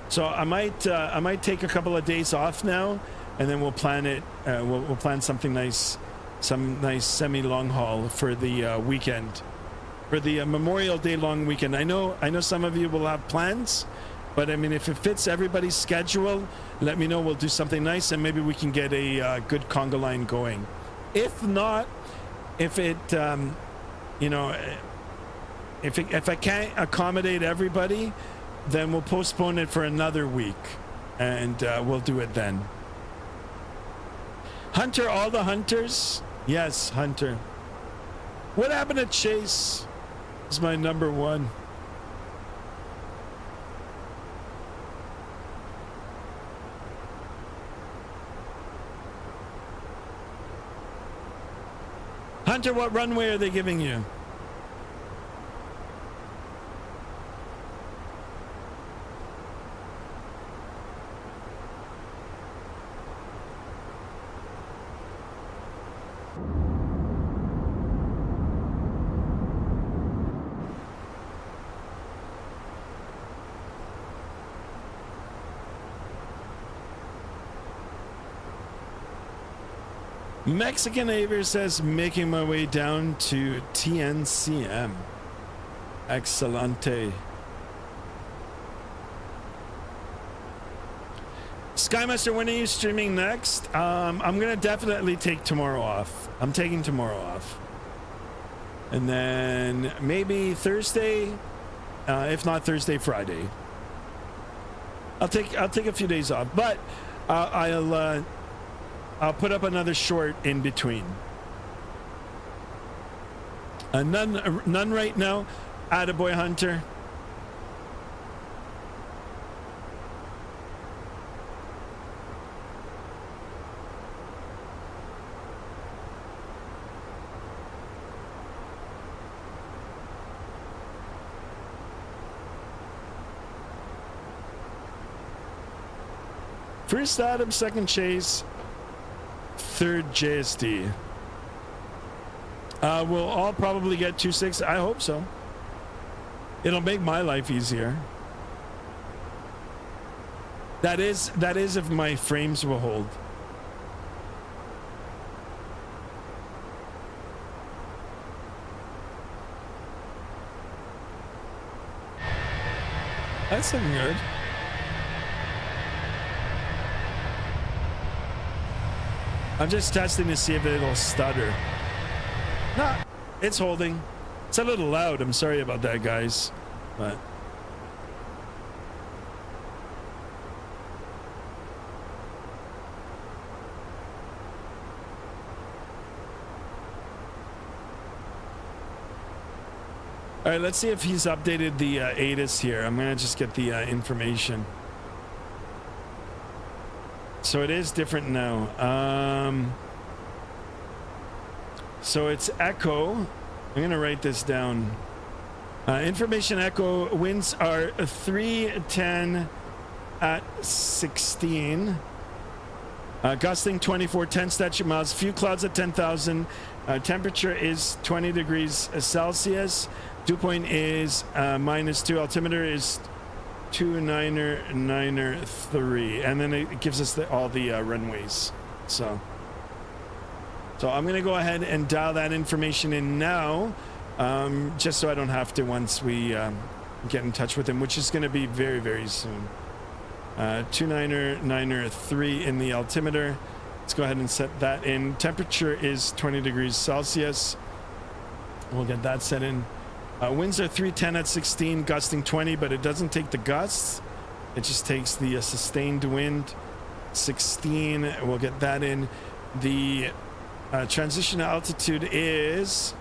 So I might take a couple of days off now, and then we'll plan it. We'll plan something nice, some nice semi-long haul for the weekend, for the Memorial Day long weekend. I know some of you will have plans, but I mean, if it fits everybody's schedule, let me know. We'll do something nice, and maybe we can get a good conga line going. If not, if it, you know, if I can't accommodate everybody, then we'll postpone it for another week, and we'll do it then. Hunter, all the hunters? Yes, Hunter. What happened to Chase? Is my number 1. Hunter, what runway are they giving you? Mexican Aviator says, making my way down to TNCM. Excelente. Skymaster, when are you streaming next? I'm gonna definitely take tomorrow off. I'm taking tomorrow off, and then maybe Thursday, if not Thursday, Friday. I'll take a few days off, but I'll put up another short in between. None right now. Attaboy Hunter. First Adam, second Chase, third JSD. We'll all probably get 2.6. I hope so. It'll make my life easier. That is if my frames will hold. That's looking good. I'm just testing to see if it'll stutter. Nah, it's holding. It's a little loud. I'm sorry about that, guys. But all right, let's see if he's updated the ATIS here. I'm gonna just get the information. So it is different now. So it's Echo. I'm gonna write this down. Information Echo, winds are 310 at 16. Gusting 24, 10 statute miles. Few clouds at 10,000. Temperature is 20 degrees Celsius. Dew point is -2. Altimeter is 2993, and then it gives us all the runways. So I'm gonna go ahead and dial that information in now, just so I don't have to once we get in touch with him, which is gonna be very, very soon. 2993 in the altimeter. Let's go ahead and set that in. Temperature is 20 degrees Celsius. We'll get that set in. Winds are 310 at 16, gusting 20, but it doesn't take the gusts. It just takes the sustained wind. 16, we'll get that in. The transition altitude is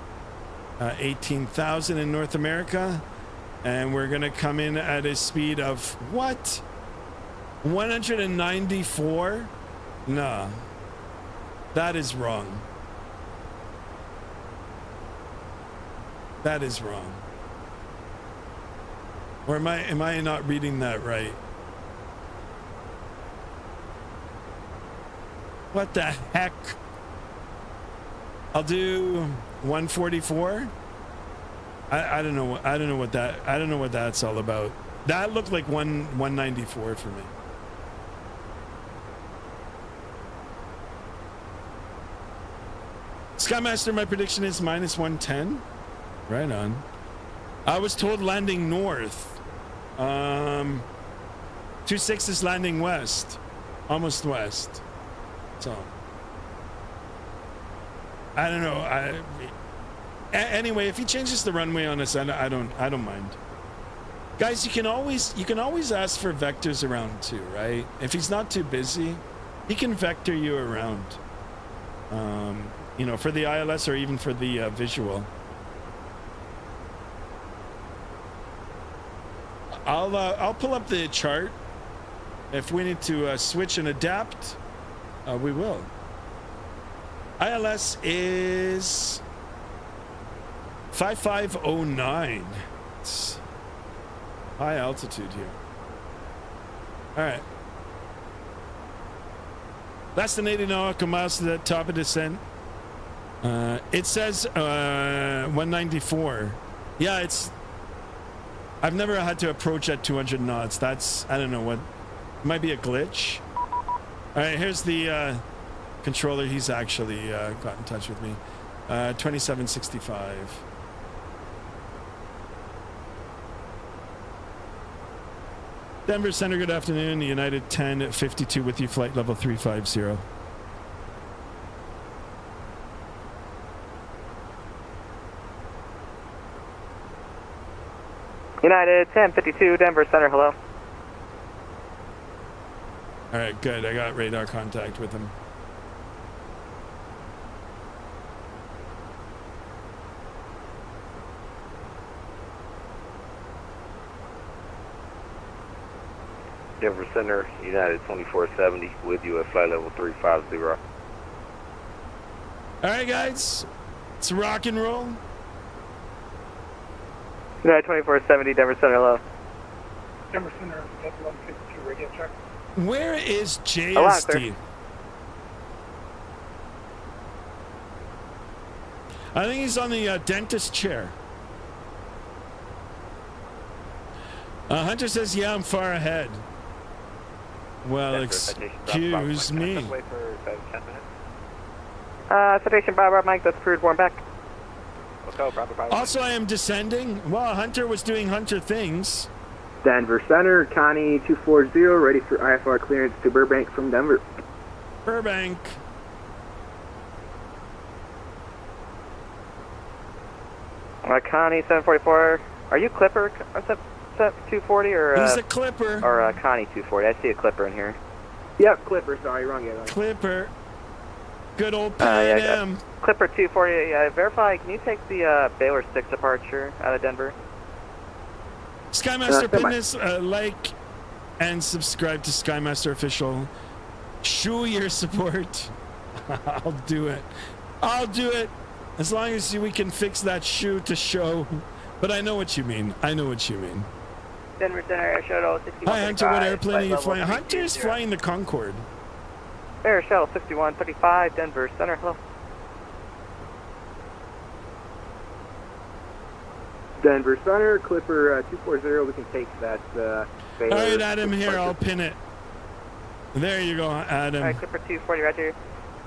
18,000 in North America. And we're going to come in at a speed of what? 194? No, that is wrong. That is wrong. Or am I not reading that right? What the heck? I'll do 144. I don't know what that's all about. That looked like 194 for me. Skymaster, my prediction is -110. Right on. I was told landing north. 26 is landing west, almost west. So I don't know. Anyway, if he changes the runway on us, I don't mind. Guys, you can always ask for vectors around too, right? If he's not too busy, he can vector you around. You know, for the ILS or even for the visual. I'll pull up the chart. If we need to switch and adapt, we will. ILS is 5509. It's high altitude here. All right. Less than 80 nautical miles to the top of descent. It says 194. Yeah, I've never had to approach at 200 knots. That's, I don't know what, it might be a glitch. All right, here's the controller, he's actually got in touch with me. 2765. Denver Center, good afternoon. United 1052 with you, flight level 350. United 1052, Denver Center, hello. All right, good. I got radar contact with him. Denver Center, United 2470 with you at flight level 350. All right, guys. It's rock and roll. United 2470, Denver Center, hello. Denver Center, 1152, radio check. Where is Oh, wow, JST? clear. I think he's on the dentist chair. Hunter says, yeah, I'm far ahead. Well, excuse me. Wait for 10 minutes. Citation Bravo Mike, that's approved, warm back. Let's go, Bravo. Also, I am descending. Well, Hunter was doing Hunter things. Denver Center, Connie 240, ready for IFR clearance to Burbank from Denver. Burbank. Connie 744, are you Clipper 240 or? He's a Clipper. Or Connie 240, I see a Clipper in here. Yep, Clipper, sorry, wrong guy. Clipper. Good old Pan Am. Clipper 240, verify, can you take the Baylor 6 departure out of Denver? Skymaster Fitness, like and subscribe to Skymaster Official. Show your support. I'll do it. I'll do it. As long as we can fix that shoe to show. But I know what you mean. I know what you mean. Denver Center, Air Shuttle 6135. Hi, Hunter. What airplane are you flying? Hunter's flying the Concorde. Air Shuttle 6135, Denver Center, hello. Denver Center, Clipper 240, we can take that. All right, Adam, here, I'll pin it. There you go, Adam. All right, Clipper 240, roger.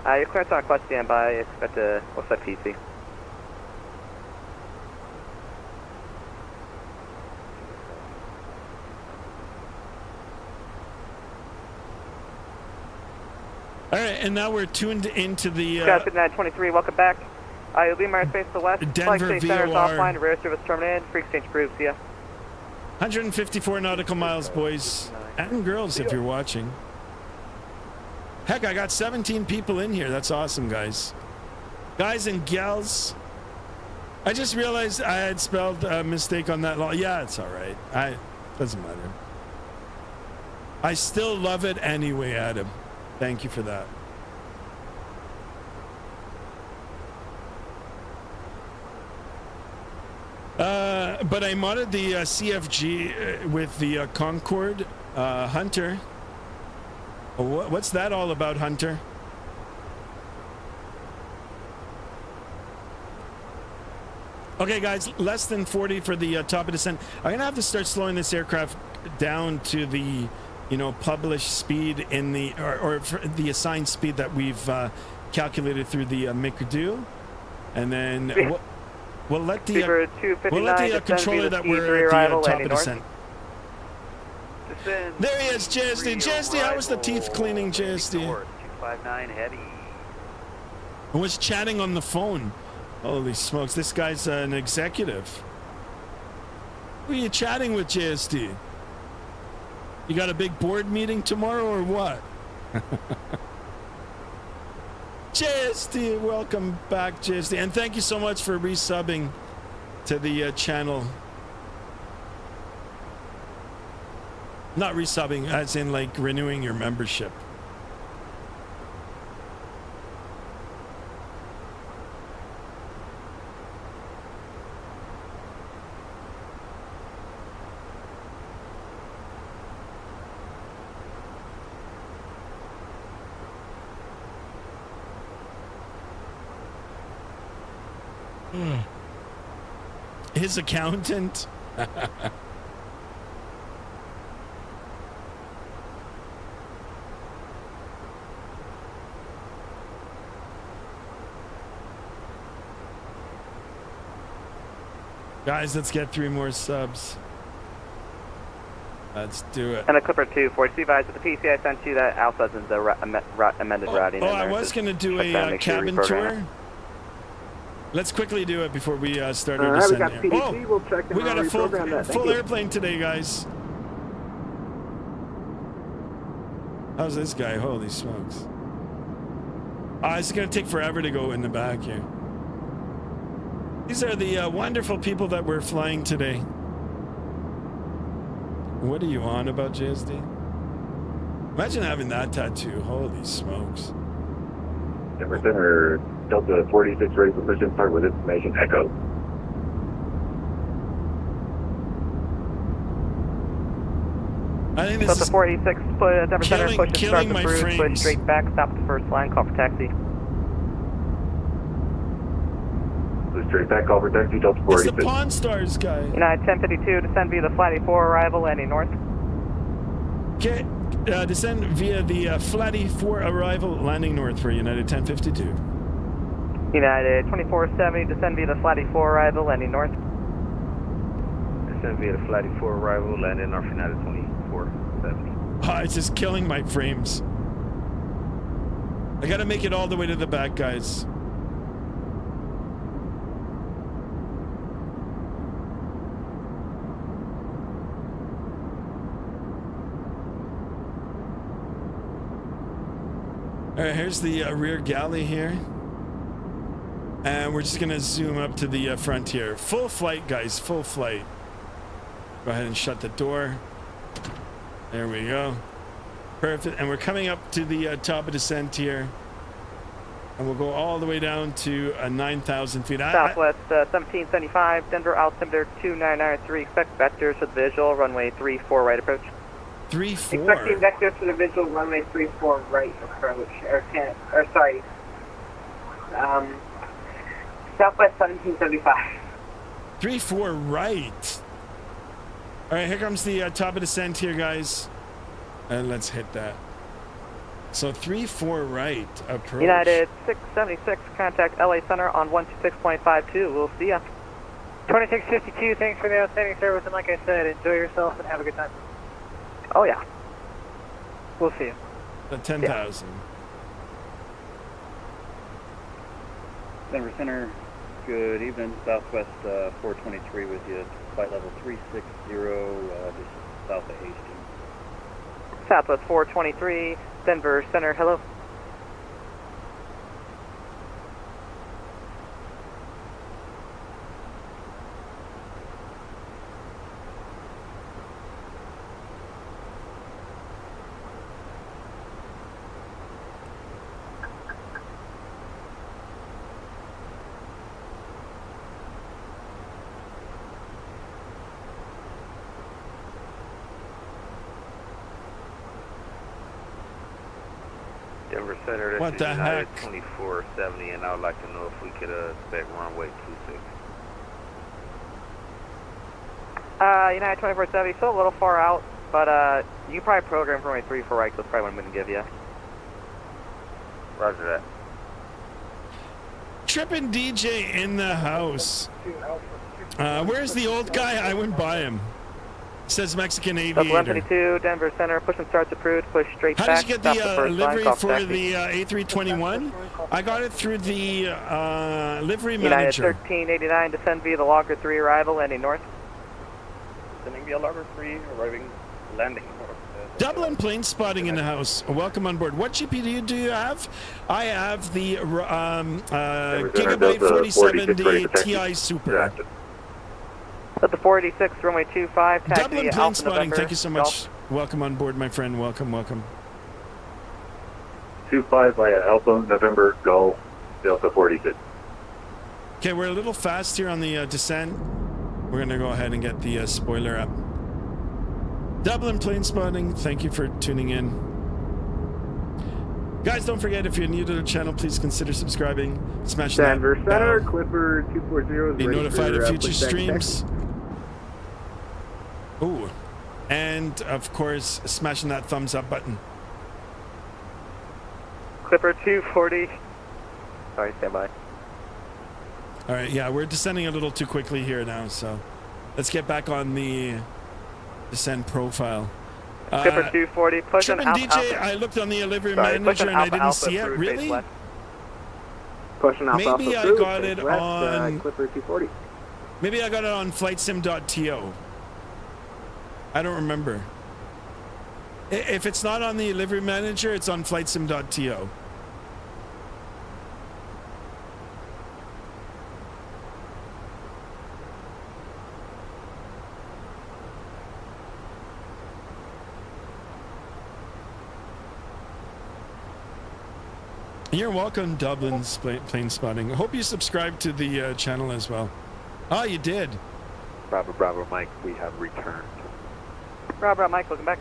Your clearance on request standby, expect a what's PC. All right, and now we're tuned into the... Scott 923, welcome back. You'll be in my space to the west. Denver Flight Center is VOR. offline, rail service terminated, free exchange approved, see ya. 154 nautical miles, boys and girls, if you're watching. Heck, I got 17 people in here. That's awesome, guys. Guys and gals. I just realized I had spelled a mistake on that law. Yeah, it's all right. Doesn't matter. I still love it anyway, Adam. Thank you for that. But I modded the CFG with the Concorde. Hunter. What's that all about, Hunter? Okay, guys, less than 40 for the top of descent. I'm going to have to start slowing this aircraft down to the, published speed in the, or for the assigned speed that we've calculated through the McDo. And then we'll let the controller that we're at the top of descent. There he is, JSD. JSD, how was the teeth cleaning, JSD? 259 heavy. I was chatting on the phone. Holy smokes, this guy's an executive. Who are you chatting with, JSD? You got a big board meeting tomorrow or what? JSD, welcome back, JSD. And thank you so much for resubbing to the channel. Not resubbing, as in like renewing your membership. His accountant. Guys, let's get 3 more subs. Let's do it. And a Clipper 240. Advise that the PC I sent you that Alpha is the amended routing. Oh, I was going to do a cabin tour. Let's quickly do it before we start our we descent got here. PDC. We'll check and we got a reprogram that. full airplane today, guys. How's this guy? Holy smokes. It's going to take forever to go in the back here. These are the wonderful people that we're flying today. What are you on about, JSD? Imagine having that tattoo. Holy smokes. Denver Center, Delta 46 ready for mission start with information echo. I think this Delta is 46, Denver Center, push and start the my cruise, push frames. straight back, stop the first line, call for taxi. Push straight back, call for taxi, Delta It's 46. the Pawn Stars guy. United 1052, descend via the Flight 84 arrival, landing north. Okay, descend via the Flat E4 arrival, landing north for United 1052. United 2470, descend via the Flight 84 arrival, landing north. Descend via the Flight 4 arrival, landing north United 2470. Oh, it's just killing my frames. I gotta make it all the way to the back, guys. All right, here's the rear galley here. And we're just gonna zoom up to the front here. Full flight, guys, full flight. Go ahead and shut the door. There we go. Perfect. And we're coming up to the top of descent here. And we'll go all the way down to 9,000 feet. Southwest 1775, Denver altimeter 2993, expect vectors for the visual, runway 34 right approach. 34. Expecting vectors for the visual, runway 34 right approach. Southwest 1775. 34 right. All right, here comes the top of descent here, guys. And let's hit that. So 34 right approach. United 676, contact LA Center on 126.52. We'll see ya. 2652, thanks for the outstanding service, and like I said, enjoy yourself and have a good time. Oh yeah. We'll see you. The 10,000. Denver Center, good evening. Southwest 423 with you. Flight level 360, just south of Hastings. Southwest 423, Denver Center, hello. Denver Center, this What is the United heck? 2470, and I would like to know if we could expect runway 26. United 2470, still a little far out, but you can probably program for runway 34 right, so that's probably what I'm going to give you. Roger that. Trippin' DJ in the house. Where's the old guy? I went by him. Says Mexican Aviator. 122, Denver Center, push and start the cruise, push straight How back. did you get stop the first line, livery call for taxi. the A321? I got it through the livery United manager. 1389, descend via the Logger 3 arrival, landing north. Descending via Logger 3, arriving, landing north. Dublin plane spotting in the house. Welcome on board. What GPU do you have? I have the Gigabyte 4070 Ti Super. At the 486, runway 25, taxi Dublin plane Alpha spotting. November, Thank you so much. Golf. Welcome on board, my friend. Welcome, welcome. 25 via Alpha, November, Golf, Delta 46. Okay, we're a little fast here on the descent. We're going to go ahead and get the spoiler up. Dublin plane spotting. Thank you for tuning in. Guys, don't forget, if you're new to the channel, please consider subscribing. Smash Denver that Center, bell. Clipper 240 is Be ready notified for, of future pushback streams. Ooh. And, of course, smashing that thumbs up button. Clipper 240. Sorry, stand by. All right, yeah, we're descending a little too quickly here now, so let's get back on the descent profile. Clipper 240, push Trip on and Alpha. DJ, I looked on the delivery manager and I didn't see it. Really? Pushing Alpha Maybe Alpha I Crew, got face it west, on. Clipper 240. Maybe I got it on flightsim.to. I don't remember. If it's not on the delivery manager, it's on flightsim.to. You're welcome, Dublin's plane spotting. I hope you subscribe to the channel as well. Oh, you did. Bravo, Bravo, Mike, we have returned. Bravo, Mike, welcome back.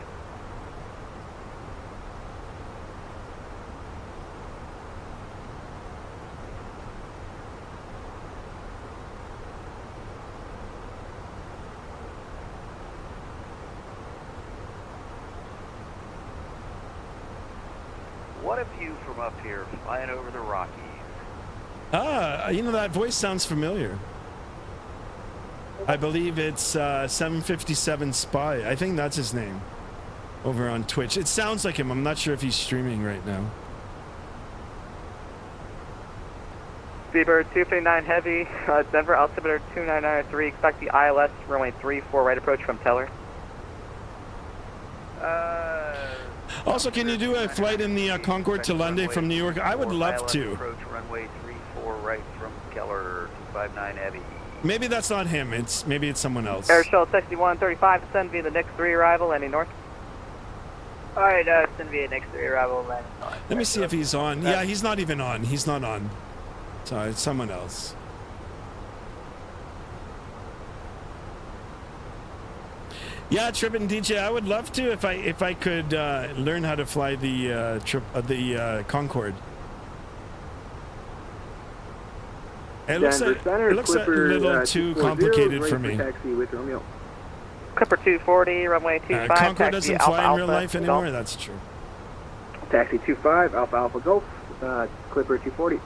What a view from up here, flying over the Rockies. Ah, you know, that voice sounds familiar. I believe it's 757 Spy. I think that's his name over on Twitch. It sounds like him. I'm not sure if he's streaming right now. Speedbird 259 Heavy, Denver altimeter 2993, expect the ILS runway 34 right approach from Teller. Also, can you do a flight in the Concorde to London from New York? I would love to. Approach runway 34 right from Keller 259 Heavy. Maybe that's not him. Maybe it's someone else. Airshell 6135, descend via the next 3 arrival, landing north. Alright, descend via next 3 arrival, landing north. Let me see if he's on. Yeah, he's not even on. He's not on. Sorry, it's someone else. Yeah, Trip and DJ, I would love to if I could learn how to fly the Concorde. It looks a little too complicated for me. Taxi with Romeo. Clipper 240, runway 25. Concorde doesn't fly in real life anymore. Golf. That's true. Taxi 25, Alpha Alpha Golf, Clipper 240.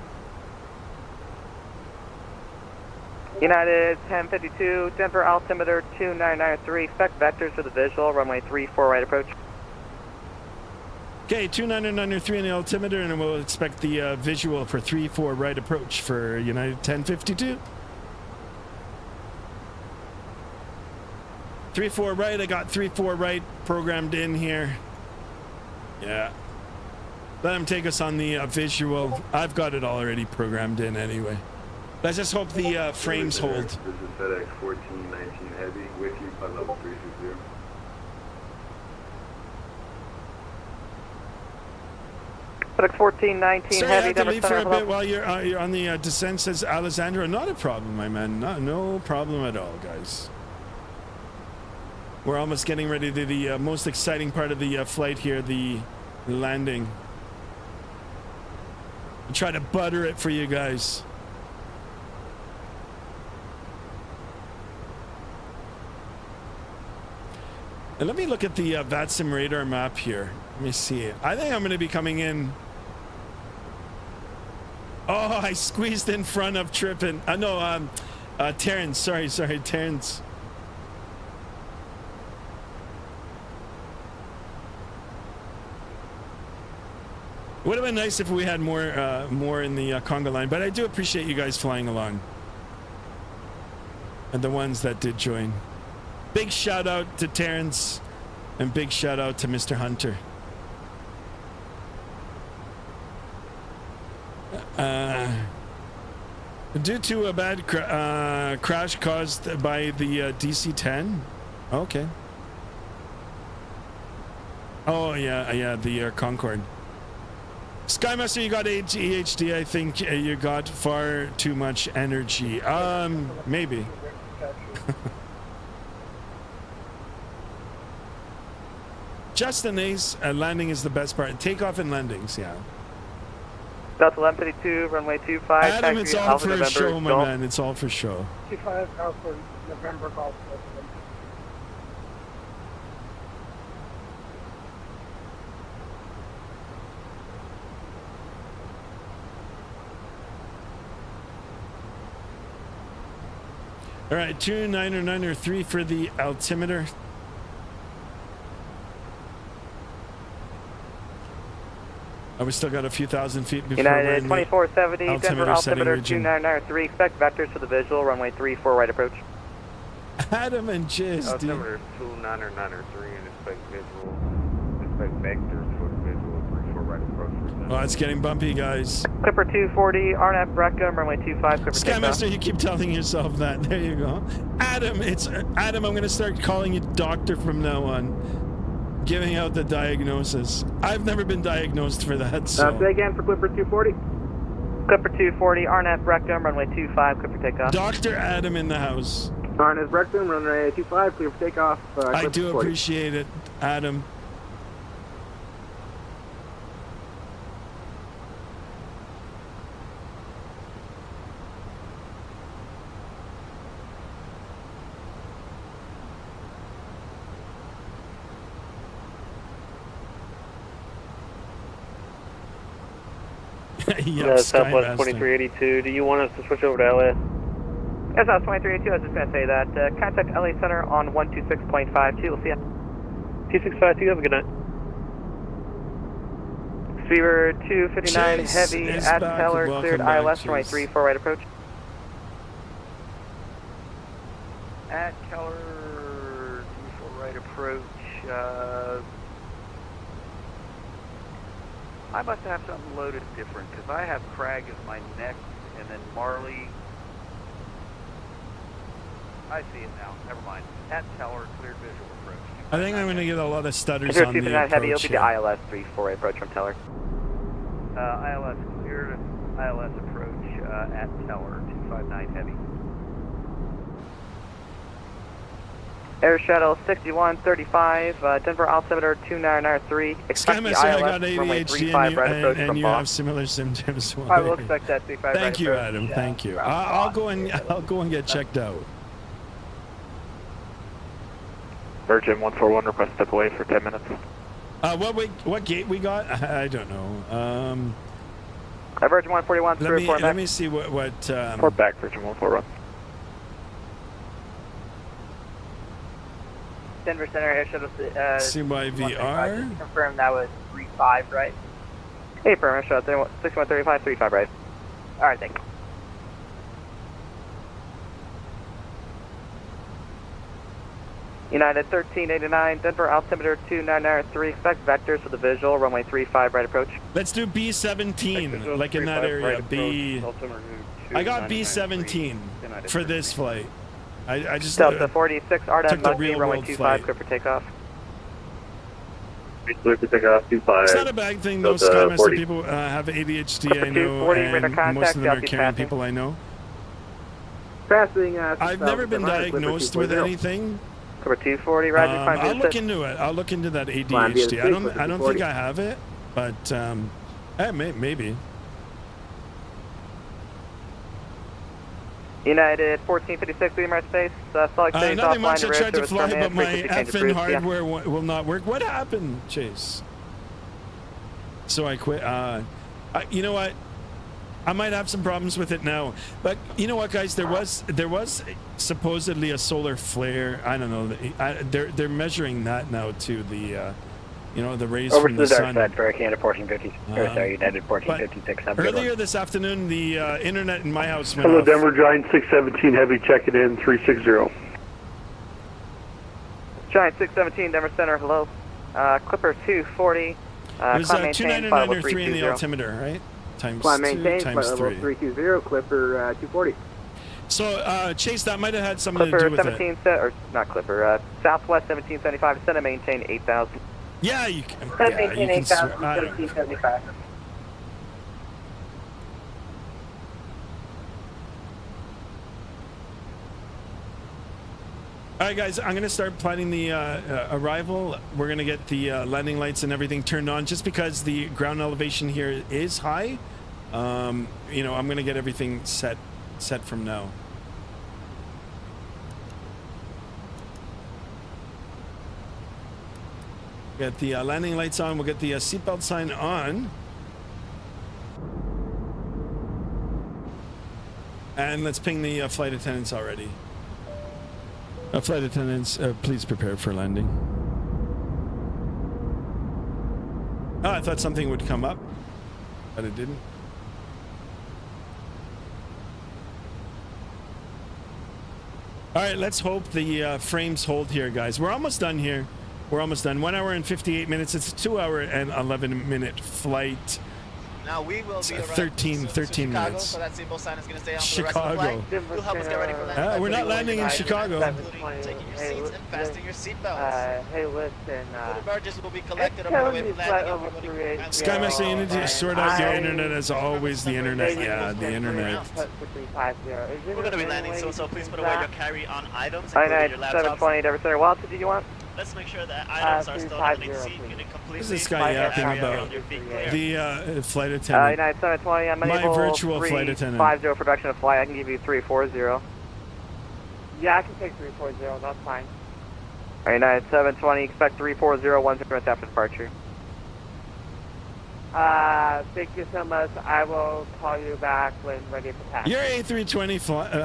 United 1052, Denver altimeter 2993, expect vectors for the visual, runway 34 right approach. Okay, 2993 on the altimeter, and we'll expect the visual for 34 right approach for United 1052. 34 right, I got 34 right programmed in here. Yeah. Let him take us on the visual. I've got it already programmed in anyway. Let's just hope the frames hold. This is FedEx 1419 Heavy with you on level 360. FedEx 1419 Sorry, Heavy. I have to leave for a bit while you're on the descent, says Alessandro. Not a problem, my man. No problem at all, guys. We're almost getting ready to the most exciting part of the flight here, the landing. I'll try to butter it for you guys. And let me look at the Vatsim radar map here. Let me see. I think I'm going to be coming in. Oh, I squeezed in front of Trippin. Terrence. Sorry, Terrence. Would have been nice if we had more in the Conga line, but I do appreciate you guys flying along. And the ones that did join. Big shout out to Terrence and big shout out to Mr. Hunter. Due to a bad crash caused by the DC-10. Okay. Oh yeah, the Concorde. Skymaster, you got ADHD. I think you got far too much energy. Maybe. Just an ace. Landing is the best part. Takeoff and landings, yeah. Delta 1152, runway 25. Adam, it's all for a show, my man. It's all for show. 25 Alpha November Golf. All right, 29903 for the altimeter. We still got a few thousand feet before United we're in the 2470, Denver altimeter region. 2993. Expect vectors for the visual, runway 34 right approach. Adam and Jizz, dude. Altimeter 29903 and expect visual. Expect vectors for the visual 34 right approach. Oh, it's getting bumpy, guys. Clipper 240, RNAV Breckham, runway 25, Clipper Skymaster, you keep telling yourself that. There you go. Adam, Adam, I'm going to start calling you doctor from now on. Giving out the diagnosis. I've never been diagnosed for that, so. Say again for Clipper 240. Clipper 240, RNAV Breckham, runway 25, Clipper takeoff. Dr. Adam in the house. RNAV Breckham, runway 25, clear for takeoff. I do 40. appreciate it, Adam. Yep, Southwest 2382, do you want us to switch over to LA? Yes, Southwest 2382, I was just going to say that. Contact LA Center on 126.52, we'll see you. 2652, have a good night. Speedbird 259 Chase heavy is at back. Teller, Welcome cleared back, ILS, runway Chase. 34 right approach. At Keller, 24 right approach. I must have something loaded different because I have Crag as my next, and then Marley. I see it now. Never mind. At Teller, cleared visual approach. I think I'm going to get a lot of stutters Zero on the 259 heavy, it'll approach be the here. ILS 34 right approach from Teller. ILS cleared. ILS approach at Teller, 259 heavy. Air Shuttle 6135, Denver altimeter 2993. Expect the Skymaster, I ILS got runway ADHD 35 right approach and from you Boston. have similar symptoms. I will expect that 35 Thank right you, approach. Adam. Thank you. I'll go and get checked out. Virgin 141, request step away for 10 minutes. What gate we got? I don't know. Virgin 141, let me see what Port back, Virgin 141. Denver Center Air Shuttle. YVR. Confirm that was 35, right? Hey, firm Air Shuttle 6135, 35 right. All right, thank you. United 1389, Denver altimeter 2993. Expect vectors for the visual, runway 35 right approach. Let's do B17, like in that area. I got B17 for this flight. I just Delta 46, RDM took the must be real runway world 25, flight. clear for takeoff. Clear for takeoff, 25. It's not a bad thing though, Delta Skymaster 40. people have ADHD, Clipper I know, 240, radar and contact, most of them are Delta's carrying passing. people I know. Passing. I've never been diagnosed with anything. Clipper 240, Roger, climb I'll via look six. into it. I'll look into that Climb via ADHD. six, I don't Clipper think 240. I have it, but maybe. United 1456, Beamer space. Salt Lake City's Nothing offline much. I to tried to service fly, terminate, but my frequency change effing approved, yeah. hardware will not work. What happened, Chase? So I quit. You know what? I might have some problems with it now. But you know what, guys? There was supposedly a solar flare. I don't know. They're measuring that now to the the rays Over from to the the dark sun. side for Canada 1450. Sorry, United 1456. Have a good one. Earlier this afternoon, the internet in my house went Hello, off. Denver Giant 617 Heavy, checking in 360. Giant 617, Denver Center, hello. Clipper 240. It was Climb maintain, flight level 299 in the 320. altimeter, right? Times Climb 2 maintain, flight times level 3. 320, Clipper 240. So, Chase, that might have had something to Clipper do with 17, it. or not Clipper, Southwest 1775, center maintain 8000. Yeah, you can. Maintain 8000, 1775. All right, guys, I'm going to start planning the arrival. We're going to get the landing lights and everything turned on just because the ground elevation here is high. I'm going to get everything set from now. Get the landing lights on. We'll get the seatbelt sign on. And let's ping the flight attendants already. Flight attendants, please prepare for landing. Oh, I thought something would come up, but it didn't. All right, let's hope the frames hold here, guys. We're almost done here. We're almost done. 1 hour and 58 minutes. It's a 2 hour and 11-minute flight. Now we will be 13 Chicago, minutes. so that symbol sign is going to stay on Chicago. for the rest of the flight. You'll help us get ready for landing. We're not landing in Chicago. Taking your seats and fastening your seatbelts. Hey, listen, Food and beverages will be collected on the way from landing. Skymaster, you need to sort out your internet as always. The internet, yeah, the internet. We're going to be landing soon, so please put away your carry-on items, Hi, including your laptops. 720, Denver Center. What else did you want? Let's make sure that items are still underneath the seat unit completely. What is this guy yapping about? The flight attendant. United 720, I'm My unable virtual flight attendant. 350 production of flight. I can give you 340. Yeah, I can take 340, that's fine. United 720, expect 340, 1 minutes after departure. Thank you so much. I will call you back when ready for taxi. You're A320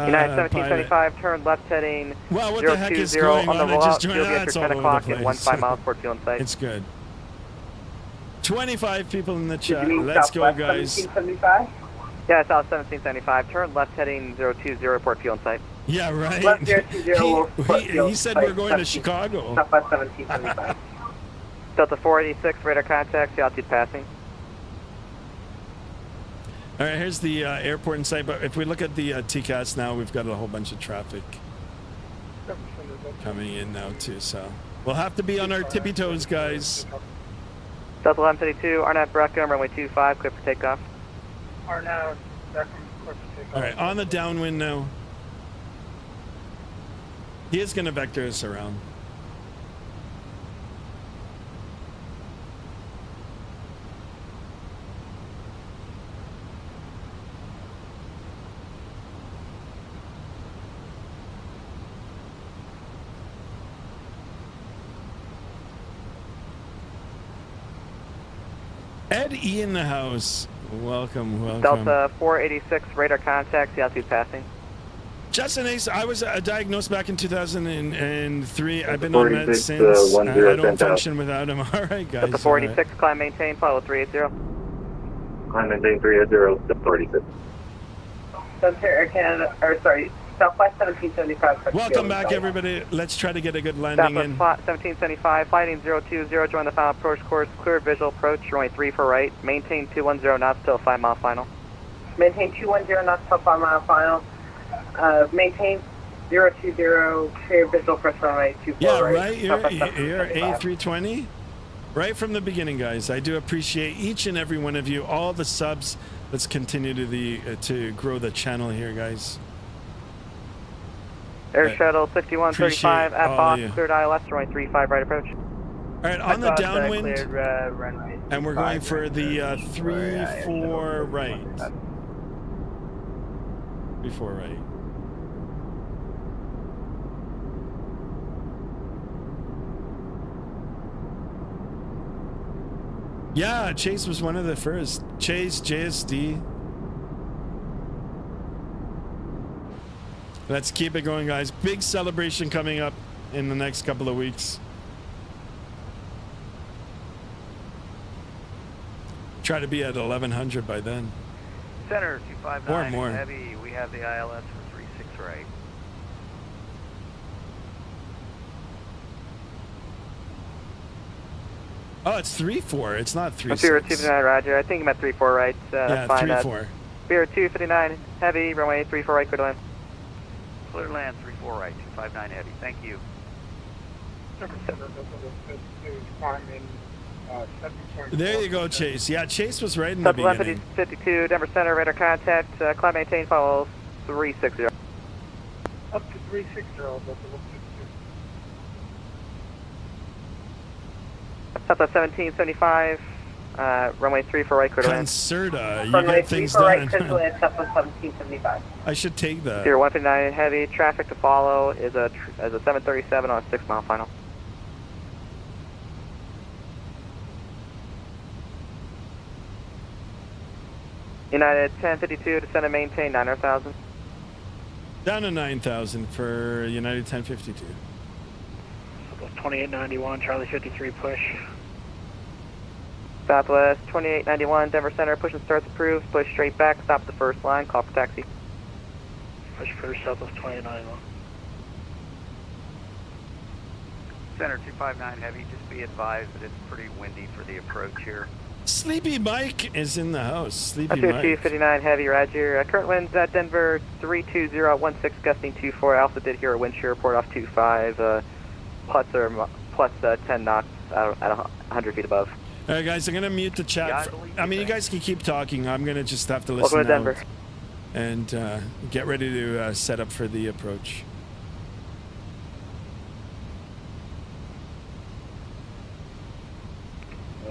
United 1775, turn left heading wow, what the heck is going on the on? I just joined. You'll be It's after all 10 over o'clock the and place. 15 miles port fuel in sight. It's good. 25 people in the chat. Did you mean Let's go, Southwest guys. 1775? Yeah, South 1775, turn left heading 020, port fuel in sight. Yeah, right. Left 020, He said we're going to Chicago. Southwest 1775. Delta 486, radar contact, altitude passing. All right, here's the airport in sight. But if we look at the TCAS now, we've got a whole bunch of traffic coming in now too. So we'll have to be on our tippy toes, guys. Delta 1132, Arnett Breckham, runway 25, clear for takeoff. Arnett Breckham, clear for takeoff. All right, on the downwind now. He is going to vector us around. Ed E in the house. Welcome, welcome. Delta 486, radar contact, altitude passing. Justin Ace, I was diagnosed back in 2003. I've been on meds since. 10 I don't function without him. All right, guys. Delta 486, climb maintain, follow 380. Climb maintain 380, Delta 486. Delta Air Canada, or sorry, Southwest 1775. Welcome back, everybody. Let's try to get a good landing in. Southwest 1775, flighting 020, join the final approach course, clear visual approach, runway 3 for right, maintain 210 knots till 5 mile final. Maintain 210 knots till 5 mile final. Maintain 020, clear visual first runway 24 Yeah, right. right. You're A320. Right from the beginning, guys. I do appreciate each and every one of you. All the subs. Let's continue to grow the channel here, guys. Air Shuttle 6135 at box, you. cleared ILS, runway 35 right approach. All right, on the downwind, and we're going for the 3-4 right. 3-4 right. Yeah, Chase was one of the first. Chase, JSD. Let's keep it going, guys. Big celebration coming up in the next couple of weeks. Try to be at 1100 by then. Center 259 More. heavy. We have the ILS for 36 right. Oh, it's 3-4. It's not 3-6. Spirit 259, roger. I think I'm at 3-4 right. Yeah, That's fine. 3-4. Spirit 259 heavy, runway 34 right, clear to land. Clear land 34 right, 259 heavy. Thank you. There you go, Chase. Yeah, Chase was right in the Delta beginning. 52, Denver Center, radar contact, climb maintain, follow 360. Up to 360, Delta 162. Delta 1775, runway 3 for right, clear to land. Concerta, you Runway get 3 things for right, done. clear to land, Southwest 1775. I should take that. Spirit 159 heavy, traffic to follow is a 737 on a 6 mile final. United 1052, descend and maintain 9,000. Down to 9,000 for United 1052. Southwest 2891, Charlie 53, push. Southwest 2891, Denver Center, push and starts approved. Push straight back, stop the first line, call for taxi. Push first, Southwest 2891. Center 259 Heavy, just be advised that it's pretty windy for the approach here. Sleepy Mike is in the house. Sleepy That's Mike. 259 Heavy, Roger. Current winds at Denver 32016, gusting 24. I also did hear a wind shear report off 25. Plus 10 knots at 100 feet above. All right, guys, I'm going to mute the chat. Yeah, I mean, you guys can keep talking. I'm going to just have to listen Welcome to out Denver. and get ready to set up for the approach.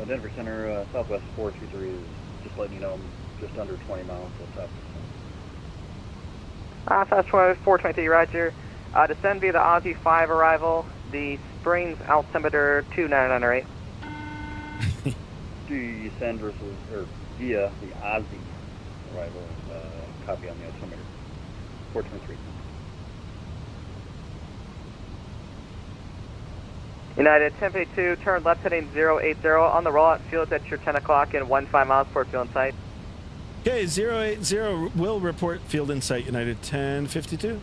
Denver Center, Southwest 423 is just letting you know I'm just under 20 miles to top. South 423, Roger. Descend via the Aussie 5 arrival. The Springs altimeter 29908. Descend versus, or via the Aussie arrival, copy on the altimeter. 423. United 1052, turn left heading 080 on the rollout field at your 10 o'clock and 15 miles port field in sight. Okay, 080 will report field in sight, United 1052.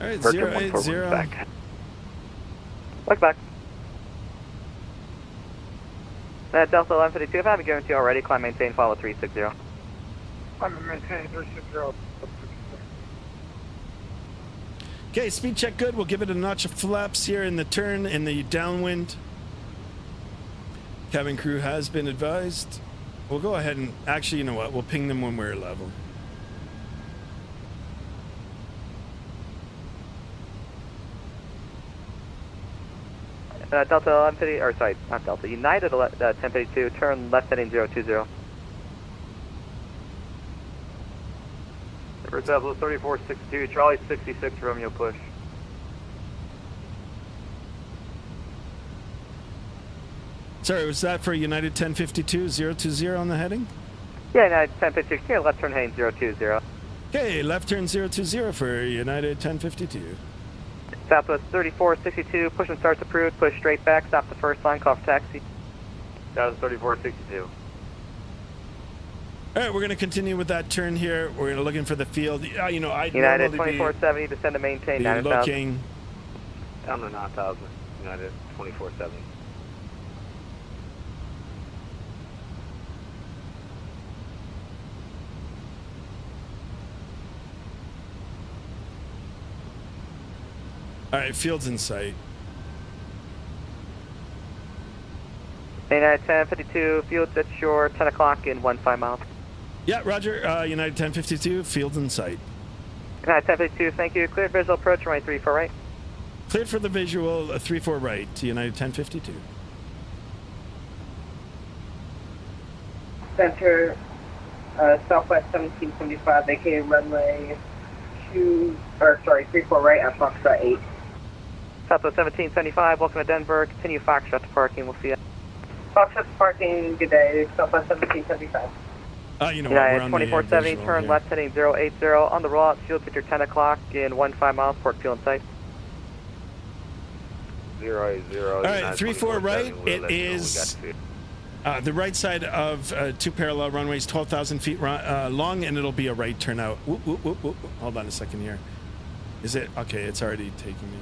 All right, 080. Back. Look back. Delta 1152, if I haven't given to you already, climb maintain, follow 360. Climb and maintain 360. Okay, speed check good. We'll give it a notch of flaps here in the turn in the downwind. Cabin crew has been advised. We'll go ahead and actually, you know what? We'll ping them when we're level. Delta 1150, or sorry, not Delta, United 1052, turn left heading 020. Denver Southwest 3462, Charlie 66, Romeo push. Sorry, was that for United 1052, 020 on the heading? Yeah, United 1052, here, left turn heading 020. Okay, left turn 020 for United 1052. Southwest 3462, push and starts approved, push straight back, stop the first line, call for taxi. Southwest 3462. All right, we're going to continue with that turn here. We're going to looking for the field. You know, I'd United normally 2470, descend to maintain be 9000. looking. Down to 9,000, United 2470. All right, field's in sight. United 1052, fields at shore, 10 o'clock in 15 miles. Yeah, Roger. United 1052, field's in sight. United 1052, thank you. Cleared visual approach, runway 34 right. Cleared for the visual, 34 right to United 1052. Center, Southwest 1775, vacated runway 34 right at Foxtrot 8. Southwest 1775, welcome to Denver. Continue Foxtrot to parking, we'll see you. Foxtrot to parking, good day. Southwest 1775. You know United what, we're on 2470, the turn here. left heading 080 on the rollout field at your 10 o'clock in 15 miles, port field in sight. 080. All right, 34 right. It is the right side of two parallel runways, 12,000 feet long, and it'll be a right turnout. Whoop, whoop, whoop, whoop. Hold on a second here. Is it? Okay, it's already taking me.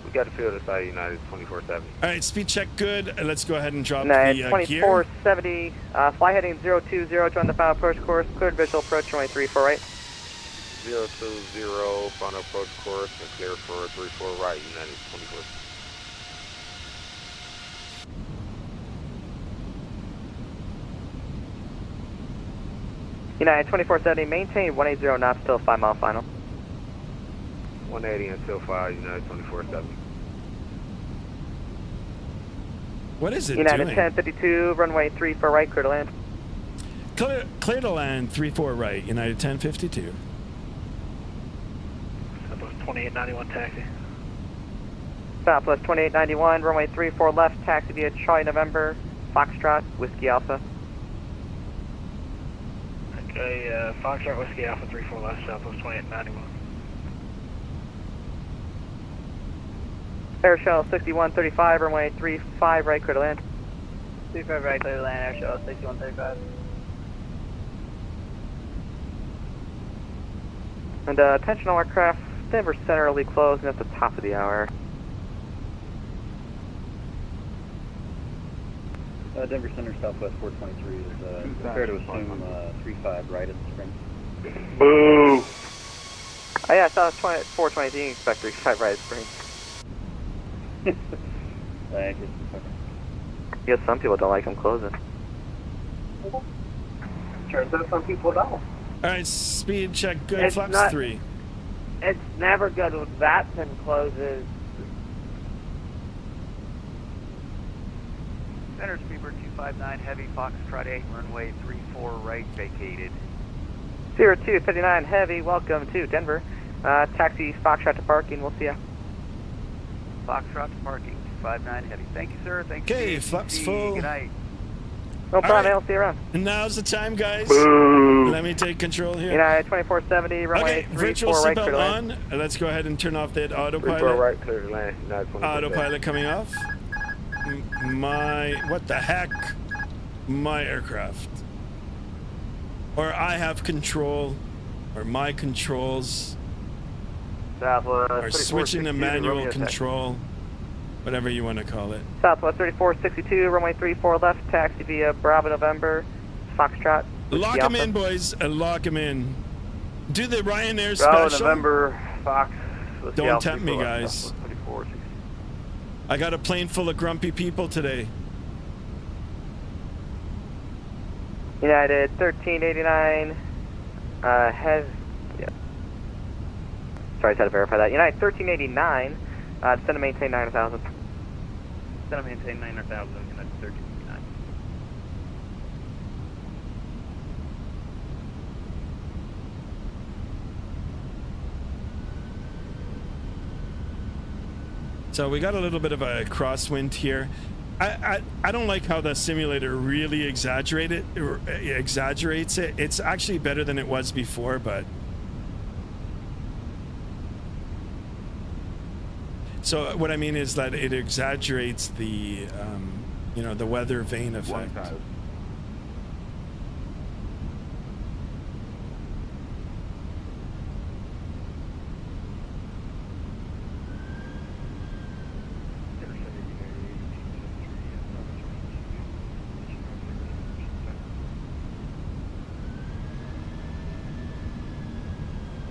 We got a field aside United 2470. All right, speed check good. Let's go ahead and drop United the 2470, fly heading 020, join the final approach course, cleared visual approach, runway 34 right. 020, final approach course, and clear for 34 right, United 24. United 2470, maintain 180 knots till 5 mile final. 180 until 5, United 2470. What is it United doing? 1052, runway 34 right, clear to land. Clear to land, 34 right, United 1052. Southwest 2891 taxi. Southwest 2891, runway 34 left, taxi via Charlie November, Foxtrot, Whiskey Alpha. Okay, Foxtrot Whiskey Alpha 34 left, Southwest 2891. Air Shuttle 6135, runway 35 right, clear to land. 35 right, clear to land, Air Shuttle 6135. And attention all aircraft, Denver Center will be closing at the top of the hour. Denver Center Southwest 423 is fair to assume 35 right at the spring. Boo! Oh yeah, Southwest 423, you can expect 35 right at the spring. Yes, some people don't like them closing. Turns out some people don't. All right, speed check. Good. It's Flaps not- 3. It's never good when Vatsim closes. Center Speedbird 259 Heavy, Foxtrot 8, runway 34 right, vacated. 0259 Heavy, welcome to Denver. Taxi Foxtrot to parking, we'll see ya. Foxtrot to parking, 259 Heavy. Thank you, sir. Thank you. Okay, flaps full. Good night. No problem, right. I'll see you around. And now's the time, guys. Boo! Let me take control here. United 2470, runway Okay, virtual 34 right, clear seatbelt to land. on. Let's go ahead and turn off that 34 autopilot. right, clear to land. United 24. Autopilot coming off. What the heck? My aircraft. Or I have control, or my controls, Southwest or switching to 3462, manual Romeo control, whatever you want to call it. Southwest 3462, runway 34 left, taxi via Bravo November, Foxtrot. Lock Whiskey them Alpha. in, boys. Lock them in. Do the Ryanair Bravo special. November, Fox. Whiskey Don't Alpha tempt me, 34 left, guys. Southwest 34. I got a plane full of grumpy people today. United 1389, has, yeah. Sorry, I had to verify that. United 1389, descend to maintain 9,000. Descend to maintain 9,000, United 1389. So we got a little bit of a crosswind here. I don't like how the simulator really exaggerates it. It's actually better than it was before, but so what I mean is that it exaggerates the you know, the weather vane effect.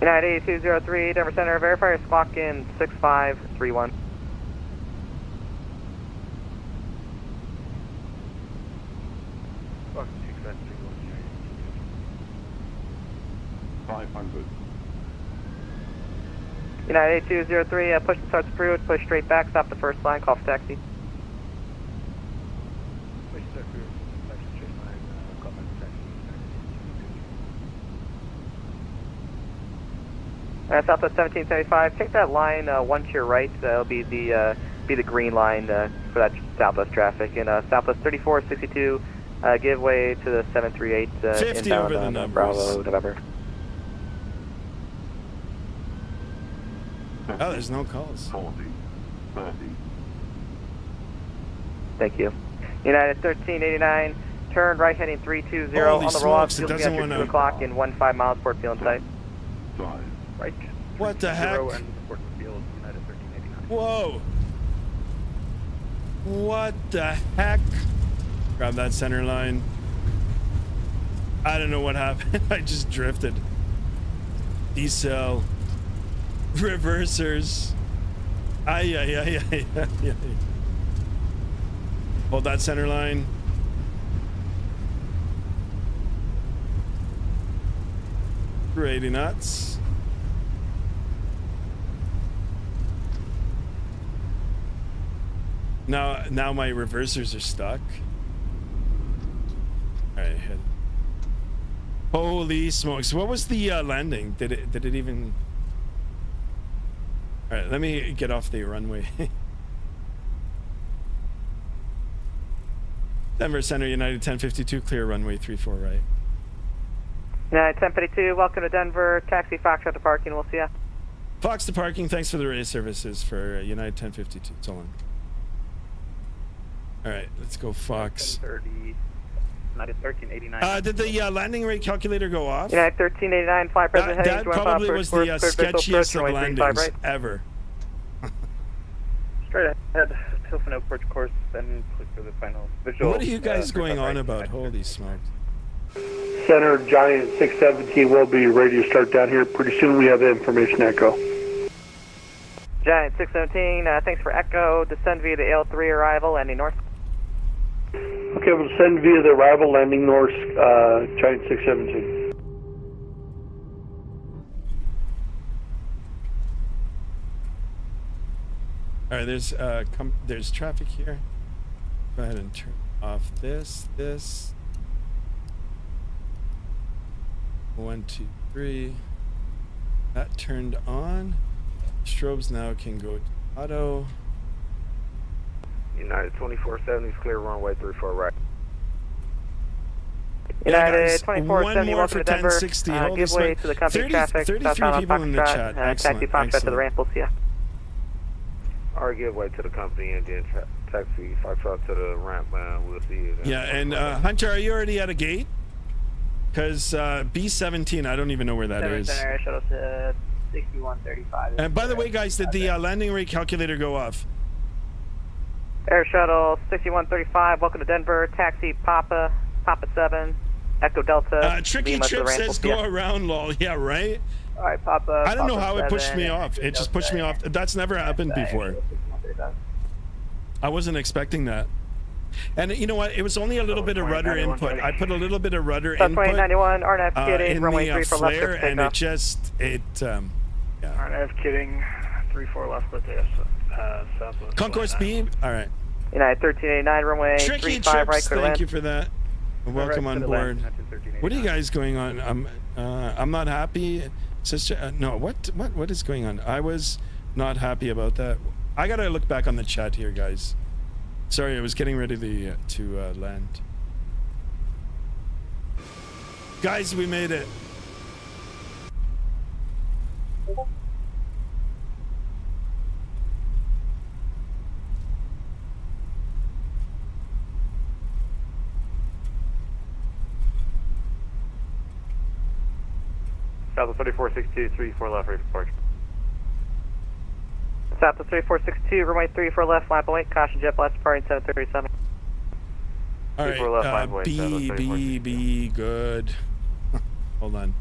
United 8203, Denver Center, verify your squawk in 6531. Fox 2531. 500. United 8203, push and starts approved, push straight back, stop the first line, call for taxi. Push start through, back to straight line, call back to taxi. Southwest 1775, take that line one to your right, that'll be the green line for that Southwest traffic. And Southwest 3462, give way to the 738 50 inbound over the on numbers. Bravo November. Oh, there's no calls. 40. 30. Thank you. United 1389, turn right heading 320 Holy on the roll-off, smokes, it you'll be doesn't after 2 wanna- o'clock in 15 miles, port field in sight. 5. Right. What the heck? 0 and report the field, United 1389. Whoa! What the heck? Grab that center line. I don't know what happened. I just drifted. Decel. Reversers. Ay, ay, ay, ay, ay, ay. Hold that center line. For 80 knots. Now my reversers are stuck. All right, head. Holy smokes! What was the landing? Did it even? All right, let me get off the runway. Denver Center, United 1052, clear runway 34 right. United 1052, welcome to Denver. Taxi Foxtrot to parking. We'll see ya. Fox to parking. Thanks for the radio services for United 1052. So long. All right, let's go Fox. 1030. United 1389. Did the landing rate calculator go off? United 1389, fly President That probably was the sketchiest of landings ever. Straight ahead, Hilton approach course, then click for the final visual. What are you guys going on about? Holy smokes. Center, Giant 617 will be ready to start down here pretty soon. We have the information echo. Giant 617, thanks for echo. Descend via the L3 arrival, landing north. Okay, we'll send via the arrival, landing north, Giant 617. All right, there's traffic here. Go ahead and turn off this. 1, 2, 3. That turned on. Strobes now can go to auto. United 2470 is clear, runway 34 right. United 2470, more welcome for to Denver. 1060. Give way to the company traffic. 33 people in the chat. Taxi Foxtrot to the ramp. We'll see ya. Or give way to the company and then taxi Foxtrot to the ramp, man. We'll see you then. Yeah, and Hunter, are you already at a gate? Because B17, I don't even know where that is. Air shuttle to 6135. And by the way, guys, did the landing rate calculator go off? Air shuttle 6135, welcome to Denver. Taxi Papa 7, Echo Delta. Tricky Trip says go around, lol. Yeah, right? All right, Papa. I don't know how Papa it pushed 7, me off. It just pushed me off. That's never happened before. I wasn't expecting that. And you know what? It was only a little bit of rudder input. I put a little bit of rudder input 2091, RNAV kidding, in runway the 34 flare, left, and RNAV kidding, 34 left, but southwest. Concourse B. All right. United 1389, runway Tricky 35 Trips, right, clear thank land. you for that. Welcome on board. What are you guys going on? I'm not happy, sister. No, what is going on? I was not happy about that. I gotta look back on the chat here, guys. Sorry, I was getting ready to land. Guys, we made it. South of 3462, 34 left, ready for departure. South of 3462, runway 34 left, line point, caution jet blast departing 737. All right, B, good. Hold on,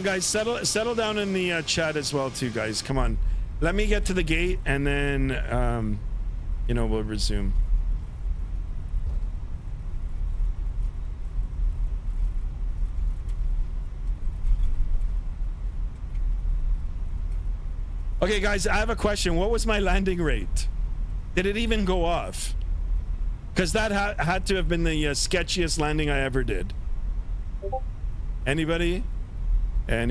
guys. Settle down in the chat as well, too, guys. Come on, let me get to the gate, and then we'll resume. Okay, guys, I have a question. What was my landing rate? Did it even go off? Because that had to have been the sketchiest landing I ever did. Anybody? I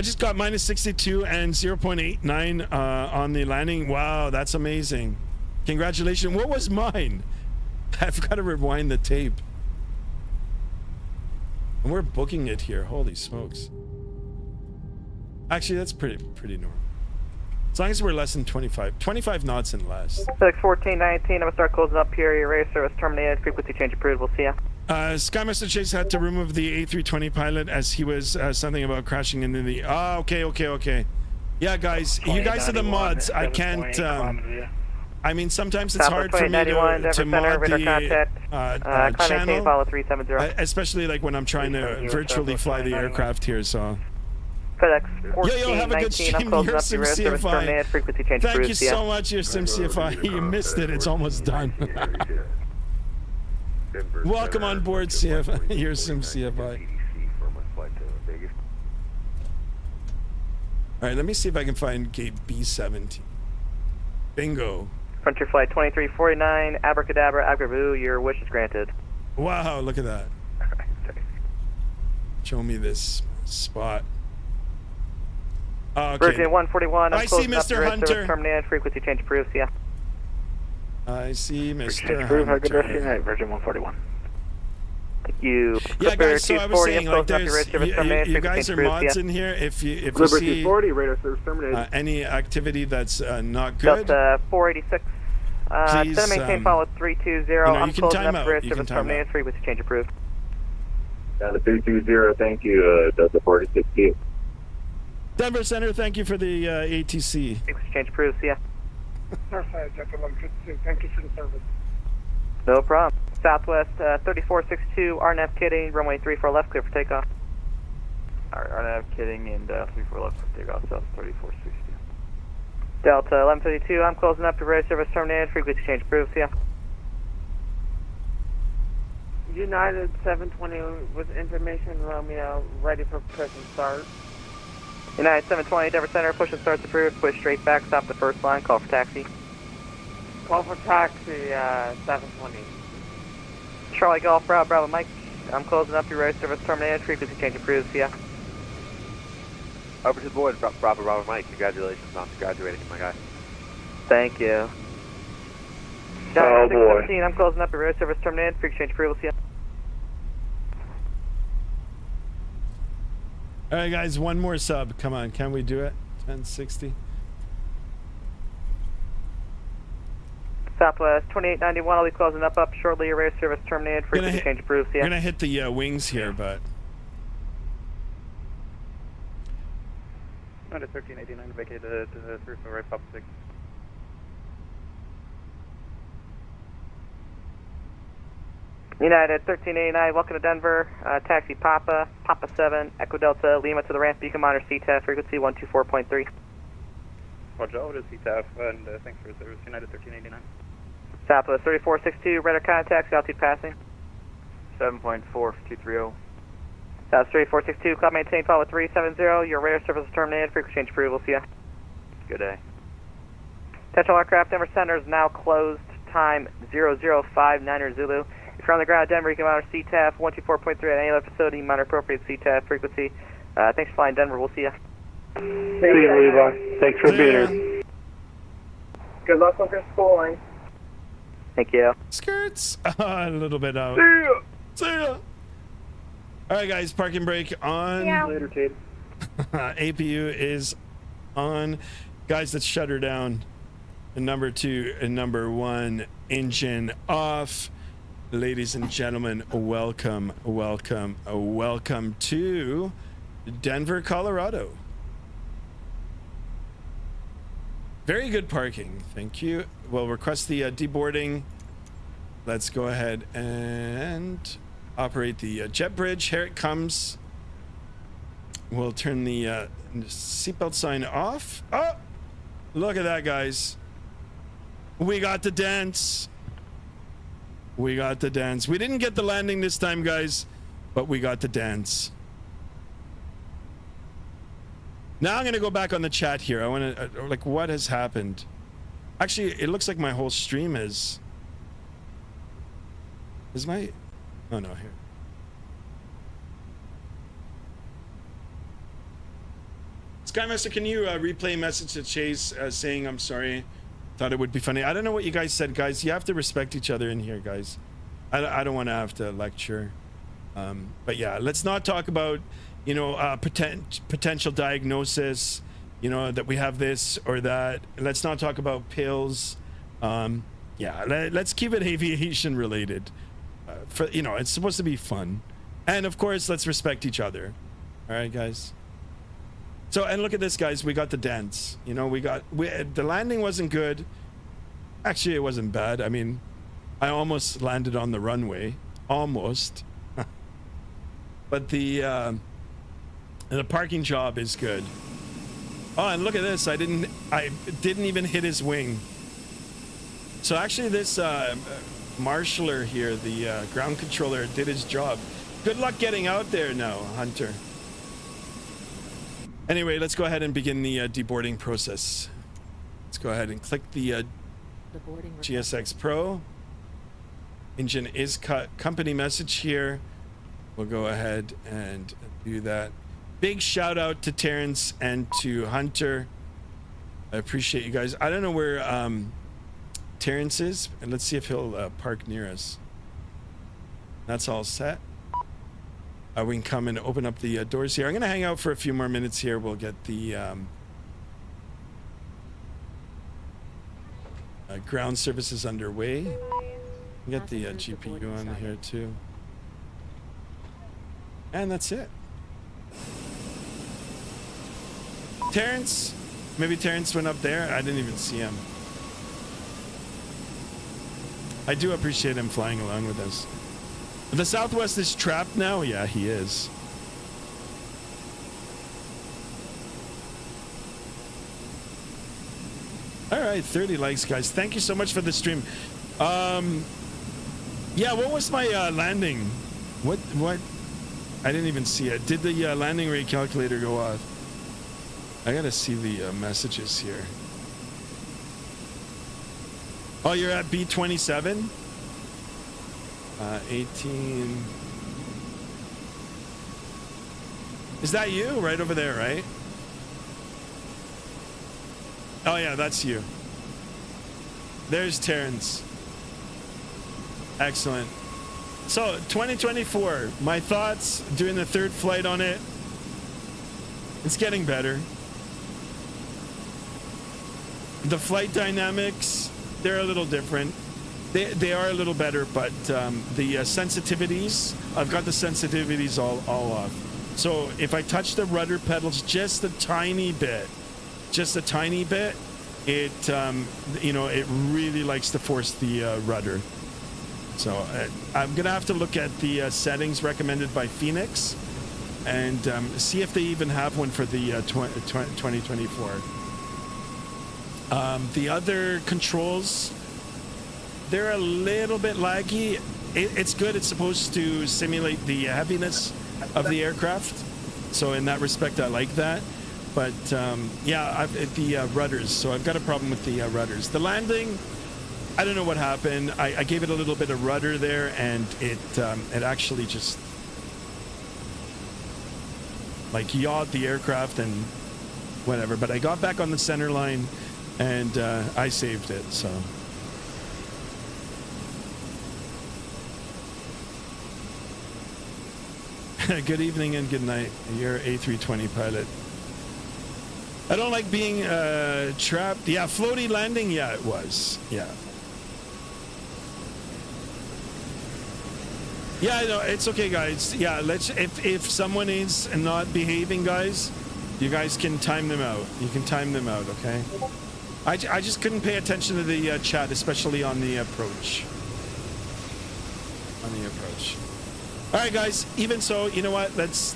just got minus 62 and 0.89 on the landing. Wow, that's amazing. Congratulations. What was mine? I've got to rewind the tape. And we're booking it here. Holy smokes. Actually, that's pretty normal. As long as we're less than 25 knots and less. Fenix 1419, I'm going to start closing up here. Your radio service terminated. Frequency change approved. We'll see ya. Skymaster Chase had to remove the A320 pilot as he was something about crashing into the... Oh, okay. Yeah, guys, you guys are the mods. I can't... I mean, sometimes it's hard for me to mod the channel, especially like when I'm trying to virtually fly the aircraft here, so... FedEx 1419, have a good stream. You're SimCFI. Frequency change Thank approved. you so much, you're SimCFI. You missed it. It's almost done. Welcome on board, CFI. You're SimCFI. All right, let me see if I can find gate B17. Bingo. Frontier Flight 2349, Abracadabra, Agraboo, your wish is granted. Wow, look at that. Show me this spot. Oh, okay. Virgin 141, I see Mr. Hunter. Terminated, frequency change approved, yeah. I see Mr. Approve, have a good rest of your Hunter. night, Virgin 141. Thank you. Yeah, Clipper guys. So I was 240, saying, I'm like, closing up your there's radio service terminated. you guys Frequency are improved, mods yeah. in here. If you Clipper see 240, radar service terminated. any activity that's not good, Delta 486. please, Center maintain follow 320. I'm you can closing time up out. your radio You can service time out. terminated. Frequency change approved. Down to 320, thank you, Delta 46Q. Denver Center, thank you for the ATC. Frequency change approved, see ya. Northside, Delta 152, thank you for the service. No problem. Southwest 3462, RNAV kidding, runway 34 left, clear for takeoff. Alright, RNAV kidding and 34 left for takeoff, south 3460. Delta 1152, I'm closing up your radio service terminated. Frequency change approved, see ya. United 720 with information Romeo, ready for push and start. United 720, Denver Center, push and starts approved. Push straight back, stop the first line, call for taxi. Call for taxi, 720. Charlie Golf, Bravo Mike, I'm closing up your radio service terminated. Frequency change approved, see ya. Over to the board, Bravo Mike. Congratulations on graduating, my guy. Thank you. Oh, boy. 615, I'm closing up your radio service terminated. Frequency change approval, see ya. All right, guys, one more sub. Come on, can we do it? 1060. Southwest 2891, I'll be closing up shortly. Your radio service terminated. Frequency change approved, see ya. We're gonna hit the wings here, but United 1389, vacate to 34 right, Papa 6. United 1389, welcome to Denver. Taxi Papa 7, Echo Delta, Lima to the ramp, beacon monitor, CTAF, frequency 124.3. Roger, all, it is CTAF, and thanks for your service, United 1389. Southwest 3462, radar contact, altitude passing. 7.4230. South 3462, cloud maintain, follow 370, your radar service is terminated, frequency change approval, see ya. Good day. Potential aircraft, Denver Center is now closed, time 0059er Zulu. If you're on the ground at Denver, you can monitor CTAF 124.3 at any other facility, monitor appropriate CTAF frequency. Thanks for flying Denver, we'll see ya. See you, Levi. Thanks for being here. Good luck with your schooling. Thank you. Skirts. A little bit out. See ya. See ya. All right, guys, parking brake on. Yeah. Later, Tate. APU is on. Guys, let's shut her down. And number 2 and number 1, engine off. Ladies and gentlemen, welcome to Denver, Colorado. Very good parking, thank you. We'll request the deboarding. Let's go ahead and operate the jet bridge. Here it comes. We'll turn the seatbelt sign off. Oh, look at that, guys. We got the dance. We got the dance. We didn't get the landing this time, guys, but we got the dance. Now I'm going to go back on the chat here. I want to, like, what has happened? Actually, it looks like my whole stream is my, oh no, here. Skymaster, can you replay a message to Chase saying I'm sorry? Thought it would be funny. I don't know what you guys said, guys. You have to respect each other in here, guys. I don't want to have to lecture. But yeah, let's not talk about, you know, potential diagnosis, you know, that we have this or that. Let's not talk about pills. Yeah, let's keep it aviation related. For, you know, it's supposed to be fun. And of course, let's respect each other. All right, guys. So, and look at this, guys. We got the dance. You know, the landing wasn't good. Actually, it wasn't bad. I mean, I almost landed on the runway. Almost. But the parking job is good. Oh, and look at this. I didn't even hit his wing. So actually this marshaller here, the ground controller, did his job. Good luck getting out there now, Hunter. Anyway, let's go ahead and begin the deboarding process. Let's go ahead and click the GSX Pro. Engine is cut. Company message here. We'll go ahead and do that. Big shout out to Terrence and to Hunter. I appreciate you guys. I don't know where Terrence is, and let's see if he'll park near us. That's all set. We can come and open up the doors here. I'm going to hang out for a few more minutes here. We'll get the ground services underway. Get the GPU on here too. And that's it. Terrence, maybe Terrence went up there. I didn't even see him. I do appreciate him flying along with us. The Southwest is trapped now? Yeah, he is. All right, 30 likes, guys. Thank you so much for the stream. Yeah, what was my landing? What? I didn't even see it. Did the landing rate calculator go off? I gotta see the messages here. Oh, you're at B27? 18. Is that you? Right over there, right? Oh yeah, that's you. There's Terrence. Excellent. So 2024, my thoughts doing the third flight on it. It's getting better. The flight dynamics, they're a little different. They are a little better, but the sensitivities, I've got the sensitivities all off. So if I touch the rudder pedals just a tiny bit, it you know, it really likes to force the rudder. So I'm gonna have to look at the settings recommended by Fenix and see if they even have one for the 2024. The other controls, they're a little bit laggy. It's good. It's supposed to simulate the heaviness of the aircraft. So in that respect, I like that. But yeah, the rudders. So I've got a problem with the rudders. The landing, I don't know what happened. I gave it a little bit of rudder there, and it actually just like yawed the aircraft and whatever. But I got back on the center line, and I saved it. So. Good evening and good night. You're A320 pilot. I don't like being trapped. Yeah, floaty landing. Yeah, it was. Yeah. Yeah, no, it's okay, guys. Yeah, let's. If someone is not behaving, guys, you guys can time them out. You can time them out. Okay. I just couldn't pay attention to the chat, especially on the approach. All right, guys, even so, you know what? Let's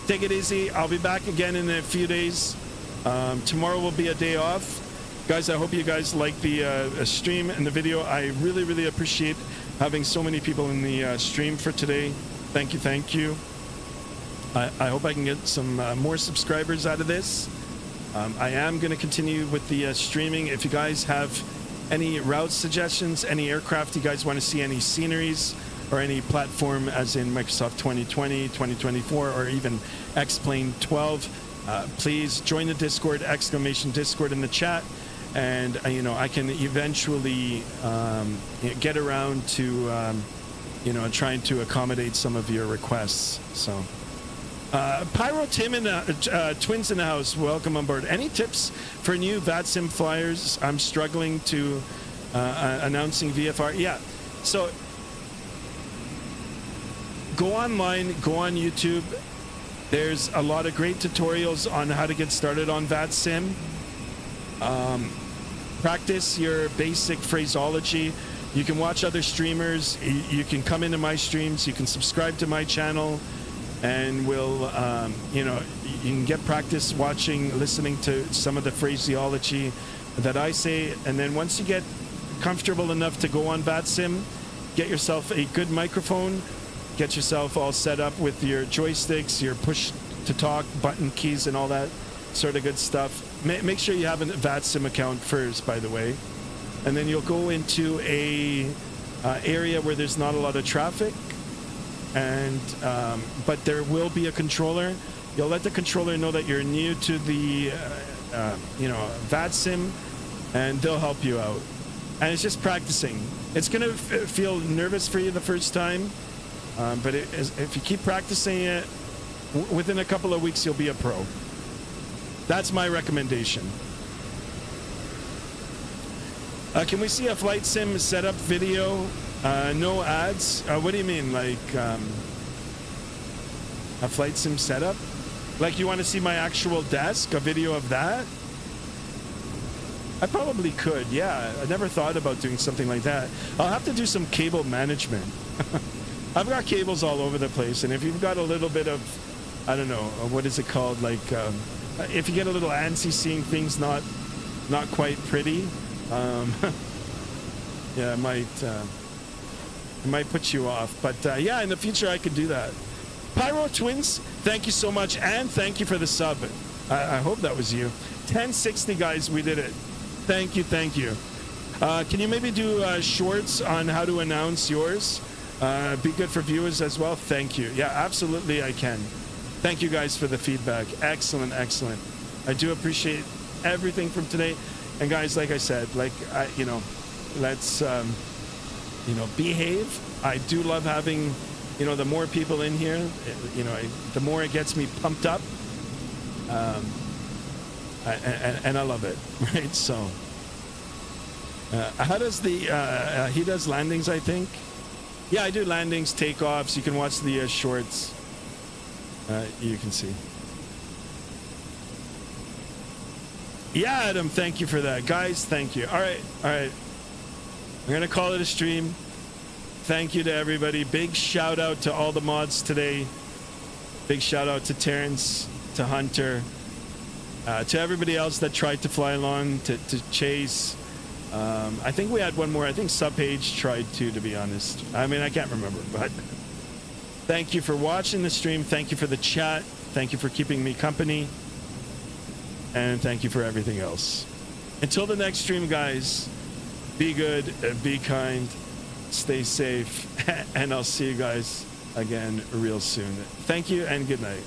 take it easy. I'll be back again in a few days. Tomorrow will be a day off. Guys, I hope you guys like the stream and the video. I really, really appreciate having so many people in the stream for today. Thank you, thank you. I hope I can get some more subscribers out of this. I am going to continue with the streaming. If you guys have any route suggestions, any aircraft you guys want to see, any sceneries, or any platform as in Microsoft 2020, 2024, or even X-Plane 12, please join the Discord, !Discord in the chat, and you know, I can eventually get around to you know, trying to accommodate some of your requests. So Pyro Tim and Twins in the house, welcome on board. Any tips for new Vatsim flyers? I'm struggling to announcing VFR. Yeah, so go online, go on YouTube. There's a lot of great tutorials on how to get started on Vatsim. Practice your basic phraseology. You can watch other streamers. You can come into my streams. You can subscribe to my channel, and we'll, you know, you can get practice watching, listening to some of the phraseology that I say. And then once you get comfortable enough to go on Vatsim, get yourself a good microphone. Get yourself all set up with your joysticks, your push-to-talk button keys, and all that sort of good stuff. Make sure you have a Vatsim account first, by the way. And then you'll go into a area where there's not a lot of traffic, and but there will be a controller. You'll let the controller know that you're new to the you know, Vatsim, and they'll help you out. And it's just practicing. It's going to feel nervous for you the first time, but if you keep practicing it, within a couple of weeks, you'll be a pro. That's my recommendation. Can we see a flight sim setup video? No ads? What do you mean? Like a flight sim setup? Like you want to see my actual desk? A video of that? I probably could, yeah. I never thought about doing something like that. I'll have to do some cable management. I've got cables all over the place, and if you've got a little bit of, I don't know, what is it called? Like, if you get a little antsy seeing things not quite pretty, yeah, it might put you off. But yeah, in the future I could do that. Pyro Twins, thank you so much, and thank you for the sub. I hope that was you. 1060 guys, we did it. Thank you, thank you. Can you maybe do shorts on how to announce yours? Be good for viewers as well. Thank you. Yeah, absolutely I can. Thank you guys for the feedback. Excellent, excellent. I do appreciate everything from today. And guys, like I said, let's behave. I do love having, the more people in here, the more it gets me pumped up. And I love it, right? So, how does he does landings, I think. Yeah, I do landings, takeoffs. You can watch the shorts. You can see. Yeah, Adam, thank you for that. Guys, thank you. All right. I'm going to call it a stream. Thank you to everybody. Big shout out to all the mods today. Big shout out to Terrence, to Hunter, to everybody else that tried to fly along, to Chase. I think we had one more. I think Subpage tried to be honest. I mean, I can't remember, but thank you for watching the stream. Thank you for the chat. Thank you for keeping me company. And thank you for everything else. Until the next stream, guys, be good, be kind, stay safe, and I'll see you guys again real soon. Thank you and good night.